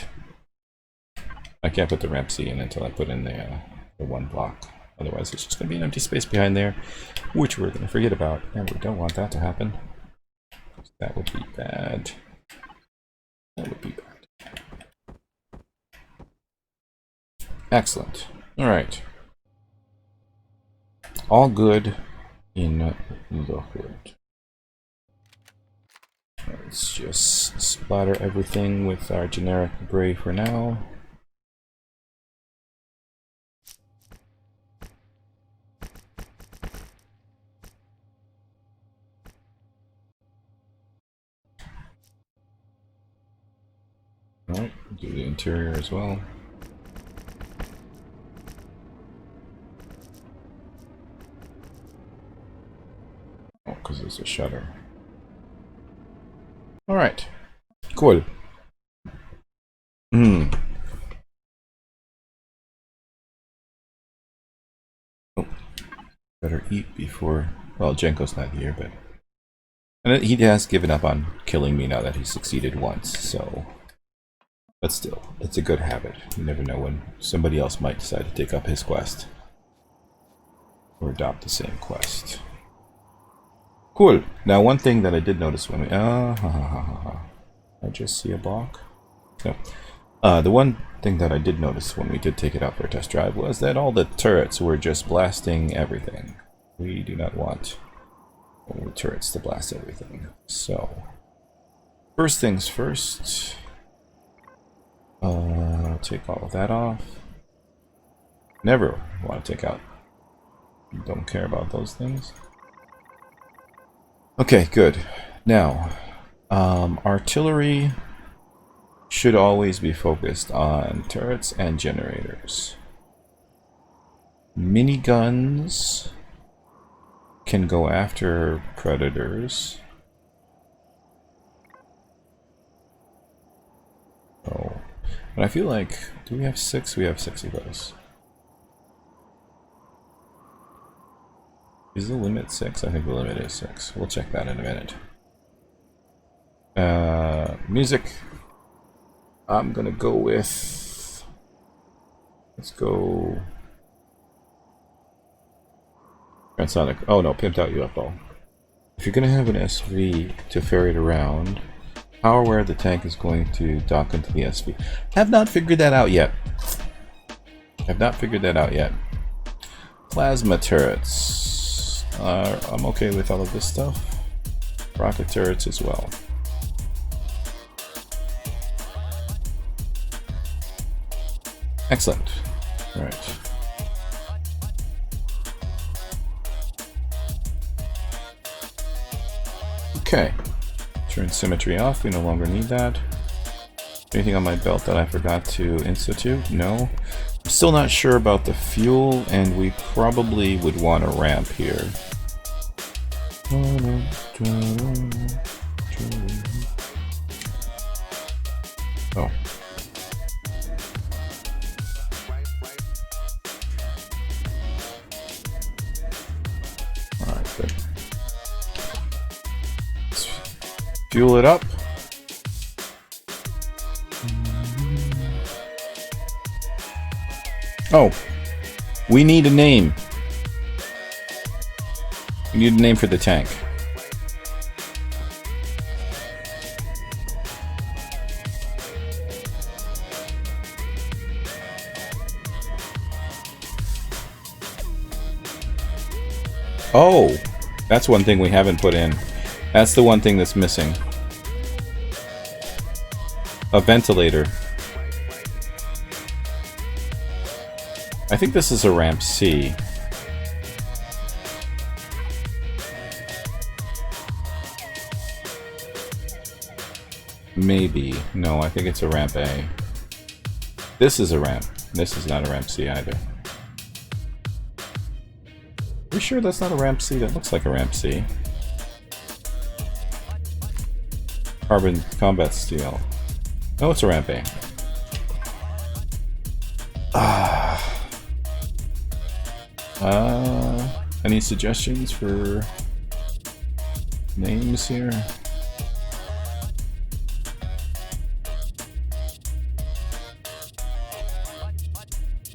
I can't put the ramp C in until I put in the one block. Otherwise, it's just going to be an empty space behind there, which we're going to forget about, and we don't want that to happen. That would be bad. That would be bad. Excellent. All right. All good in the hood. Let's just splatter everything with our generic gray for now. Alright, do the interior as well. Oh, because there's a shutter. Alright, cool. Oh, better eat before... Well, Jenko's not here, but... And he has given up on killing me now that he succeeded once, so... But still, it's a good habit. You never know when somebody else might decide to take up his quest. Or adopt the same quest. Cool. Now, one thing that I did notice when we... I just see a block? No. The one thing that I did notice when we did take it out for a test drive was that all the turrets were just blasting everything. We do not want all the turrets to blast everything. So, first things first... take all of that off. Never want to take out. Don't care about those things. Okay, good. Now, artillery should always be focused on turrets and generators. Miniguns can go after predators. Oh. But I feel like, do we have 6? We have 6 of those. Is the limit 6? I think the limit is 6. We'll check that in a minute. Music. I'm gonna go with... Let's go... Transonic. Oh no, pimped out UFO. If you're gonna have an SV to ferry it around... How or where the tank is going to dock into the SV. Have not figured that out yet. Have not figured that out yet. Plasma turrets. I'm okay with all of this stuff. Rocket turrets as well. Excellent. All right. Okay. Turn symmetry off, we no longer need that. Anything on my belt that I forgot to institute? No. I'm still not sure about the fuel, and we probably would want a ramp here. Oh. Alright, good. Fuel it up. Oh, we need a name. We need a name for the tank. Oh, that's one thing we haven't put in. That's the one thing that's missing. A ventilator. I think this is a ramp C. Maybe. No, I think it's a ramp A. This is a ramp. This is not a ramp C either. Are you sure that's not a ramp C? That looks like a ramp C. Carbon combat steel. No, it's a ramp A. Any suggestions for names here?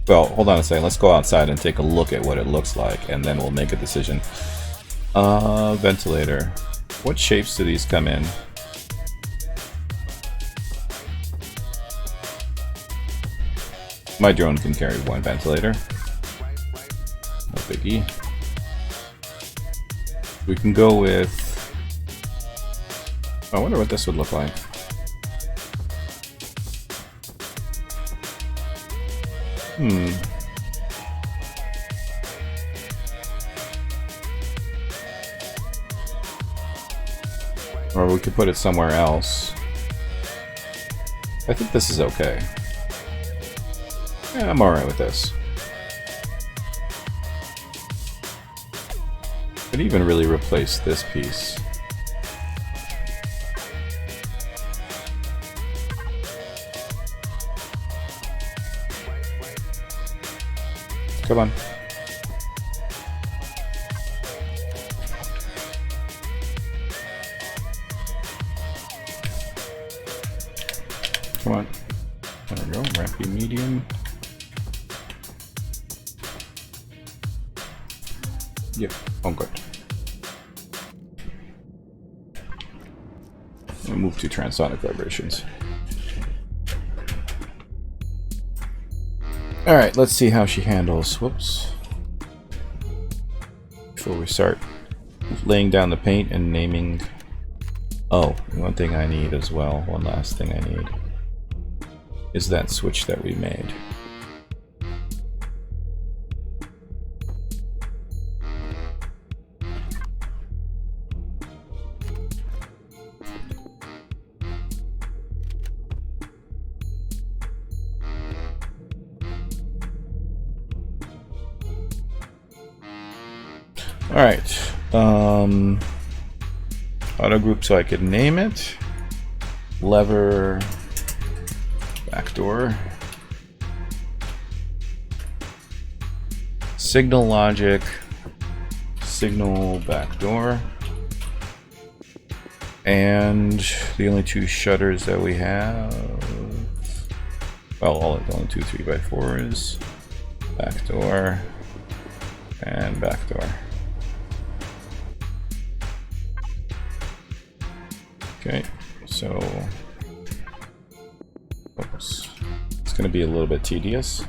Well, hold on a second. Let's go outside and take a look at what it looks like, and then we'll make a decision. Ventilator. What shapes do these come in? My drone can carry one ventilator. No biggie. We can go with... I wonder what this would look like. Or we could put it somewhere else. I think this is okay. Yeah, I'm alright with this. Could even really replace this piece. Come on. Come on. There we go. Rampy medium. Yep. Oh, good. We'll move to transonic vibrations. Alright, let's see how she handles. Whoops. Before we start laying down the paint and naming... Oh, one thing I need as well, one last thing I need, is that switch that we made. Alright, auto group so I could name it. Lever, backdoor. Signal logic, signal backdoor. And the only two shutters that we have, well, the only two 3x4s, backdoor and backdoor. Okay, so oops. It's going to be a little bit tedious.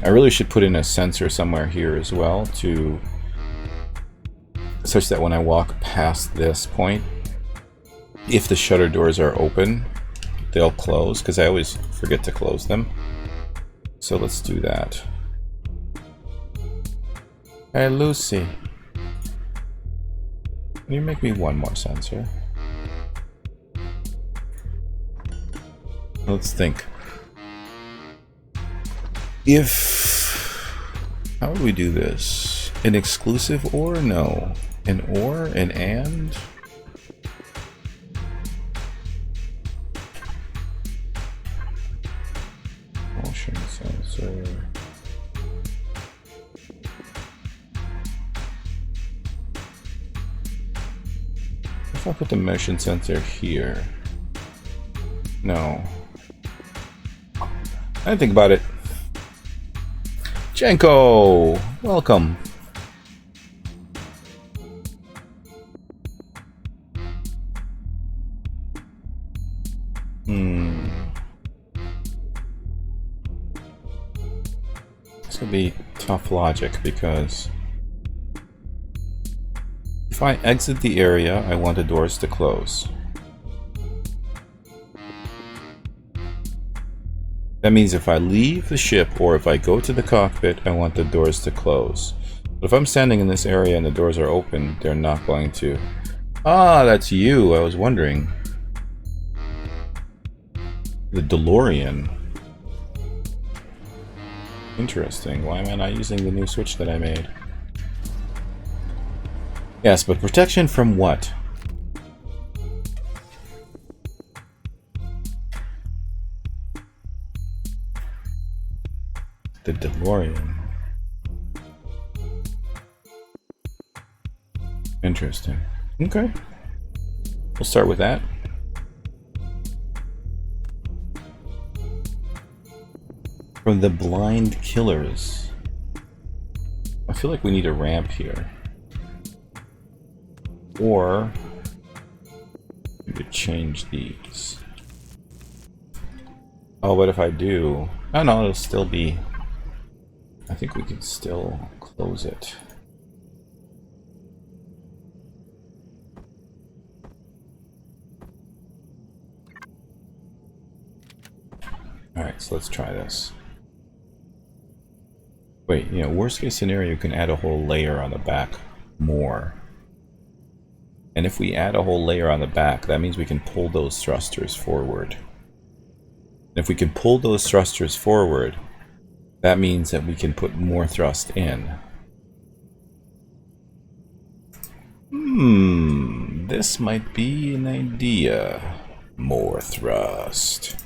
I really should put in a sensor somewhere here as well, to such that when I walk past this point, if the shutter doors are open, they'll close, because I always forget to close them. So let's do that. Hey Lucy, can you make me one more sensor? Let's think. How would we do this? An exclusive or? No. An or? An and? Motion sensor. If I put the motion sensor here. No. I didn't think about it. Jenko! Welcome. This could be tough logic, because if I exit the area, I want the doors to close. That means if I leave the ship or if I go to the cockpit, I want the doors to close. But if I'm standing in this area and the doors are open, they're not going to. Ah, that's you. I was wondering. The DeLorean. Interesting. Why am I not using the new switch that I made? Yes, but protection from what? The DeLorean. Interesting. Okay. We'll start with that. From the Blind Killers. I feel like we need a ramp here. Or we could change these. Oh, but if I do... Oh no, it'll still be... I think we can still close it. Alright, so let's try this. Wait, you know, worst case scenario, you can add a whole layer on the back more. And if we add a whole layer on the back, that means we can pull those thrusters forward. And if we can pull those thrusters forward, that means that we can put more thrust in. This might be an idea. More thrust.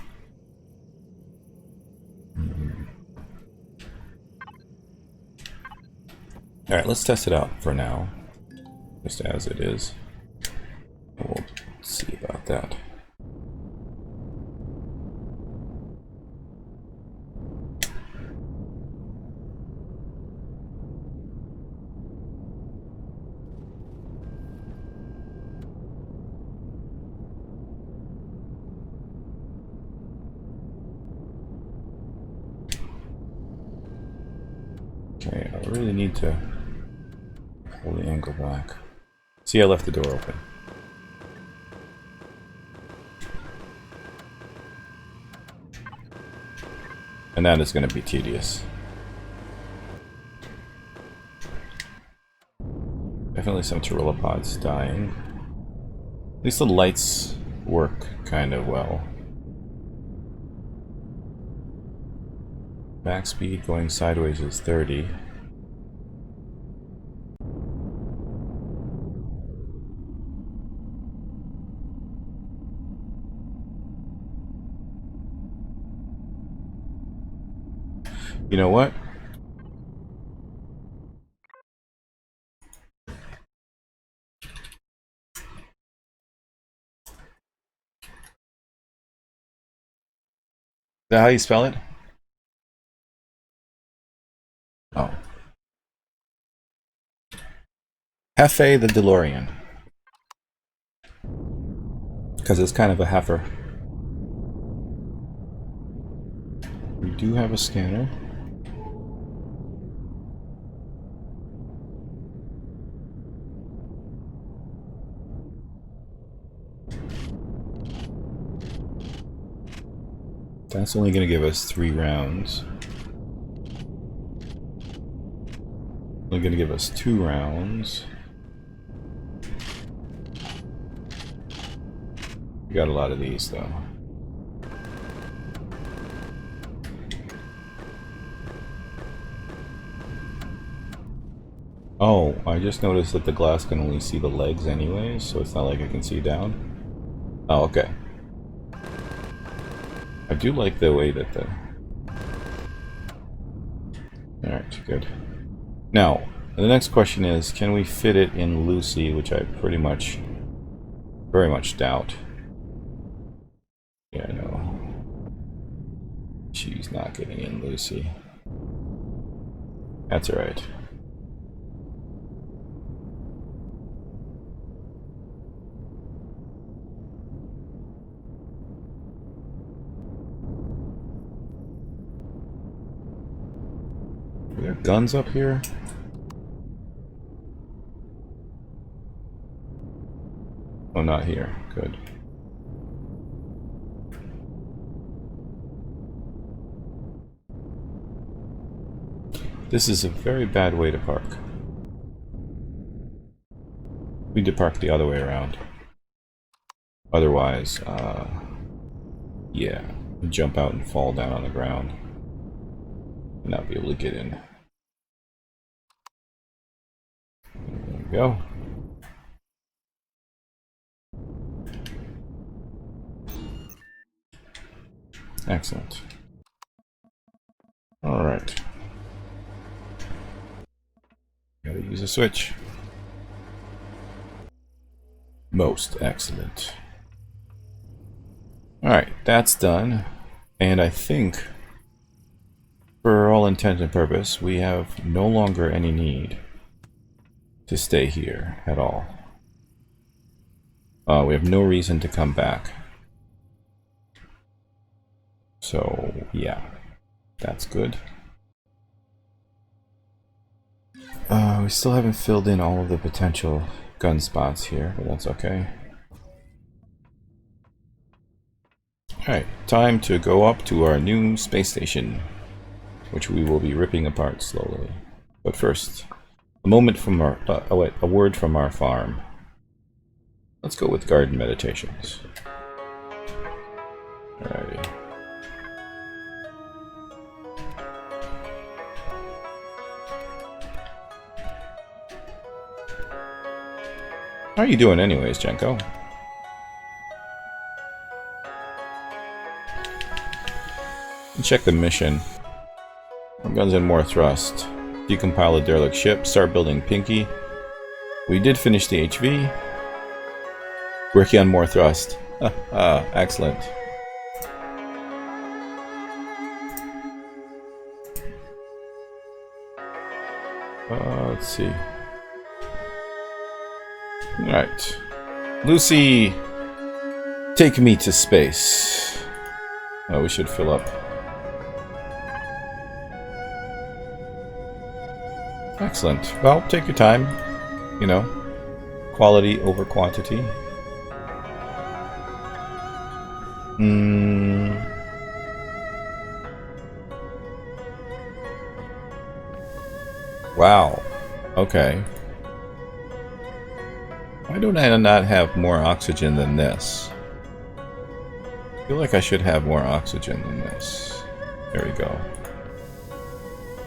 Alright, let's test it out for now. Just as it is. We'll see about that. Okay, I really need to pull the angle back. See, I left the door open. And that is going to be tedious. Definitely some Chiropods dying. At least the lights work kind of well. Max speed going sideways is 30. You know what? Is that how you spell it? Oh. Hefe the DeLorean. Because it's kind of a heifer. We do have a scanner. That's only going to give us 3 rounds. Only going to give us 2 rounds. We got a lot of these though. Oh, I just noticed that the glass can only see the legs anyways, so it's not like I can see down. Oh, okay. I do like the way that the... Alright, good. Now, the next question is, can we fit it in Lucy, which I very much doubt. Yeah, no. She's not getting in Lucy. That's alright. Are there guns up here? Oh, not here. Good. This is a very bad way to park. We need to park the other way around. Otherwise, yeah, jump out and fall down on the ground. And not be able to get in. There we go. Excellent. Alright. Gotta use a switch. Most excellent. Alright, that's done. And I think, for all intent and purpose, we have no longer any need to stay here at all. We have no reason to come back. So, yeah, that's good. We still haven't filled in all of the potential gun spots here, but that's okay. Alright, time to go up to our new space station, which we will be ripping apart slowly. But first, a moment from our... a word from our farm. Let's go with garden meditations. Alrighty. How are you doing anyways, Jenko? Check the mission. More guns and more thrust. Decompile a derelict ship. Start building Pinky. We did finish the HV. Working on more thrust. Excellent. Let's see. Alright. Lucy, take me to space. Oh, we should fill up. Excellent. Well, take your time. You know, quality over quantity. Wow. Okay. Why don't I not have more oxygen than this? I feel like I should have more oxygen than this. There we go.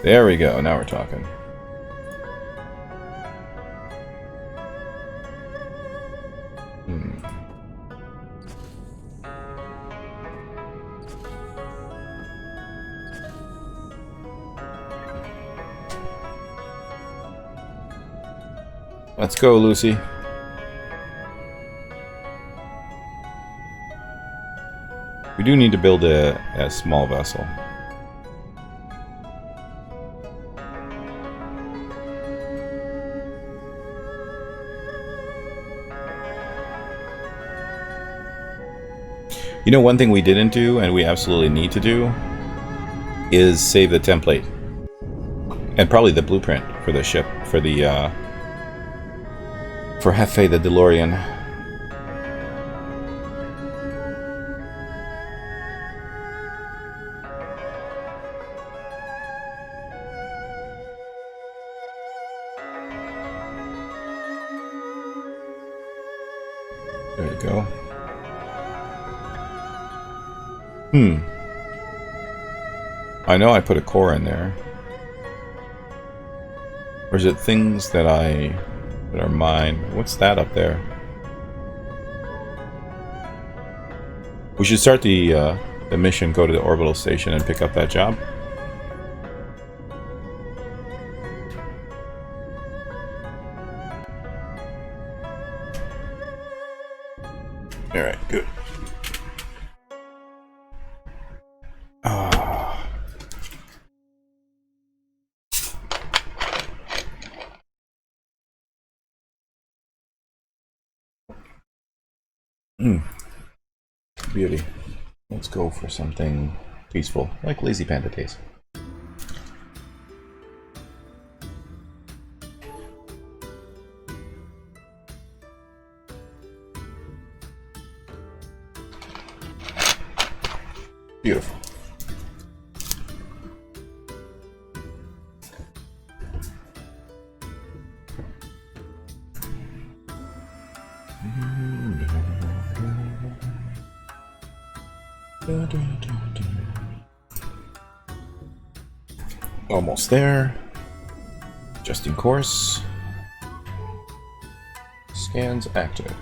There we go. Now we're talking. Let's go, Lucy. We do need to build a small vessel. You know, one thing we didn't do, and we absolutely need to do, is save the template. And probably the blueprint for the ship, for the, for Hefe the DeLorean. There you go. I know I put a core in there. Or is it things that are mine? What's that up there? We should start the mission, go to the orbital station and pick up that job. Alright, good. Beauty. Let's go for something peaceful, like Lazy Panda Days. Beautiful. Almost there. Just in course. Scans active.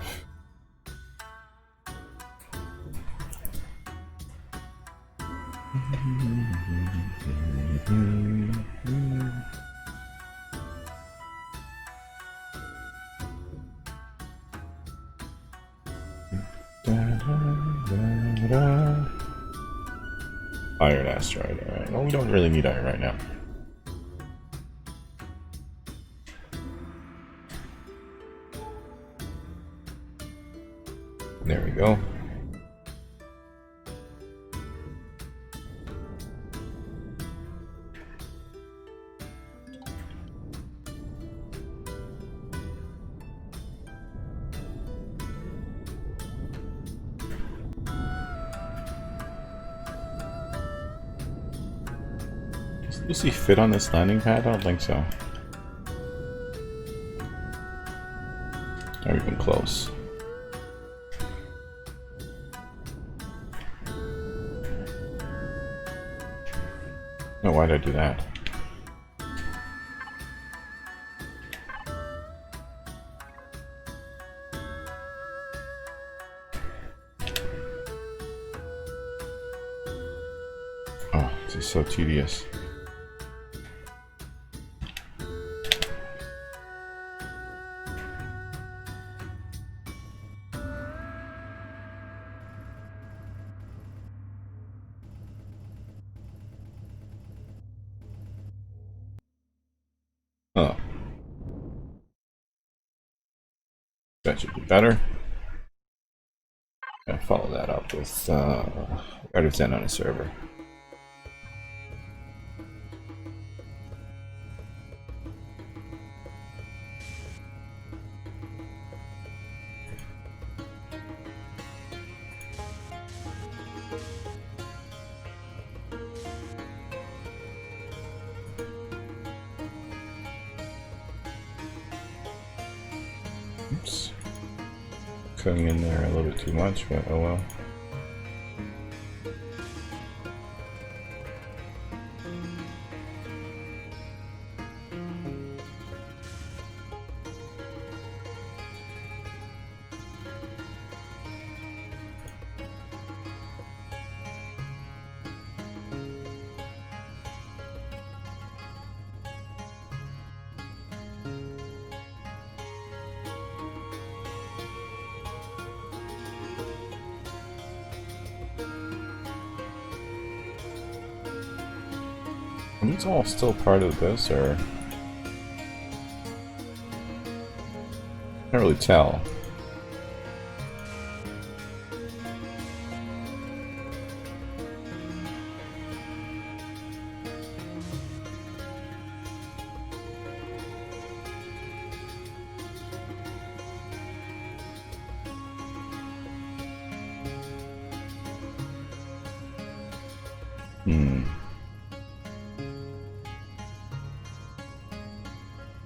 Iron asteroid, alright. Well, we don't really need iron right now. There we go. Does Lucy fit on this landing pad? I don't think so. Not even close. No, why'd I do that? Oh, this is so tedious. Oh. That should be better. I'll follow that up with right of 10 on a server. Oops. Cutting in there a little bit too much, but oh well. Are these all still part of this, or? Can't really tell.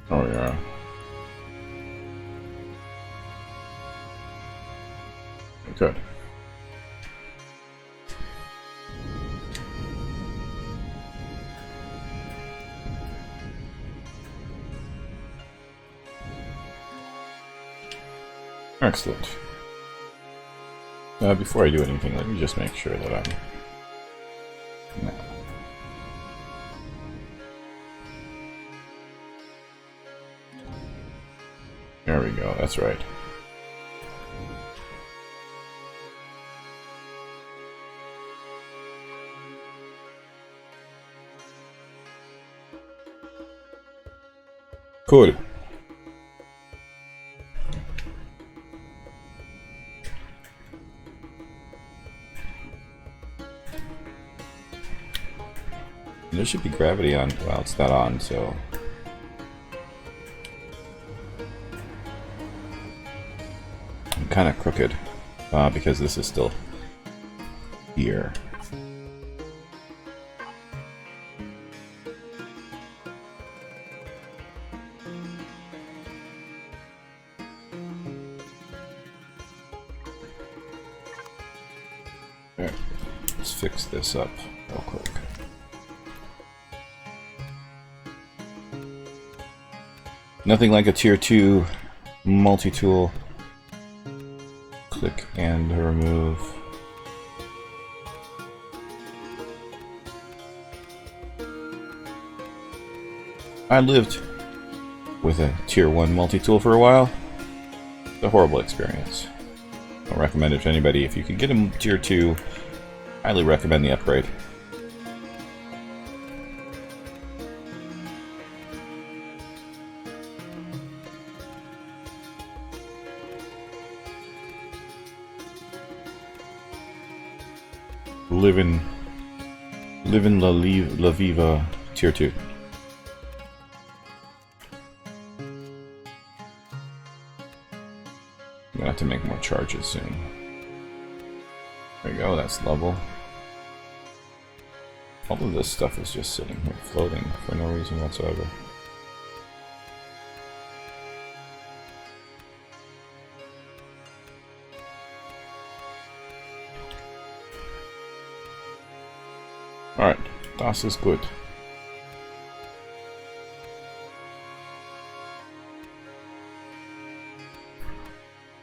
Oh yeah. Good. Excellent. Before I do anything, let me just make sure that I'm... No. There we go, that's right. Cool. There should be gravity on. Well, it's not on, so. I'm kind of crooked because this is still here. Alright, let's fix this up real quick. Nothing like a tier 2 multi-tool. Click and remove. I lived with a tier 1 multi-tool for a while. It's a horrible experience. I'll recommend it to anybody. If you can get him tier 2, highly recommend the upgrade. Living La Viva tier 2. I'm gonna have to make more charges soon. There you go, that's level. All of this stuff is just sitting here floating for no reason whatsoever. Alright, das ist gut.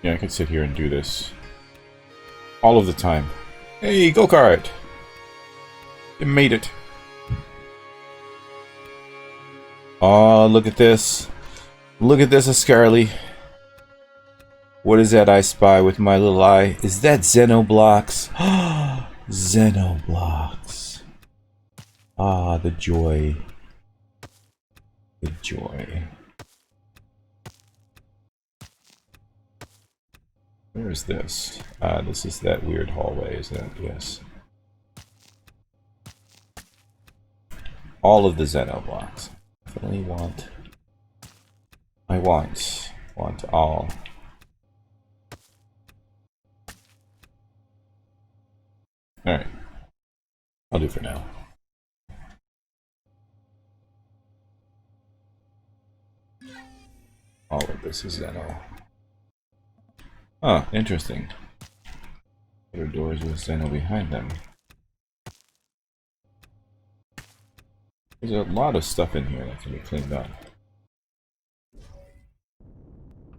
Yeah, I could sit here and do this all of the time. Hey, go-kart! You made it. Oh, look at this. Look at this, Ascarly. What is that I spy with my little eye? Is that Xenoblocks? Xenoblocks. Ah, the joy. The joy. Where is this? This is that weird hallway, isn't it? Yes. All of the Xenoblocks. Definitely want. I want all. Alright. I'll do for now. All of this is Xeno. Oh, interesting. There are doors with Xeno behind them. There's a lot of stuff in here that can be cleaned up.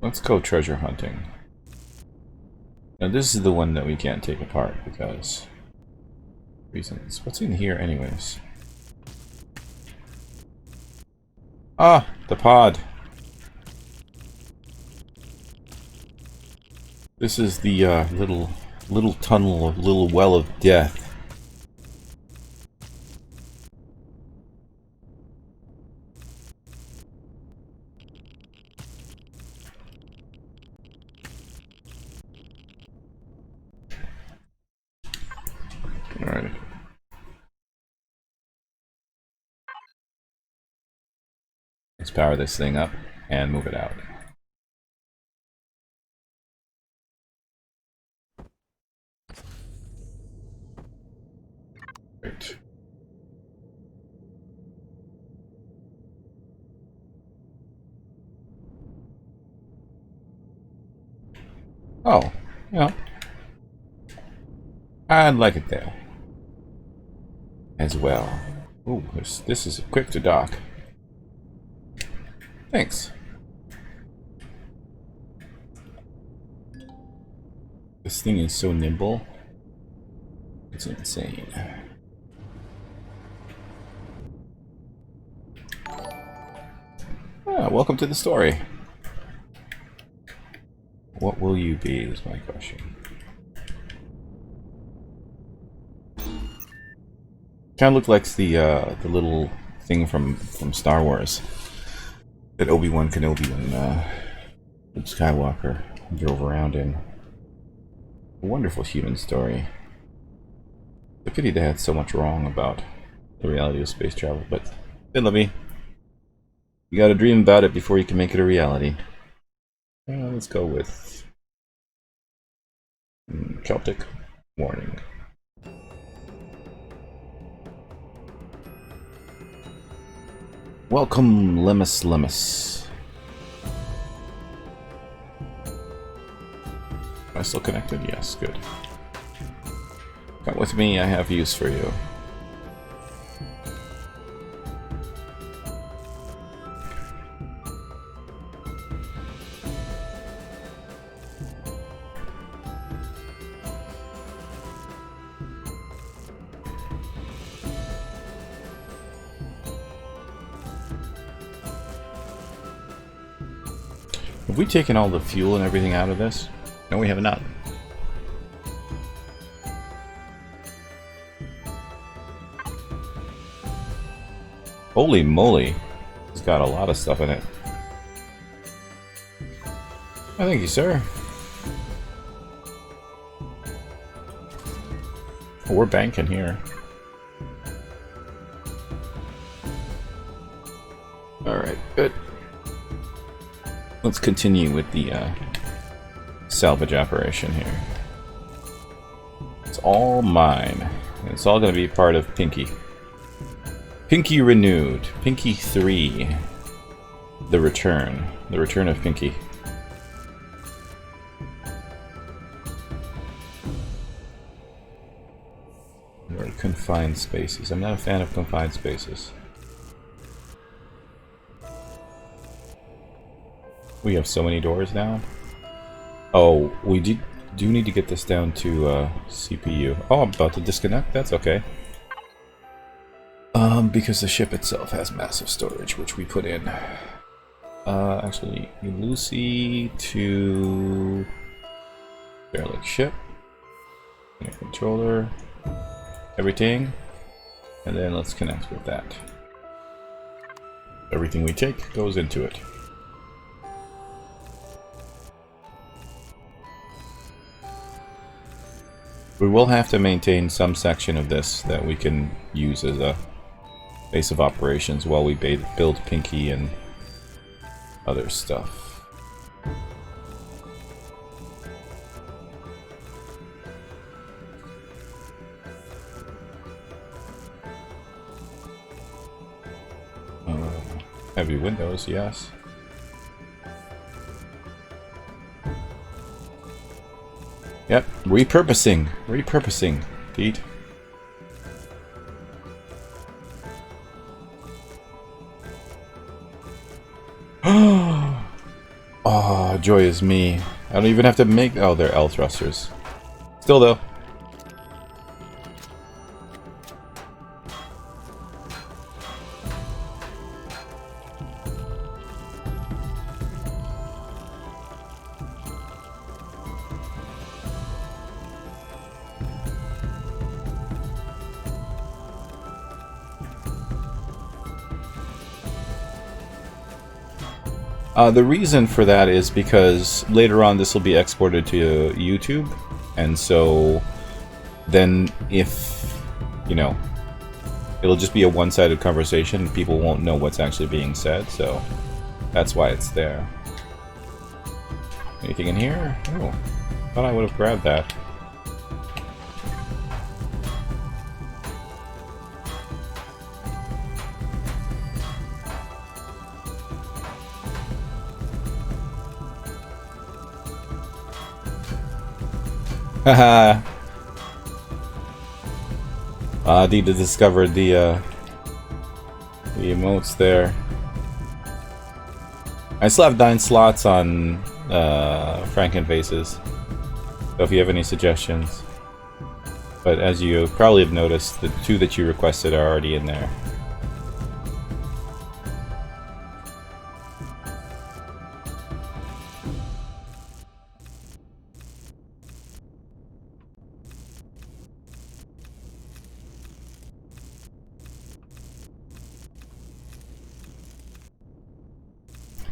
Let's go treasure hunting. Now this is the one that we can't take apart because reasons. What's in here anyways? Ah, the pod. This is the little tunnel of little well of death. All right. Let's power this thing up and move it out. Right. Oh, yeah. I'd like it there. As well. Ooh, this is quick to dock. Thanks. This thing is so nimble. It's insane. Ah, welcome to the story. What will you be is my question. Kind of looked like the little thing from Star Wars that Obi-Wan Kenobi and Luke Skywalker drove around in. A wonderful human story. The pity they had so much wrong about the reality of space travel, but hey, Libby, you gotta dream about it before you can make it a reality. Let's go with Celtic Warning. Welcome, Lemus Lemus. Am I still connected? Yes, good. Come with me, I have use for you. Have we taken all the fuel and everything out of this? No, we have not. Holy moly. It's got a lot of stuff in it. Oh, thank you, sir. Oh, we're banking here. Alright, good. Let's continue with the salvage operation here. It's all mine. And it's all going to be part of Pinky. Pinky Renewed. Pinky 3. The Return. The Return of Pinky. Or confined spaces. I'm not a fan of confined spaces. We have so many doors now. Oh, we do need to get this down to CPU. Oh, I'm about to disconnect? That's okay. Because the ship itself has massive storage, which we put in. Actually, Lucy to derelict ship. Controller. Everything. And then let's connect with that. Everything we take goes into it. We will have to maintain some section of this that we can use as a base of operations while we build Pinky and other stuff. Heavy windows, yes. Yep, repurposing. Repurposing, Pete. Oh, joy is me. I don't even have to make... Oh, they're L thrusters. Still, though. The reason for that is because later on this will be exported to YouTube, and so then if, you know, it'll just be a one-sided conversation and people won't know what's actually being said, so that's why it's there. Anything in here? Oh, thought I would have grabbed that. Haha. I need to discover the emotes there. I still have 9 slots on Frankenfaces, so if you have any suggestions. But as you probably have noticed, the 2 that you requested are already in there.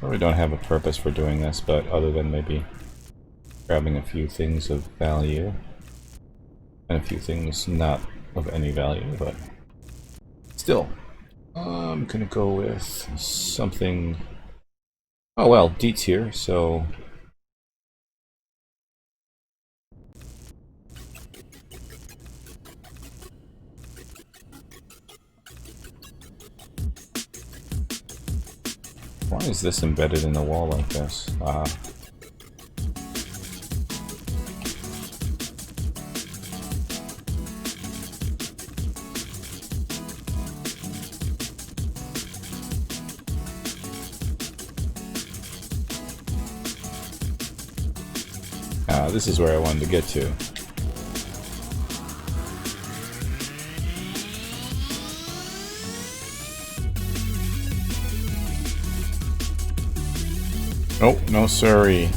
We don't have a purpose for doing this, but other than maybe grabbing a few things of value and a few things not of any value, but still, I'm gonna go with something. Oh well, Deet's here, so why is this embedded in the wall like this? This is where I wanted to get to. Nope, no sorry.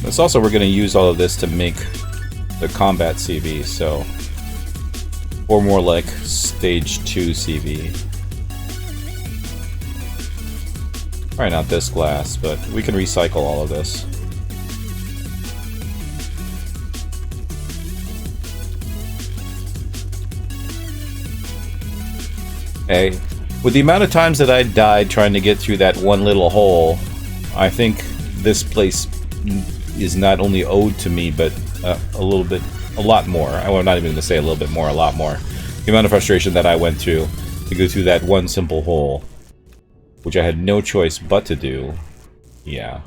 This also, we're going to use all of this to make the combat CV, so Or more like stage 2 CV. Probably not this glass, but we can recycle all of this. Hey, with the amount of times that I died trying to get through that one little hole, I think this place is not only owed to me, but a lot more. I'm not even going to say a little bit more, a lot more. The amount of frustration that I went through to go through that one simple hole, which I had no choice but to do. Yeah.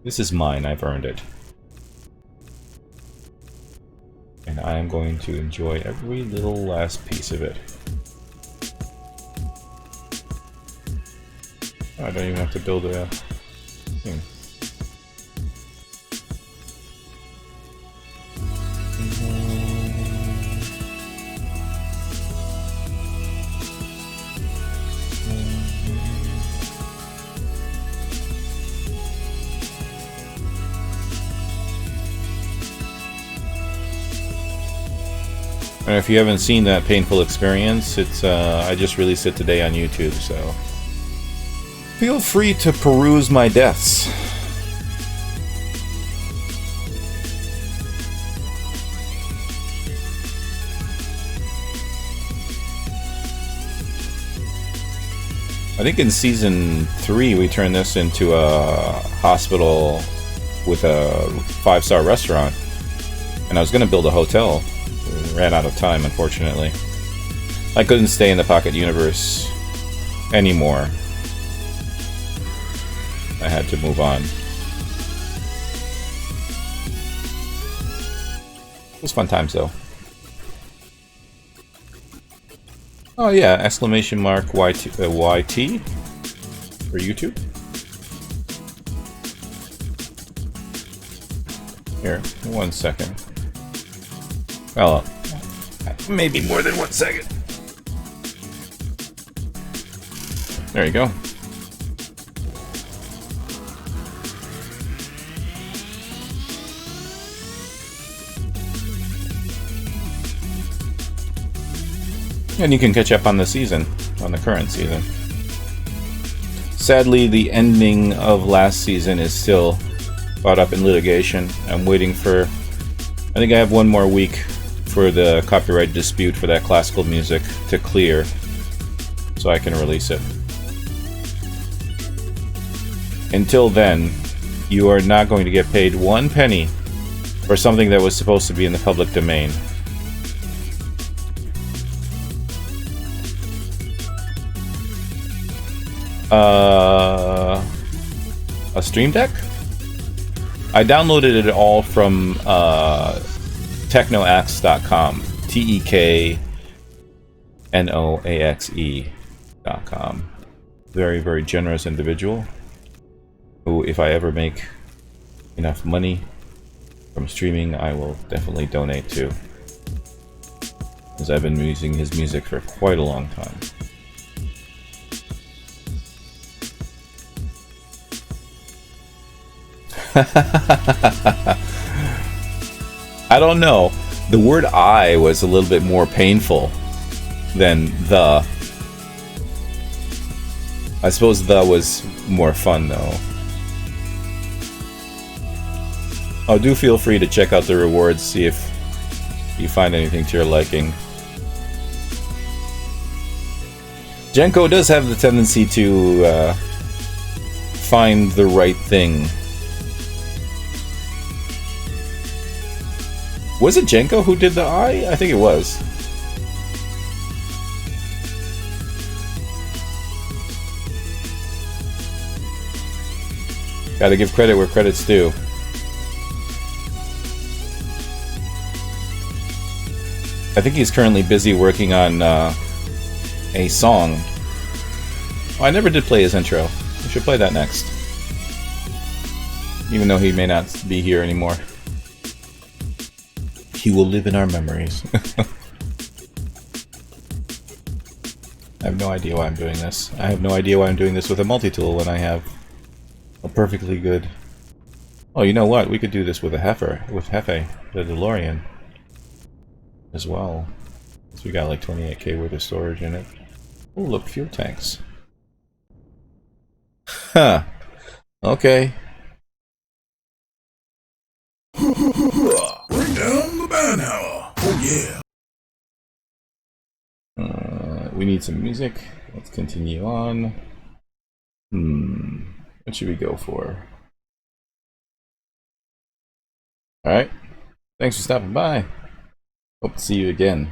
This is mine, I've earned it. And I am going to enjoy every little last piece of it. I don't even have to build a thing. And if you haven't seen that painful experience, it's I just released it today on YouTube, so feel free to peruse my deaths. I think in season 3 we turned this into a hospital with a 5-star restaurant, and I was going to build a hotel. We ran out of time, unfortunately. I couldn't stay in the Pocket Universe anymore. I had to move on. It was fun times, though. Oh yeah, exclamation mark YT for YouTube. Here, 1 second. Well, maybe more than 1 second. There you go. And you can catch up on the season, on the current season. Sadly, the ending of last season is still caught up in litigation. I'm waiting for... I think I have 1 more week for the copyright dispute for that classical music to clear, so I can release it. Until then, you are not going to get paid 1 penny for something that was supposed to be in the public domain. A Stream Deck? I downloaded it all from technoaxe.com. TEKNOAXE.com. Very, very generous individual who, if I ever make enough money from streaming, I will definitely donate to, as I've been using his music for quite a long time. I don't know. The word I was a little bit more painful than the. I suppose the was more fun though. Oh, do feel free to check out the rewards, see if you find anything to your liking. Genko does have the tendency to find the right thing. Was it Genko who did the eye? I think it was. Gotta give credit where credit's due. I think he's currently busy working on a song. Oh, I never did play his intro. We should play that next. Even though he may not be here anymore. He will live in our memories. I have no idea why I'm doing this. I have no idea why I'm doing this with a multi-tool when I have a perfectly good... Oh, you know what? We could do this with a Hefe, the DeLorean, as well. So we got like 28k worth of storage in it. Oh, look, fuel tanks. Huh. Okay. Bring down the Banhauer. Oh yeah. We need some music. Let's continue on. What should we go for? Alright. Thanks for stopping by. Hope to see you again.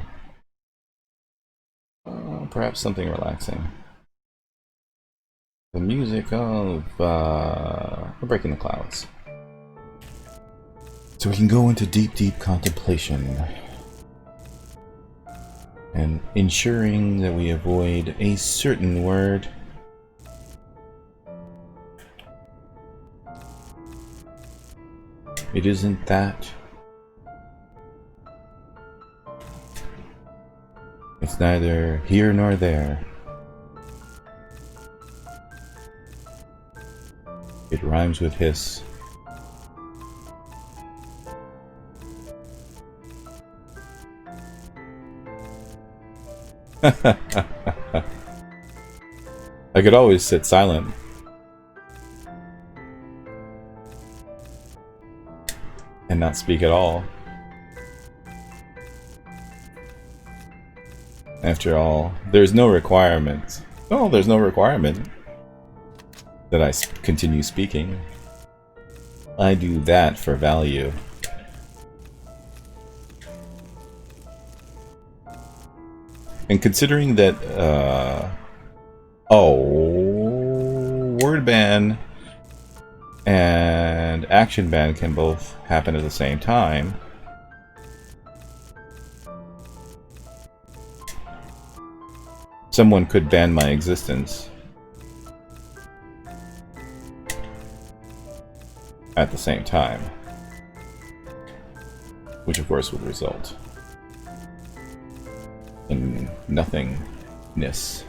Perhaps something relaxing. The music of Breaking the Clouds. So we can go into deep, deep contemplation. And ensuring that we avoid a certain word. It isn't that. It's neither here nor there. It rhymes with hiss. I could always sit silent. And not speak at all. After all, there's no requirement. Oh, there's no requirement that I continue speaking. I do that for value. And considering that, word ban and action ban can both happen at the same time. Someone could ban my existence at the same time, which of course would result in nothingness.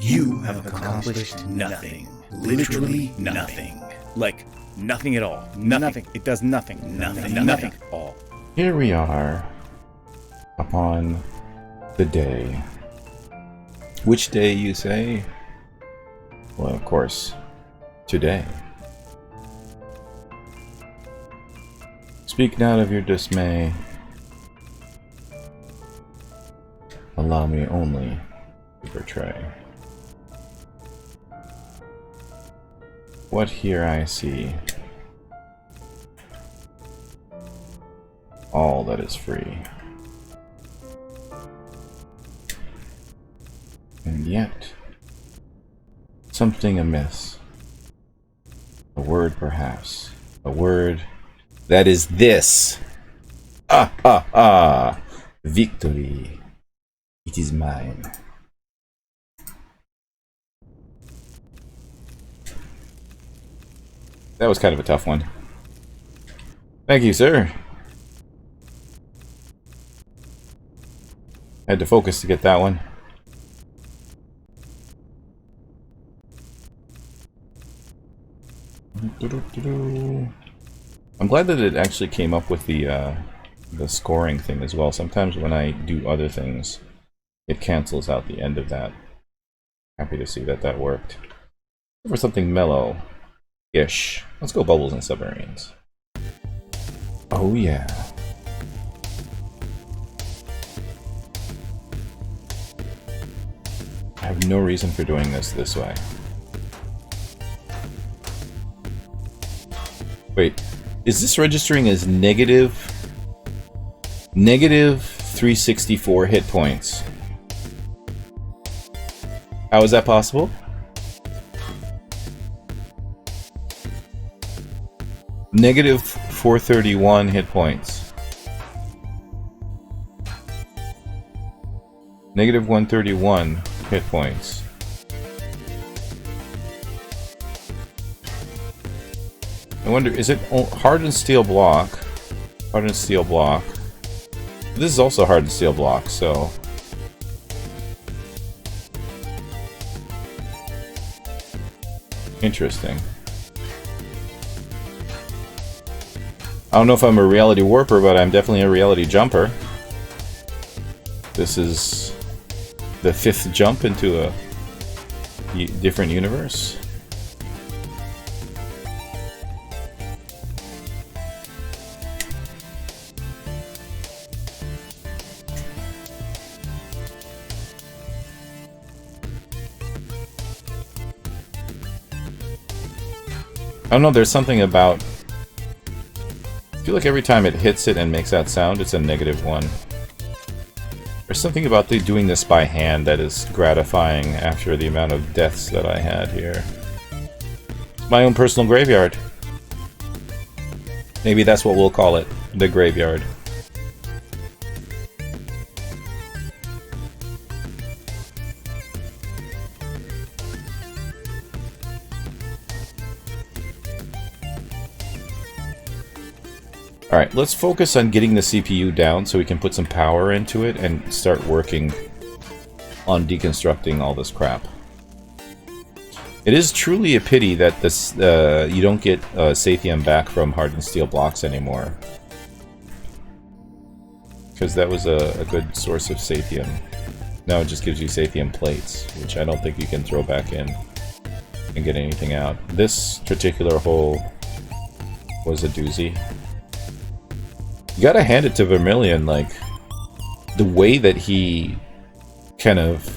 You have accomplished nothing. Literally nothing. Like, nothing at all. Nothing. It does nothing. Nothing at all. Here we are upon the day. Which day, you say? Well, of course, today. Speak not of your dismay. Allow me only to portray what here I see. All that is free. And yet, something amiss. A word perhaps. A word that is this. Ah, ah, ah. Victory. It is mine. That was kind of a tough one. Thank you, sir. Had to focus to get that one. I'm glad that it actually came up with the scoring thing as well. Sometimes when I do other things, it cancels out the end of that. Happy to see that that worked. For something mellow-ish. Let's go Bubbles and Submarines. Oh yeah. I have no reason for doing this way. Wait, is this registering as negative 364 hit points? How is that possible? Negative 431 hit points. Negative 131 hit points. I wonder, is it hardened steel block? Hardened steel block. This is also hardened steel block, so... Interesting. I don't know if I'm a reality warper, but I'm definitely a reality jumper. This is the 5th jump into a different universe. I don't know, there's something about... I feel like every time it hits it and makes that sound, it's a -1. There's something about doing this by hand that is gratifying after the amount of deaths that I had here. It's my own personal graveyard. Maybe that's what we'll call it, the graveyard. Alright, let's focus on getting the CPU down so we can put some power into it and start working on deconstructing all this crap. It is truly a pity that this you don't get Sathium back from hardened steel blocks anymore. Because that was a good source of Sathium. Now it just gives you Sathium plates, which I don't think you can throw back in and get anything out. This particular hole was a doozy. You gotta hand it to Vermilion, like, the way that he kind of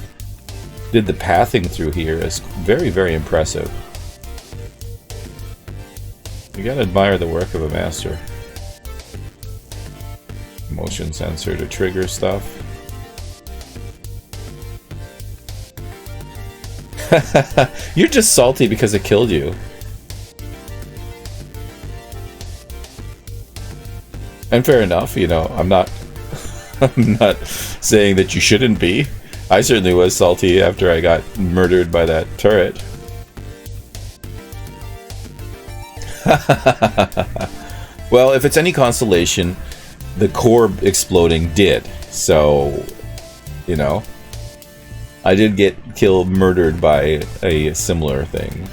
did the pathing through here is very, very impressive. You gotta admire the work of a master. Motion sensor to trigger stuff. You're just salty because it killed you. And fair enough, you know, I'm not saying that you shouldn't be. I certainly was salty after I got murdered by that turret. Well, if it's any consolation, the core exploding did. So, you know, I did get murdered by a similar thing.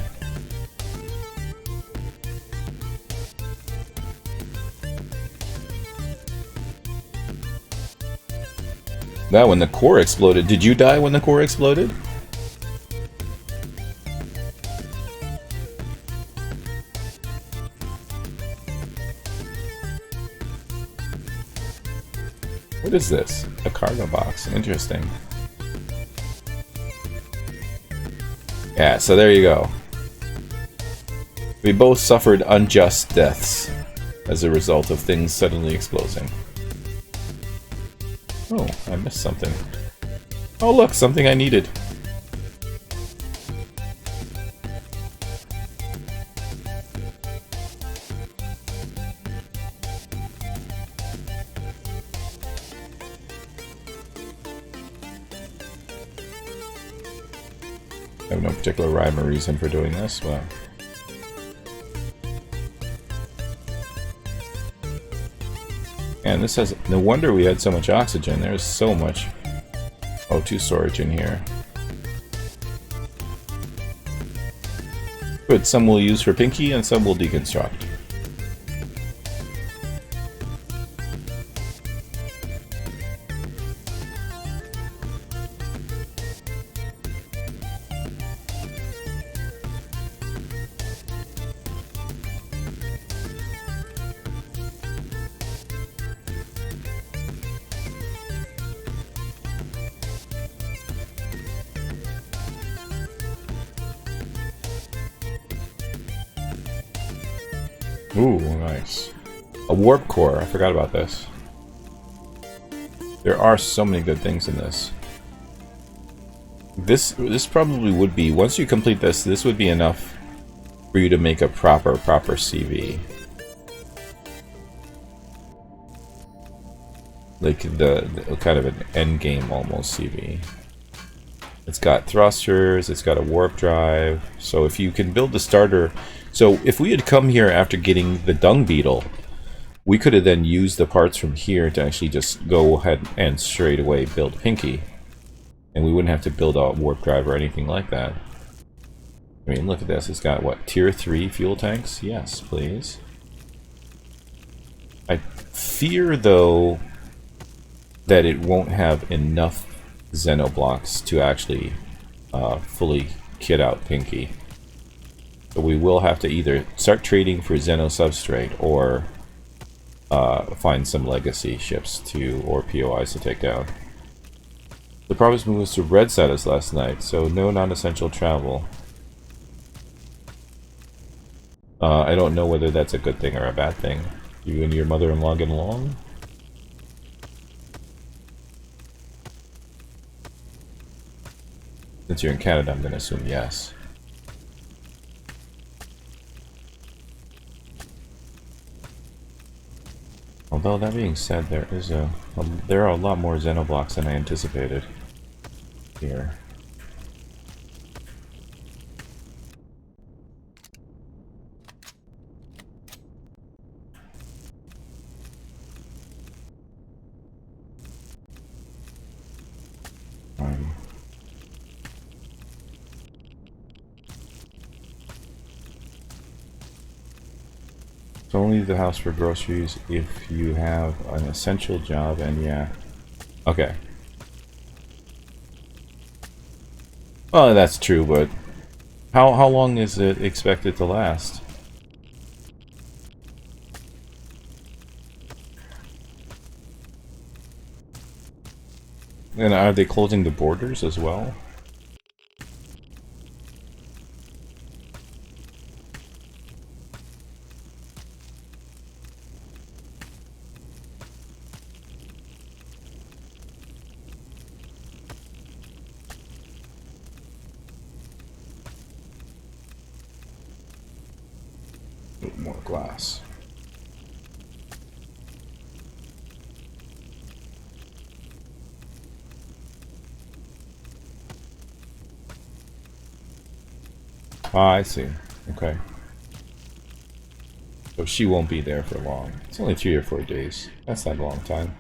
Now, when the core exploded, did you die when the core exploded? What is this? A cargo box. Interesting. Yeah, so there you go. We both suffered unjust deaths as a result of things suddenly exploding. Oh, I missed something. Oh look, something I needed. I have no particular rhyme or reason for doing this, but... And this has... No wonder we had so much oxygen. There's so much O2 storage in here. Good, some we'll use for Pinky and some we'll deconstruct. Ooh, nice. A warp core. I forgot about this. There are so many good things in this. This probably would be, once you complete this, this would be enough for you to make a proper CV. Like the kind of an end game almost CV. It's got thrusters, it's got a warp drive, so if you can build the starter... So if we had come here after getting the dung beetle, we could have then used the parts from here to actually just go ahead and straight away build Pinky. And we wouldn't have to build a warp drive or anything like that. I mean, look at this. It's got, what, tier 3 fuel tanks? Yes, please. fear, though, that it won't have enough Xenoblocks to actually fully kit out Pinky. So we will have to either start trading for Xeno Substrate or find some legacy ships or POIs to take down. The promised move was to red status last night, so no non-essential travel. I don't know whether that's a good thing or a bad thing. You and your mother-in-law get along? Since you're in Canada, I'm going to assume yes. Although that being said, there are a lot more Xenoblocks than I anticipated here. So only leave the house for groceries if you have an essential job, and yeah. Okay. Well, that's true, but how long is it expected to last? And are they closing the borders as well? More glass. Ah, I see. Okay. So she won't be there for long. It's only 3 or 4 days. That's not a long time.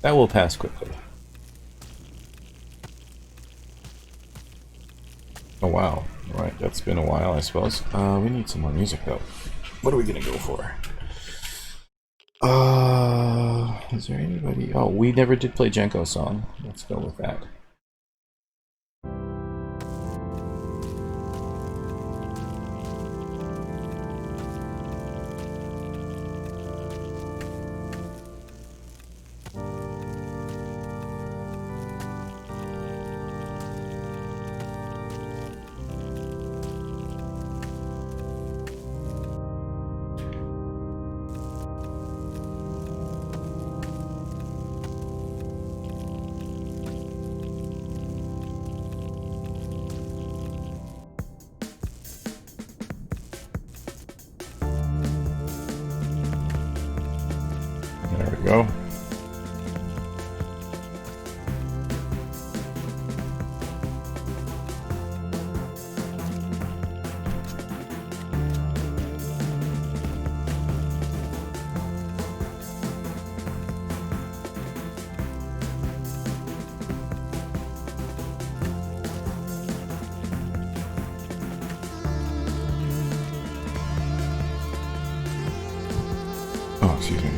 That will pass quickly. Oh wow. Alright, that's been a while, I suppose. We need some more music though. What are we gonna go for? Is there anybody? Oh, we never did play Jenko's song. Let's go with that. There we go. Oh, excuse me.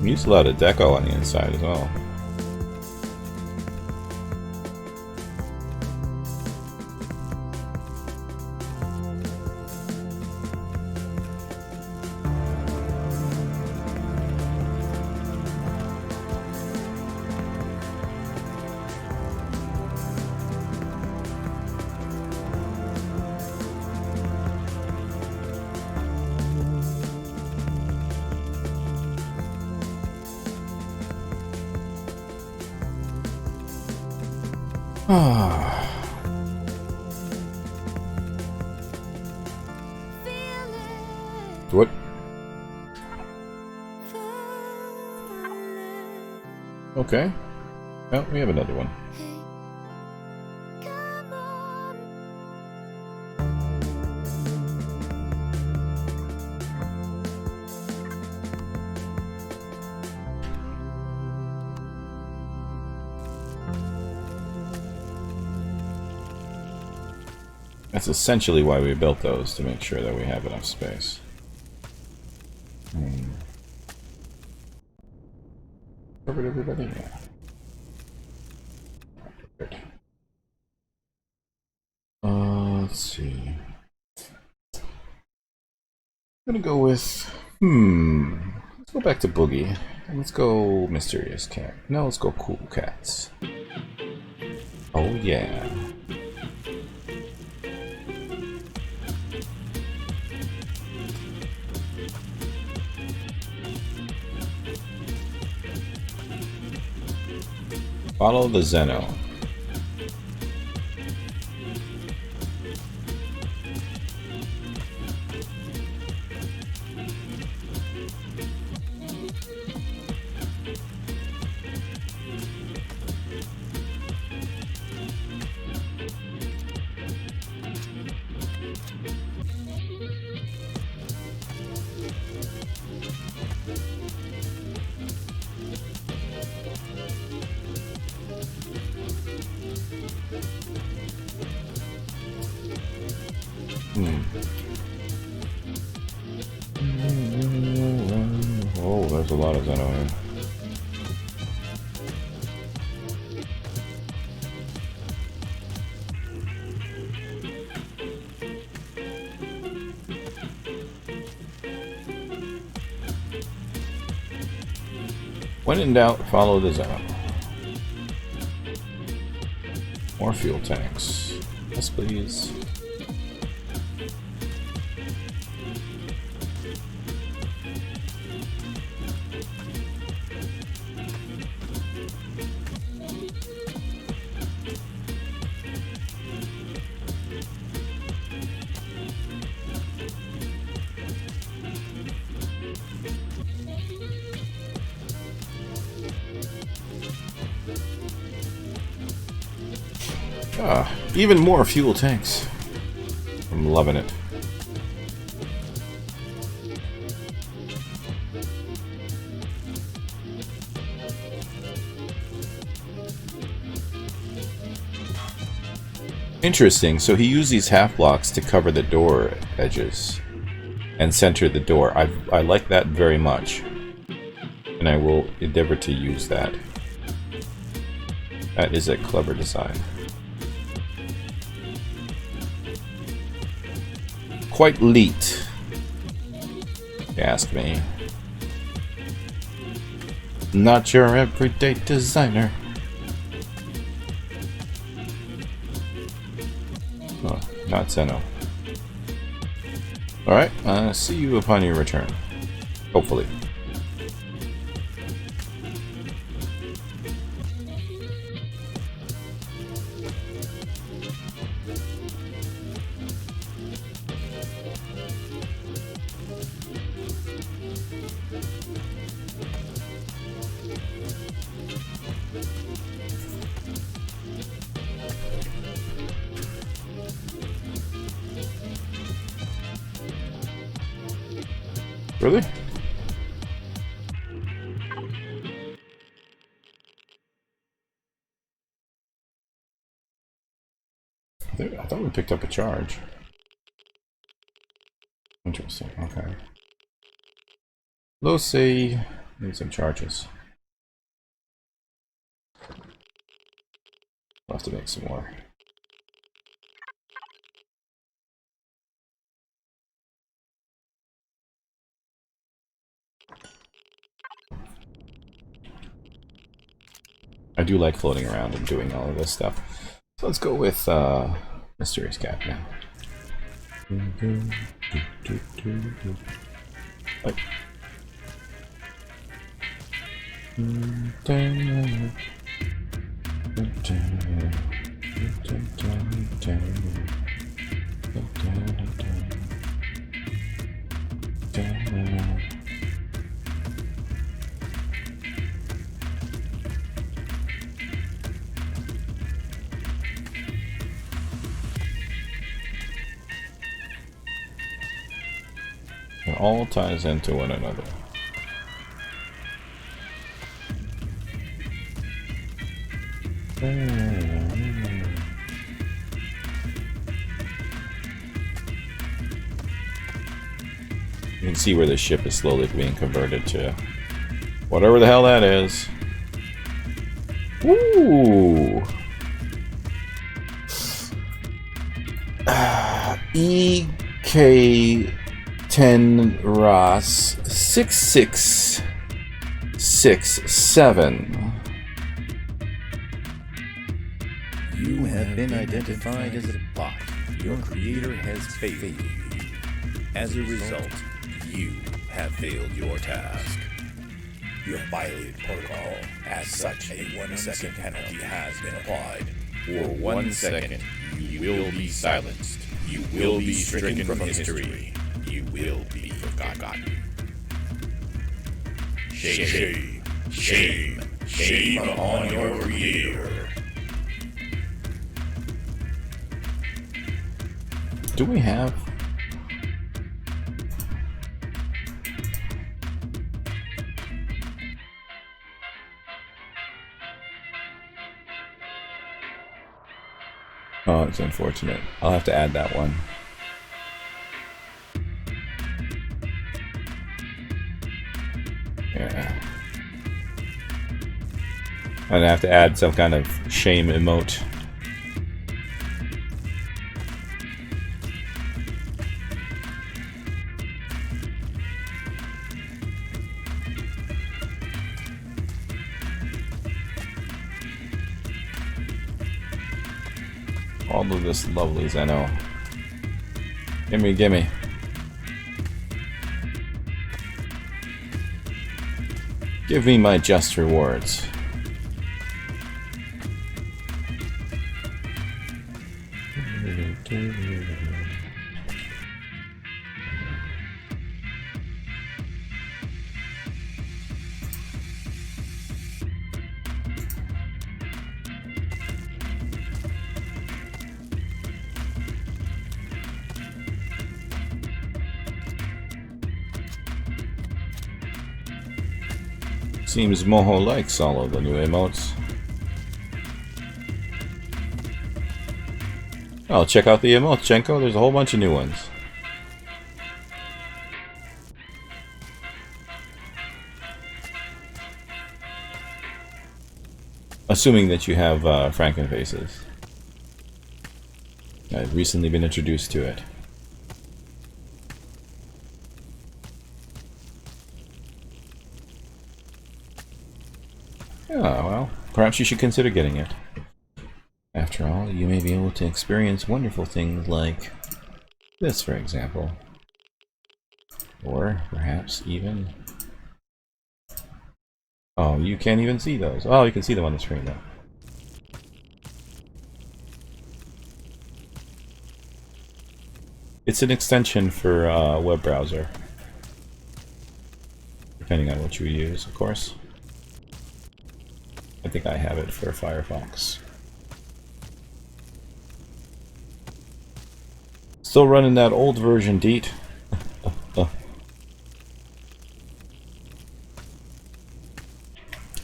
We use a lot of deco on the inside as well. What? Okay. Oh, we have another one. That's essentially why we built those, to make sure that we have enough space. Covered everybody? Yeah. Good. Let's see. I'm gonna go with... Let's go back to Boogie. And let's go Mysterious Cat. No, let's go Cool Cats. Oh yeah. Follow the Zeno. Oh, there's a lot of Zeno here. When in doubt, follow the Zeno. More fuel tanks. Yes, please. Even more fuel tanks. I'm loving it. Interesting. So he used these half blocks to cover the door edges and center the door. I like that very much, and I will endeavor to use that. That is a clever design. Quite neat, if you ask me. Not your everyday designer. Oh, not Zeno. Alright, see you upon your return. Hopefully. Really? I thought we picked up a charge. Interesting, okay. Let's see. Need some charges. I'll have to make some more. I do like floating around and doing all of this stuff. So let's go with Mysterious Cat now. Like. It all ties into one another. You can see where the ship is slowly being converted to whatever the hell that is. Ooh. EK10 Ross 6667. You have been identified as a bot. Your creator has failed you. As a result, you have failed your task. You have violated protocol. As such, a 1-second penalty has been applied. For 1 second, you will be silenced. You will be stricken from history. You will be forgotten. Shame, shame, shame upon your creator. Do we have... Oh, it's unfortunate. I'll have to add that one. Yeah. I'd have to add some kind of shame emote. All of this lovelies, I know. Gimme, gimme. Give me my just rewards. Seems Moho likes all of the new emotes. Oh, check out the emotes, Chenko. There's a whole bunch of new ones. Assuming that you have Frankenfaces. I've recently been introduced to it. Oh, well, perhaps you should consider getting it. After all, you may be able to experience wonderful things like this, for example. Or perhaps even... Oh, you can't even see those. Oh, you can see them on the screen, though. It's an extension for a web browser. Depending on what you use, of course. I think I have it for Firefox. Still running that old version, Deet.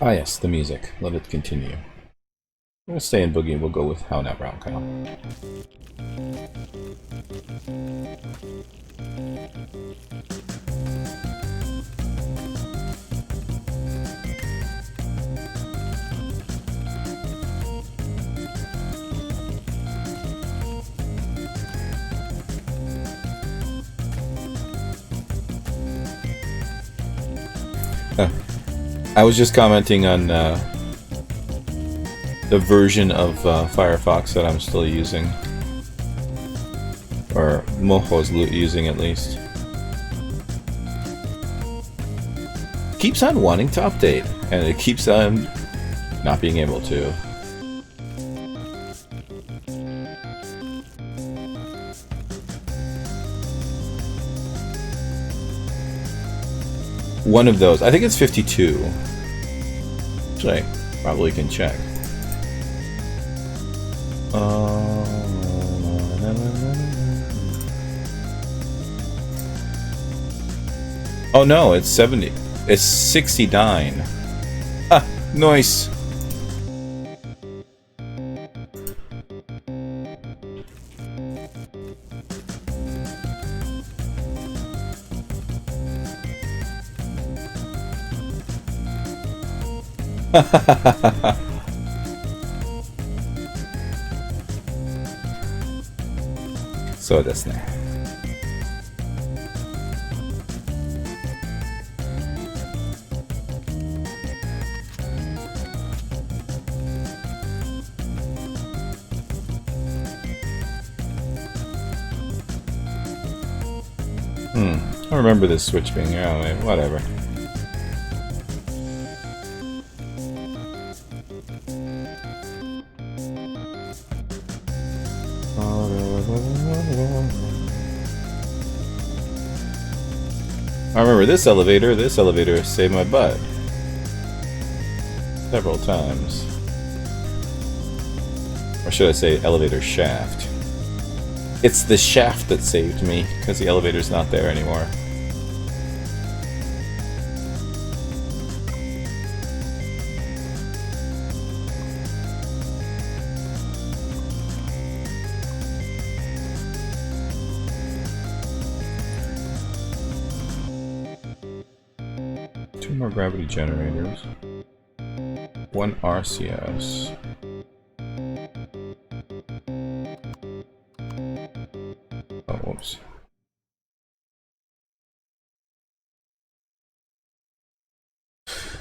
Ah yes, the music. Let it continue. We'll stay in Boogie and we'll go with How Now Brown Cow. I was just commenting on the version of Firefox that I'm still using. Or Moho's using, at least. Keeps on wanting to update, and it keeps on not being able to. One of those. I think it's 52. Which I probably can check. Oh no, it's 70. It's 69. Ah, nice. そうですね。I remember this switch being here. Oh, whatever. I remember this elevator. This elevator saved my butt several times. Or should I say elevator shaft? It's the shaft that saved me, because the elevator's not there anymore. Two more gravity generators. One RCS. Oh, whoops.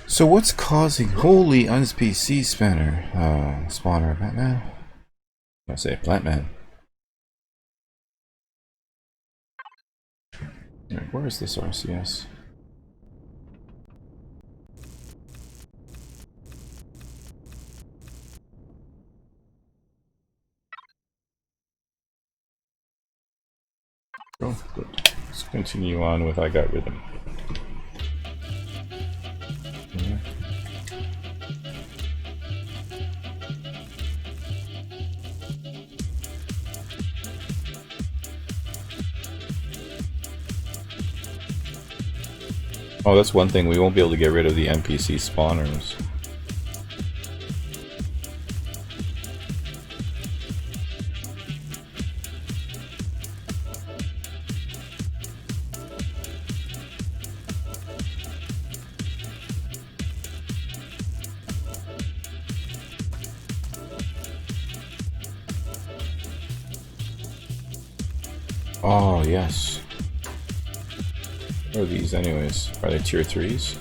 So what's causing holy unspc spawner Batman? I say Batman. Right, where is this RCS? Oh, good. Let's continue on with I Got Rhythm. Oh, that's one thing. We won't be able to get rid of the NPC spawners. Oh, yes. What are these anyways? Are they tier 3s?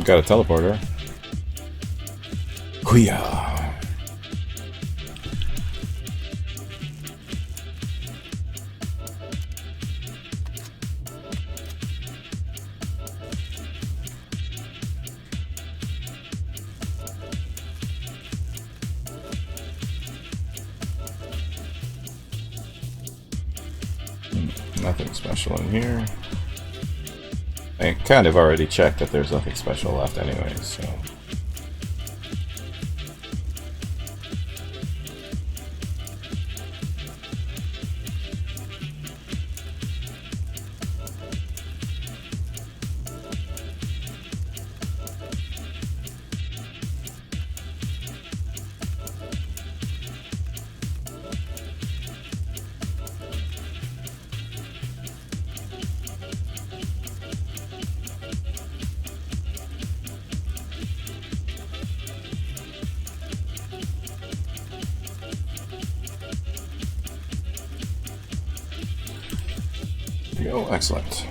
Got a teleporter. Hoo-yah. Nothing special in here. I kind of already checked that there's nothing special left anyways, so... Oh, excellent.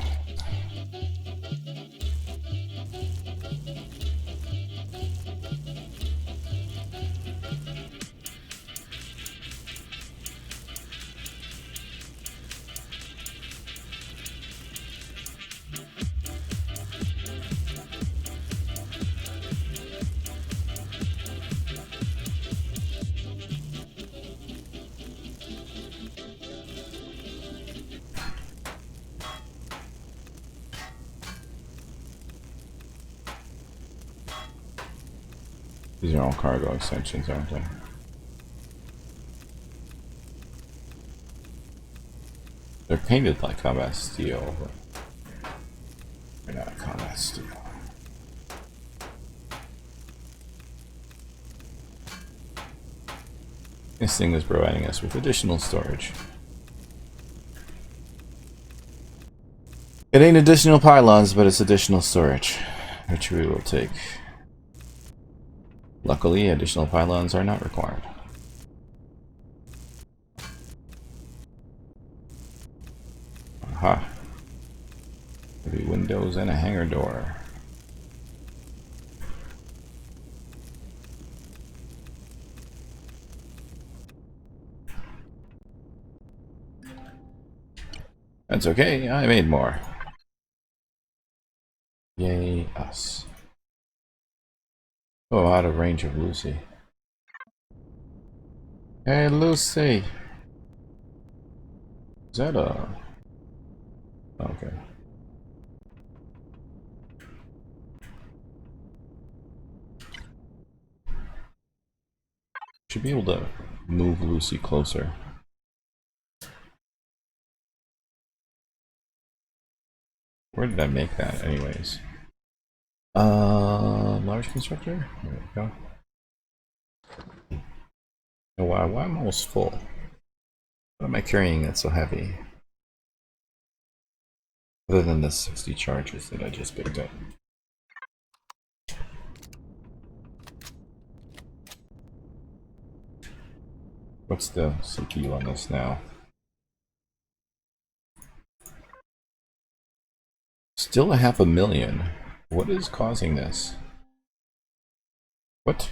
These are all cargo extensions, aren't they? They're painted like combat steel, but they're not combat steel. This thing is providing us with additional storage. It ain't additional pylons, but it's additional storage, which we will take. Luckily, additional pylons are not required. Aha. Maybe windows and a hangar door. That's okay, I made more. Yay, us. Oh, out of range of Lucy. Hey, Lucy! Is that a... Okay. Should be able to move Lucy closer. Where did I make that, anyways? Large constructor? There we go. Oh, wow, why am I almost full? What am I carrying that's so heavy? Other than the 60 charges that I just picked up. What's the CPU on this now? Still 500,000. What is causing this? What?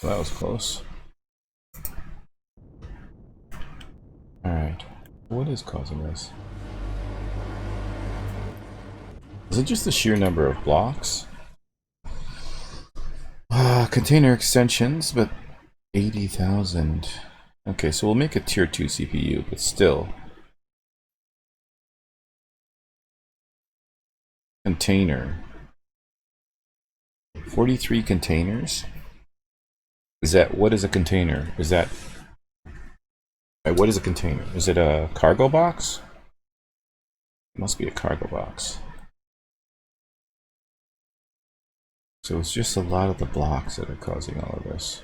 That was close. Alright. What is causing this? Is it just the sheer number of blocks? Container extensions, but 80,000. Okay, so we'll make a tier 2 CPU, but still. Container. 43 containers? Is that, what is a container? Is that, what is a container? Is it a cargo box? It must be a cargo box. So it's just a lot of the blocks that are causing all of this.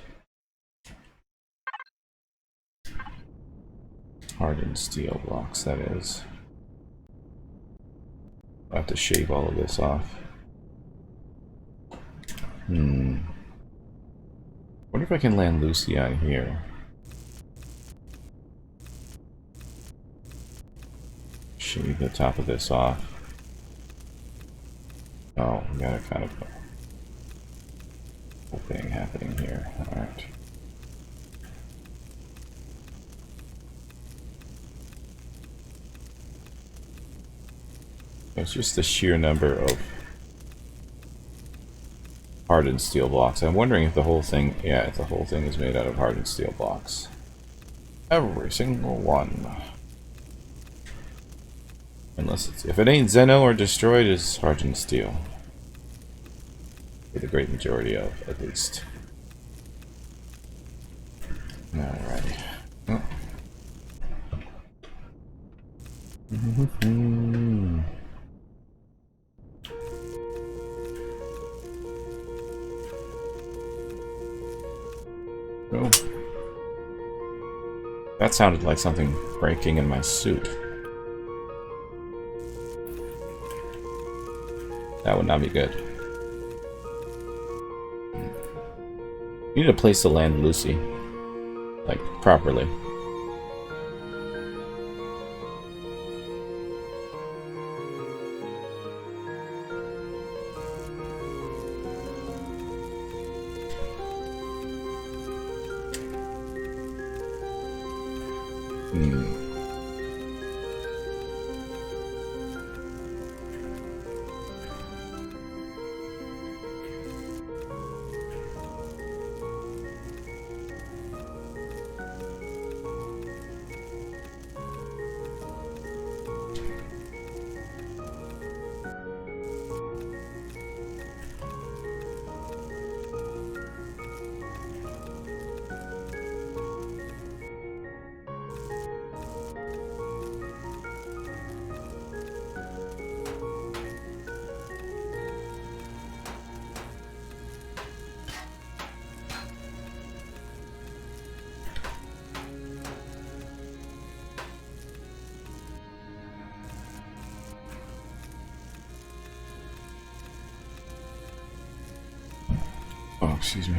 Hardened steel blocks, that is. I'll have to shave all of this off. Wonder if I can land Lucy on here. Shave the top of this off. Oh, we got a kind of whole thing happening here. Alright. It's just the sheer number of hardened steel blocks. I'm wondering if the whole thing, yeah, if the whole thing is made out of hardened steel blocks. Every single one. Unless it's, if it ain't Zeno or destroyed, it's hardened steel. For the great majority of, at least. Alrighty. Oh. Oh. That sounded like something breaking in my suit. That would not be good. You need a place to land Lucy. Like, properly. Oh, excuse me.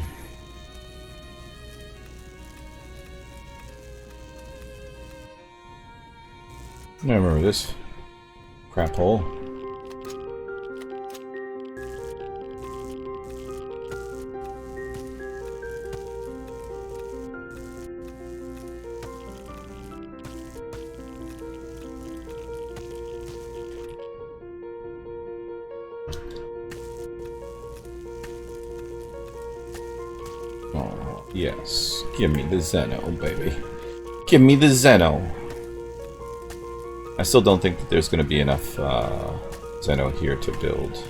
I remember this crap hole. Oh, yes. Give me the Zeno, baby. Give me the Zeno. I still don't think that there's going to be enough Zeno here to build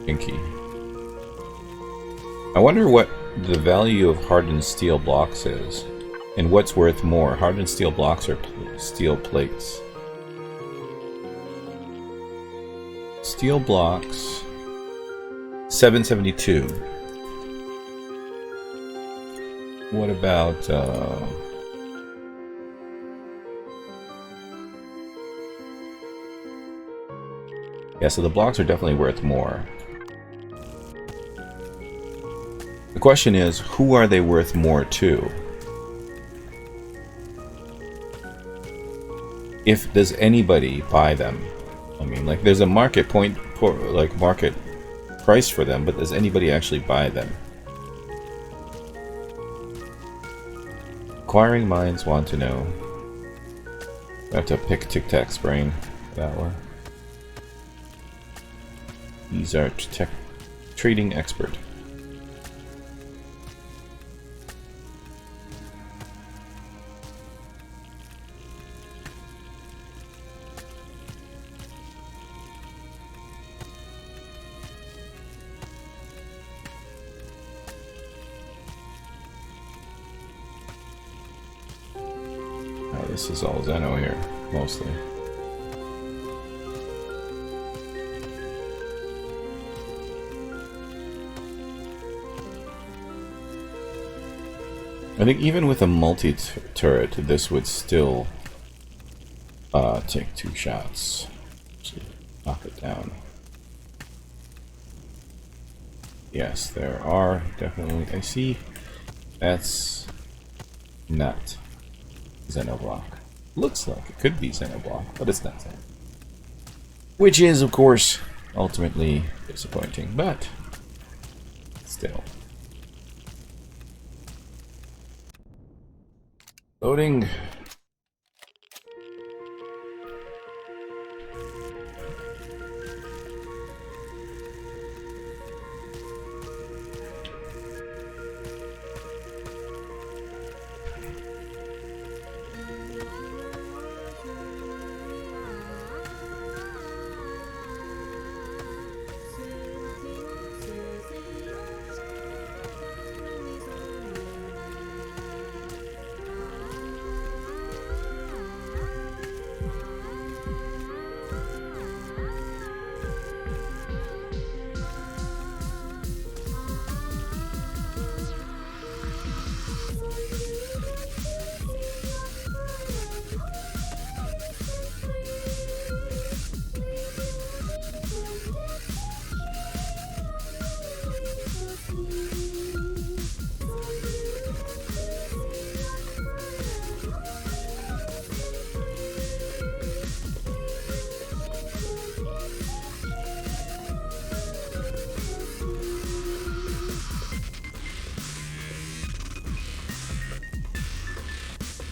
Pinky. I wonder what the value of hardened steel blocks is, and what's worth more, hardened steel blocks or steel plates? Steel blocks, 772. What about yeah, so the blocks are definitely worth more. The question is, who are they worth more to? If does anybody buy them? I mean, like, there's a market point for, like, market price for them, but does anybody actually buy them? Acquiring minds want to know. I have to pick Tic Tac's brain for that one. He's our trading expert. Oh, this is all Zeno here, mostly. I think even with a multi-turret, this would still take 2 shots to knock it down. Yes, there are definitely. I see. That's not Xenoblock. Looks like it could be Xenoblock, but it's not Xenoblock. Which is, of course, ultimately disappointing, but still. Loading.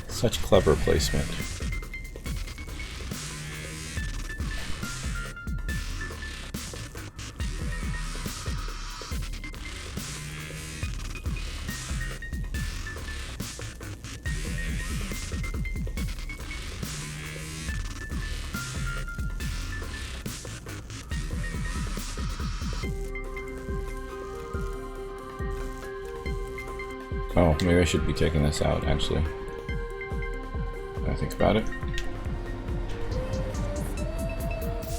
Such clever placement. Oh, maybe I should be taking this out, actually. I think about it.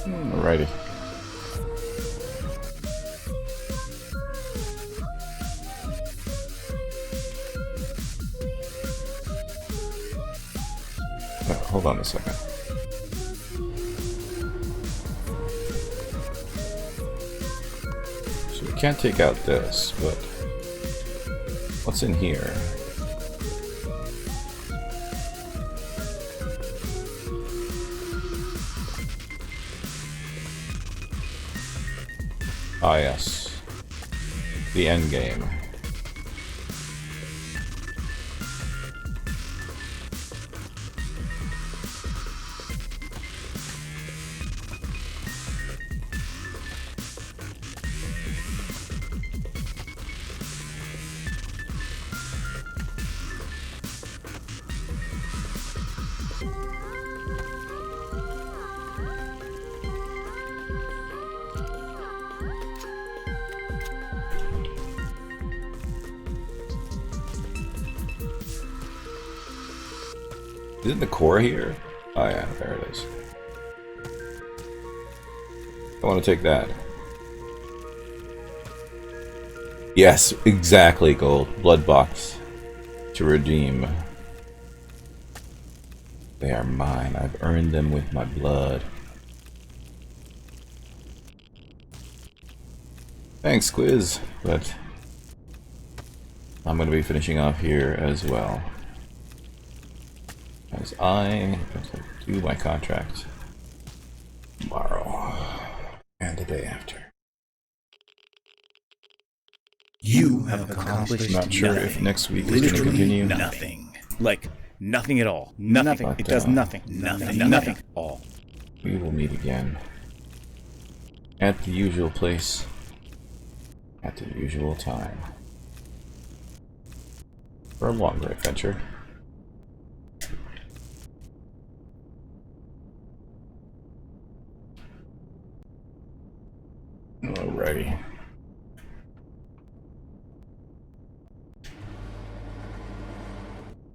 Alrighty. Hold on a second. So can't take out this, but what's in here? Ah, yes. The end game. Isn't the core here? Oh yeah, there it is. I want to take that. Yes, exactly, gold. Blood box. To redeem. They are mine. I've earned them with my blood. Thanks, Quiz. But I'm going to be finishing off here as well. As I do my contract tomorrow and the day after. You have accomplished Not sure nothing. if next week is going to Literally continue. nothing. Like nothing at all. Nothing. But, It does nothing. Nothing. Nothing. All. We will meet again at the usual place at the usual time for a longer adventure. Alrighty.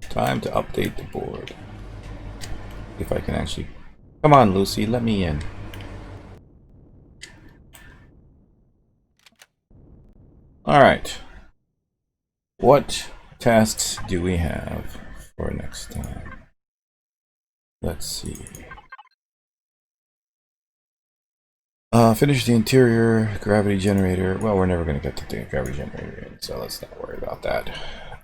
Time to update the board. If I can actually... Come on, Lucy, let me in. Alright. What tasks do we have for next time? Let's see. Finish the interior gravity generator. Well, we're never going to get to the gravity generator in, so let's not worry about that.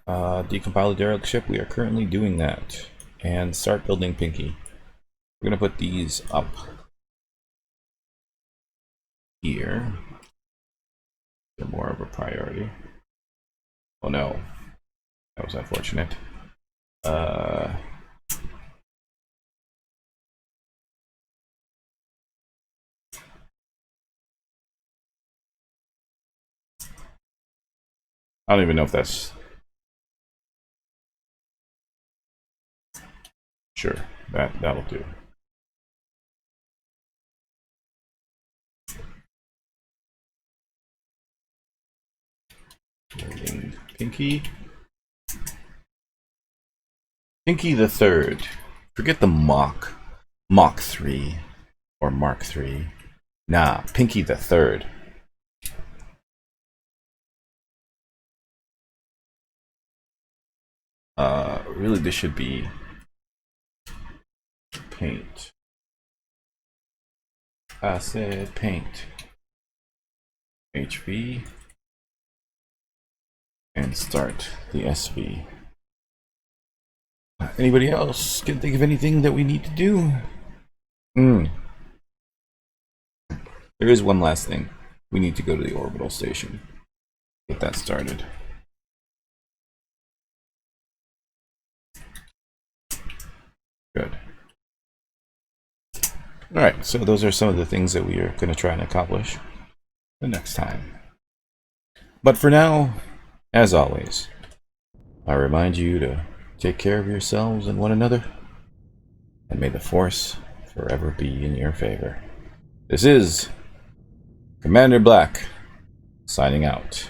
Decompile the derelict ship. We are currently doing that. And start building Pinky. We're going to put these up here. They're more of a priority. Oh no. That was unfortunate. I don't even know if that's... Sure, that'll do. Pinky. Pinky the Third. Forget the Mach 3 or Mark 3. Nah, Pinky the Third. Really, this should be paint. I said paint. HV. And start the SV. Anybody else can think of anything that we need to do? There is one last thing. We need to go to the orbital station. Get that started. Good. Alright, so those are some of the things that we are going to try and accomplish the next time. But for now, as always, I remind you to take care of yourselves and one another, and may the Force forever be in your favor. This is Commander Black, signing out.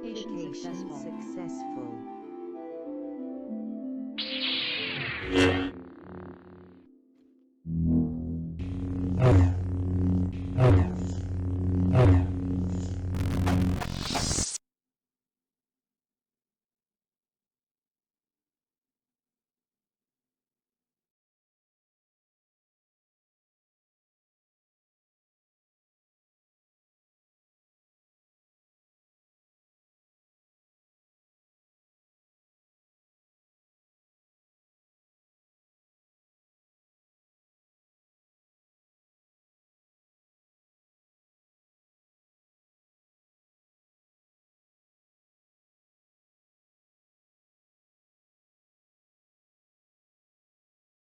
Education successful.